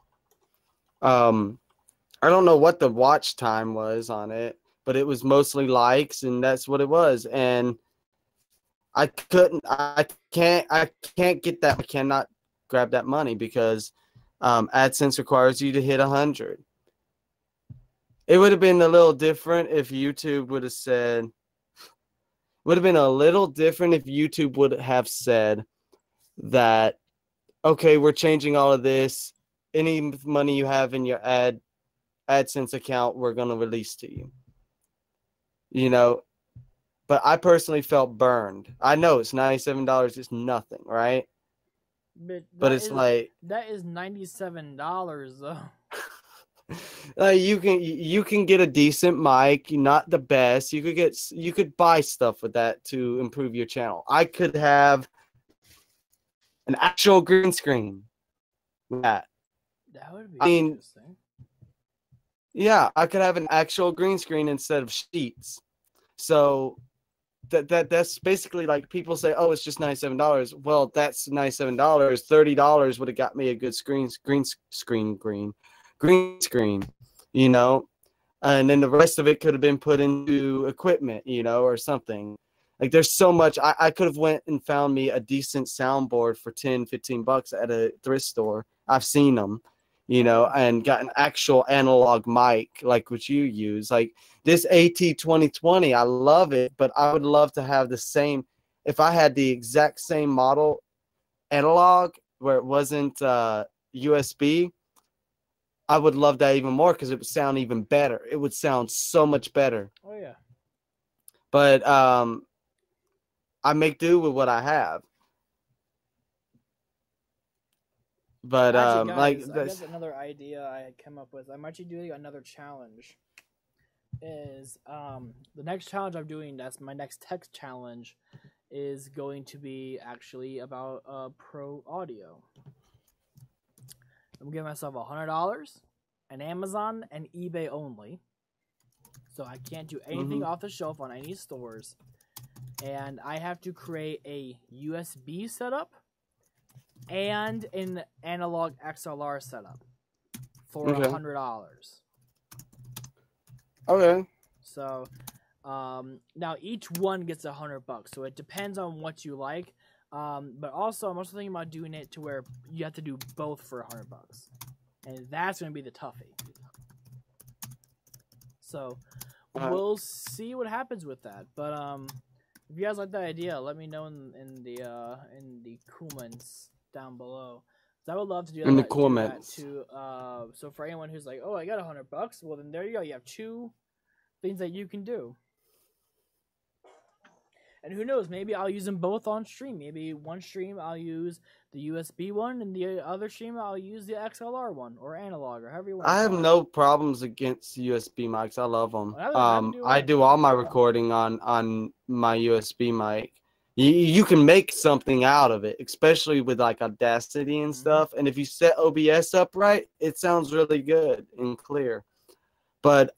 I don't know what the watch time was on it, but it was mostly likes, and that's what it was. And I can't get that. I cannot grab that money because AdSense requires you to hit 100. It would have been a little different if YouTube would have said. Would have been a little different if YouTube would have said that, okay, we're changing all of this. Any money you have in your AdSense account, we're going to release to you. You know, but I personally felt burned. I know it's $97. It's nothing, right? But it's like that is $97 though. You can get a decent mic, not the best. You could buy stuff with that to improve your channel. I could have an actual green screen with that. That would be interesting. Yeah, I could have an actual green screen instead of sheets. So that's basically like people say, oh, it's just $97. Well, that's $97. $30 would have got me a good green screen, you know, and then the rest of it could have been put into equipment, you know, or something. Like there's so much. I could have went and found me a decent soundboard for $10-15 at a thrift store. I've seen them, you know, and got an actual analog mic like what you use. Like this AT2020, I love it, but I would love to have the same. If I had the exact same model analog where it wasn't USB, I would love that even more because it would sound even better. It would sound so much better. Oh yeah. But I make do with what I have. But actually, guys, like I guess another idea I came up with. I'm actually doing another challenge. Is the next challenge I'm doing? That's my next tech challenge. Is going to be actually about pro audio. I'm giving myself $100, and Amazon and eBay only. So I can't do anything off the shelf on any stores. And I have to create a USB setup and an analog XLR setup for $100. Okay. So now each one gets $100, so it depends on what you like. But also, I'm also thinking about doing it to where you have to do both for $100, and that's going to be the toughie. So we'll see what happens with that. But if you guys like that idea, let me know in the comments down below. So I would love to do that. In the comments. So for anyone who's like, oh, I got $100, well then there you go. You have two things that you can do. And who knows, maybe I'll use them both on stream. Maybe one stream I'll use the USB one, and the other stream I'll use the XLR one, or analog, or however you want. I have no problems against USB mics. I love them. I do all my recording on my USB mic. You can make something out of it, especially with like Audacity and stuff. And if you set OBS up right, it sounds really good and clear. But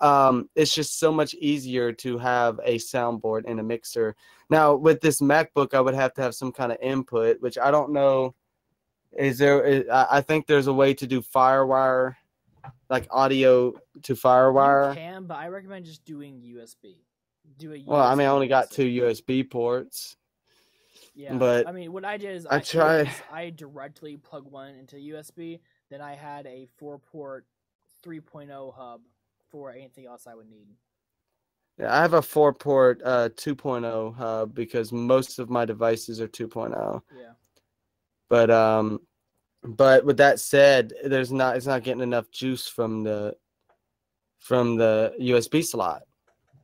it's just so much easier to have a soundboard and a mixer. Now, with this MacBook, I would have to have some kind of input, which I don't know. I think there's a way to do FireWire, like audio to FireWire. You can, but I recommend just doing USB. Well, I mean, I only got 2 USB ports. Yeah, but I mean, what I did is I directly plug one into USB. Then I had a 4-port 3.0 hub for anything else I would need. Yeah, I have a 4-port 2.0 hub because most of my devices are 2.0. Yeah. But with that said, it's not getting enough juice from the USB slot.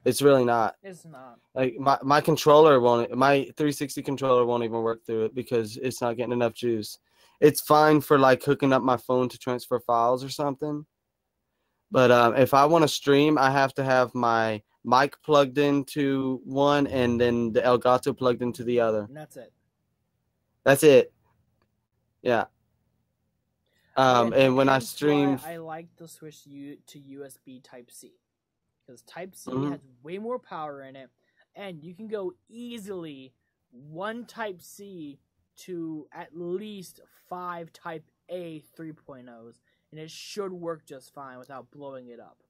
It's really not. It's not. Like my controller won't. My 360 controller won't even work through it because it's not getting enough juice. It's fine for like hooking up my phone to transfer files or something. But if I want to stream, I have to have my mic plugged into one and then the Elgato plugged into the other. And that's it. That's it. Yeah. Yeah, and when I hence stream, why I like to switch to USB Type C, because Type C Mhm. has way more power in it, and you can go easily one Type C to at least 5 Type A 3.0s, and it should work just fine without blowing it up.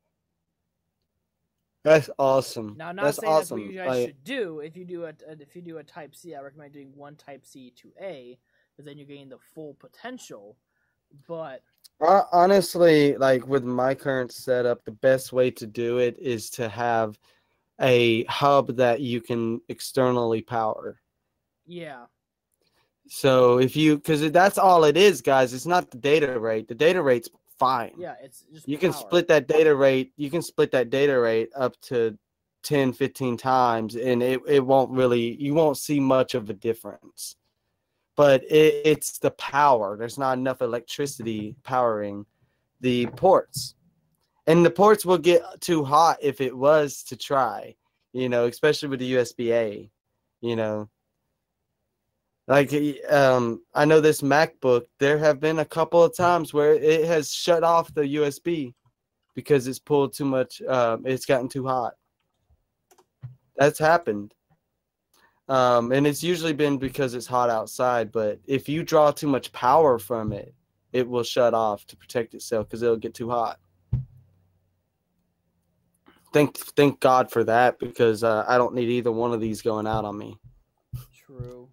that's awesome. Now, I'm not That's saying that's awesome. what you guys should do. If you do a Type C, I recommend doing one Type C to A, because then you're getting the full potential. But Honestly, like with my current setup, the best way to do it is to have a hub that you can externally power. yeah, So because that's all it is, guys. It's not the data rate. The data rate's fine. yeah, it's just You can power. split that data rate. You can split that data rate up to 10, 15 times, and it won't really. You won't see much of a difference. But it's the power. There's not enough electricity powering the ports. And the ports will get too hot if it was to try, especially with the USB-A, Like, I know this MacBook, there have been a couple of times where it has shut off the USB because it's pulled too much, it's gotten too hot. That's happened. And it's usually been because it's hot outside, but if you draw too much power from it, it will shut off to protect itself because it'll get too hot. Thank God for that, because I don't need either one of these going out on me. True.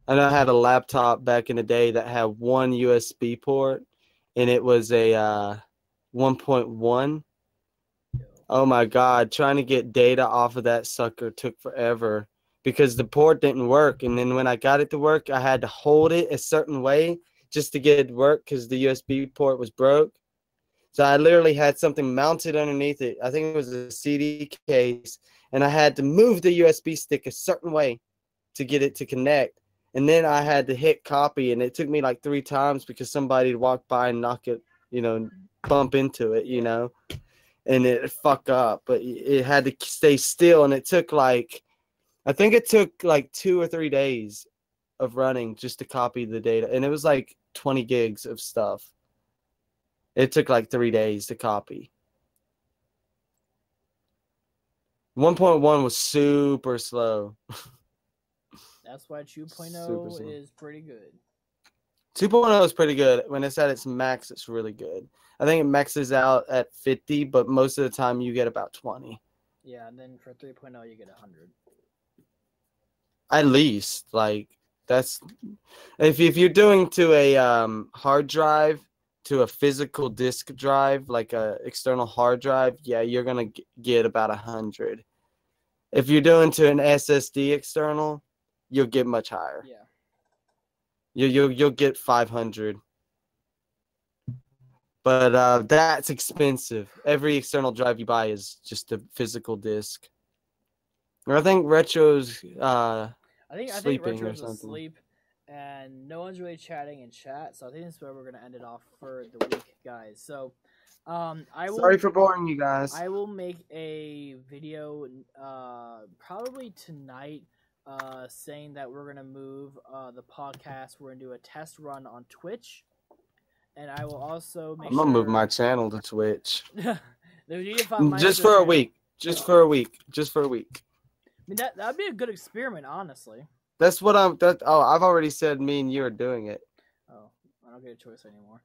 And I had a laptop back in the day that had one USB port, and it was a 1.1. Oh my God, trying to get data off of that sucker took forever, because the port didn't work. And then when I got it to work, I had to hold it a certain way just to get it to work because the USB port was broke. So I literally had something mounted underneath it. I think it was a CD case. And I had to move the USB stick a certain way to get it to connect. And then I had to hit copy. And it took me like 3 times because somebody would walk by and knock it, bump into it, and it fuck up. But it had to stay still. And it took I think it took like 2 or 3 days of running just to copy the data. And it was like 20 gigs of stuff. It took like 3 days to copy. 1.1 was super slow. That's why 2.0 is pretty good. 2.0 is pretty good. When it's at its max, it's really good. I think it maxes out at 50, but most of the time you get about 20. Yeah, and then for 3.0 you get 100. At least, that's if you're doing to a hard drive, to a physical disk drive, like a external hard drive, yeah, you're gonna get about 100. If you're doing to an SSD external, you'll get much higher. Yeah. You'll get 500. But that's expensive. Every external drive you buy is just a physical disk. I think Retro's I think sleeping or Retro's something. asleep, and no one's really chatting in chat, so I think that's where we're gonna end it off for the week, guys. So, Sorry for boring you guys. I will make a video, probably tonight, saying that we're gonna move the podcast. We're gonna do a test run on Twitch, and I will also make. I'm gonna move my channel to Twitch. Just for a week. Just for a week. I mean, that'd be a good experiment, honestly. That's what I've already said me and you are doing it. Oh, I don't get a choice anymore.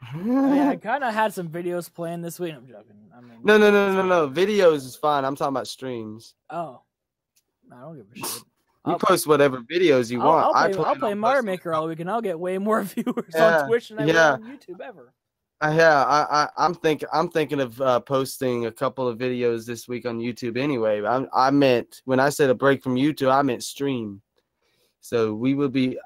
I kind of had some videos planned this week. I'm joking. No. Videos is fine. I'm talking about streams. Oh, I don't give a shit. You post whatever videos you want. I'll play Mario Maker all week, and I'll get way more viewers on Twitch than I will on YouTube ever. I'm thinking of posting a couple of videos this week on YouTube anyway. I meant, when I said a break from YouTube, I meant stream. So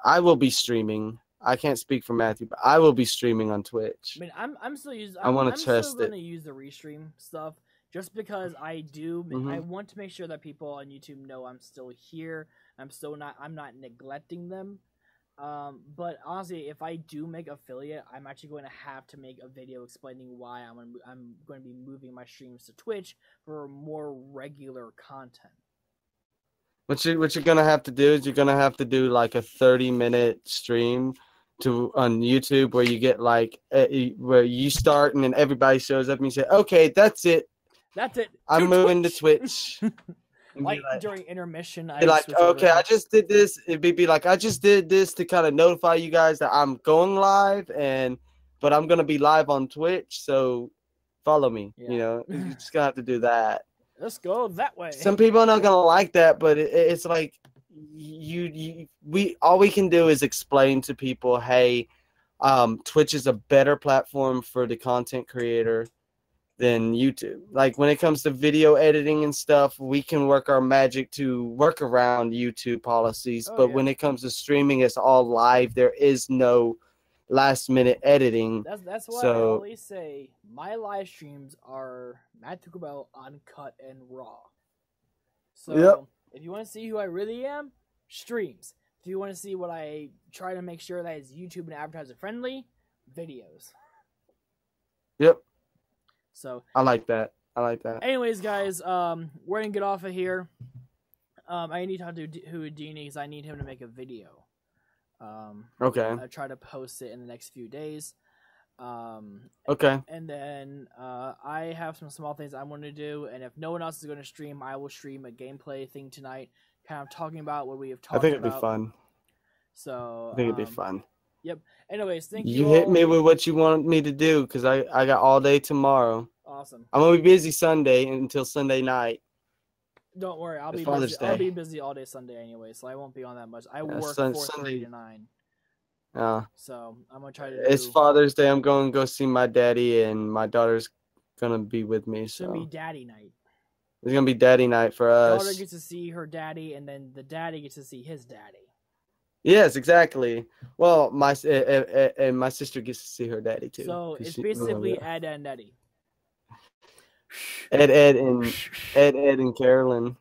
I will be streaming. I can't speak for Matthew, but I will be streaming on Twitch. I mean, I'm still using. I want to I'm test still it. gonna use the restream stuff, just because I do. Mhm. I want to make sure that people on YouTube know I'm still here. I'm not neglecting them. But honestly, if I do make affiliate, I'm actually going to have to make a video explaining why I'm going to be moving my streams to Twitch for more regular content. What you're gonna have to do is you're gonna have to do like a 30-minute stream on YouTube where you get like where you start and then everybody shows up and you say, okay, that's it. That's it. I'm moving to Twitch. Like during intermission, be like, okay, I just did this. It'd be like, I just did this to kind of notify you guys that I'm going live, but I'm gonna be live on Twitch, so follow me. Yeah. You know, you just gonna have to do that. Let's go that way. Some people are not gonna like that, but it's like all we can do is explain to people, hey, Twitch is a better platform for the content creator than YouTube. Like when it comes to video editing and stuff, we can work our magic to work around YouTube policies. But when it comes to streaming, it's all live. There is no last minute editing. That's why I always say my live streams are Matt Tucabel uncut and raw. So if you want to see who I really am, streams. If you want to see what I try to make sure that is YouTube and advertiser friendly, videos. Yep. So I like that. Anyways, guys, we're gonna get off of here. I need to talk to Houdini because I need him to make a video. Okay. I'll try to post it in the next few days. Okay. And then I have some small things I want to do, and if no one else is going to stream, I will stream a gameplay thing tonight, kind of talking about what we have talked about. I think it'd be fun. So I think it'd be fun. Yep. Anyways, thank you. You hit me with what you want me to do because I got all day tomorrow. Awesome. I'm gonna be busy Sunday until Sunday night. Don't worry, I'll be busy. I'll be busy all day Sunday anyway, so I won't be on that much. I work 4:30 to 9. So I'm gonna try to. It's Father's Day. I'm going to go see my daddy, and my daughter's gonna be with me. So it's gonna be daddy night. It's gonna be daddy night for us. Daughter gets to see her daddy, and then the daddy gets to see his daddy. Yes, exactly. Well, my sister gets to see her daddy too. So it's basically Ed and Eddie. Ed and Carolyn.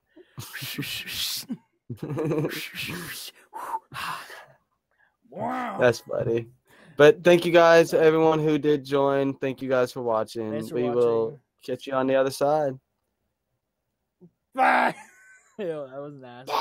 That's funny. But thank you guys, everyone who did join. Thank you guys for watching. Will catch you on the other side. Bye. Ew, that was nasty.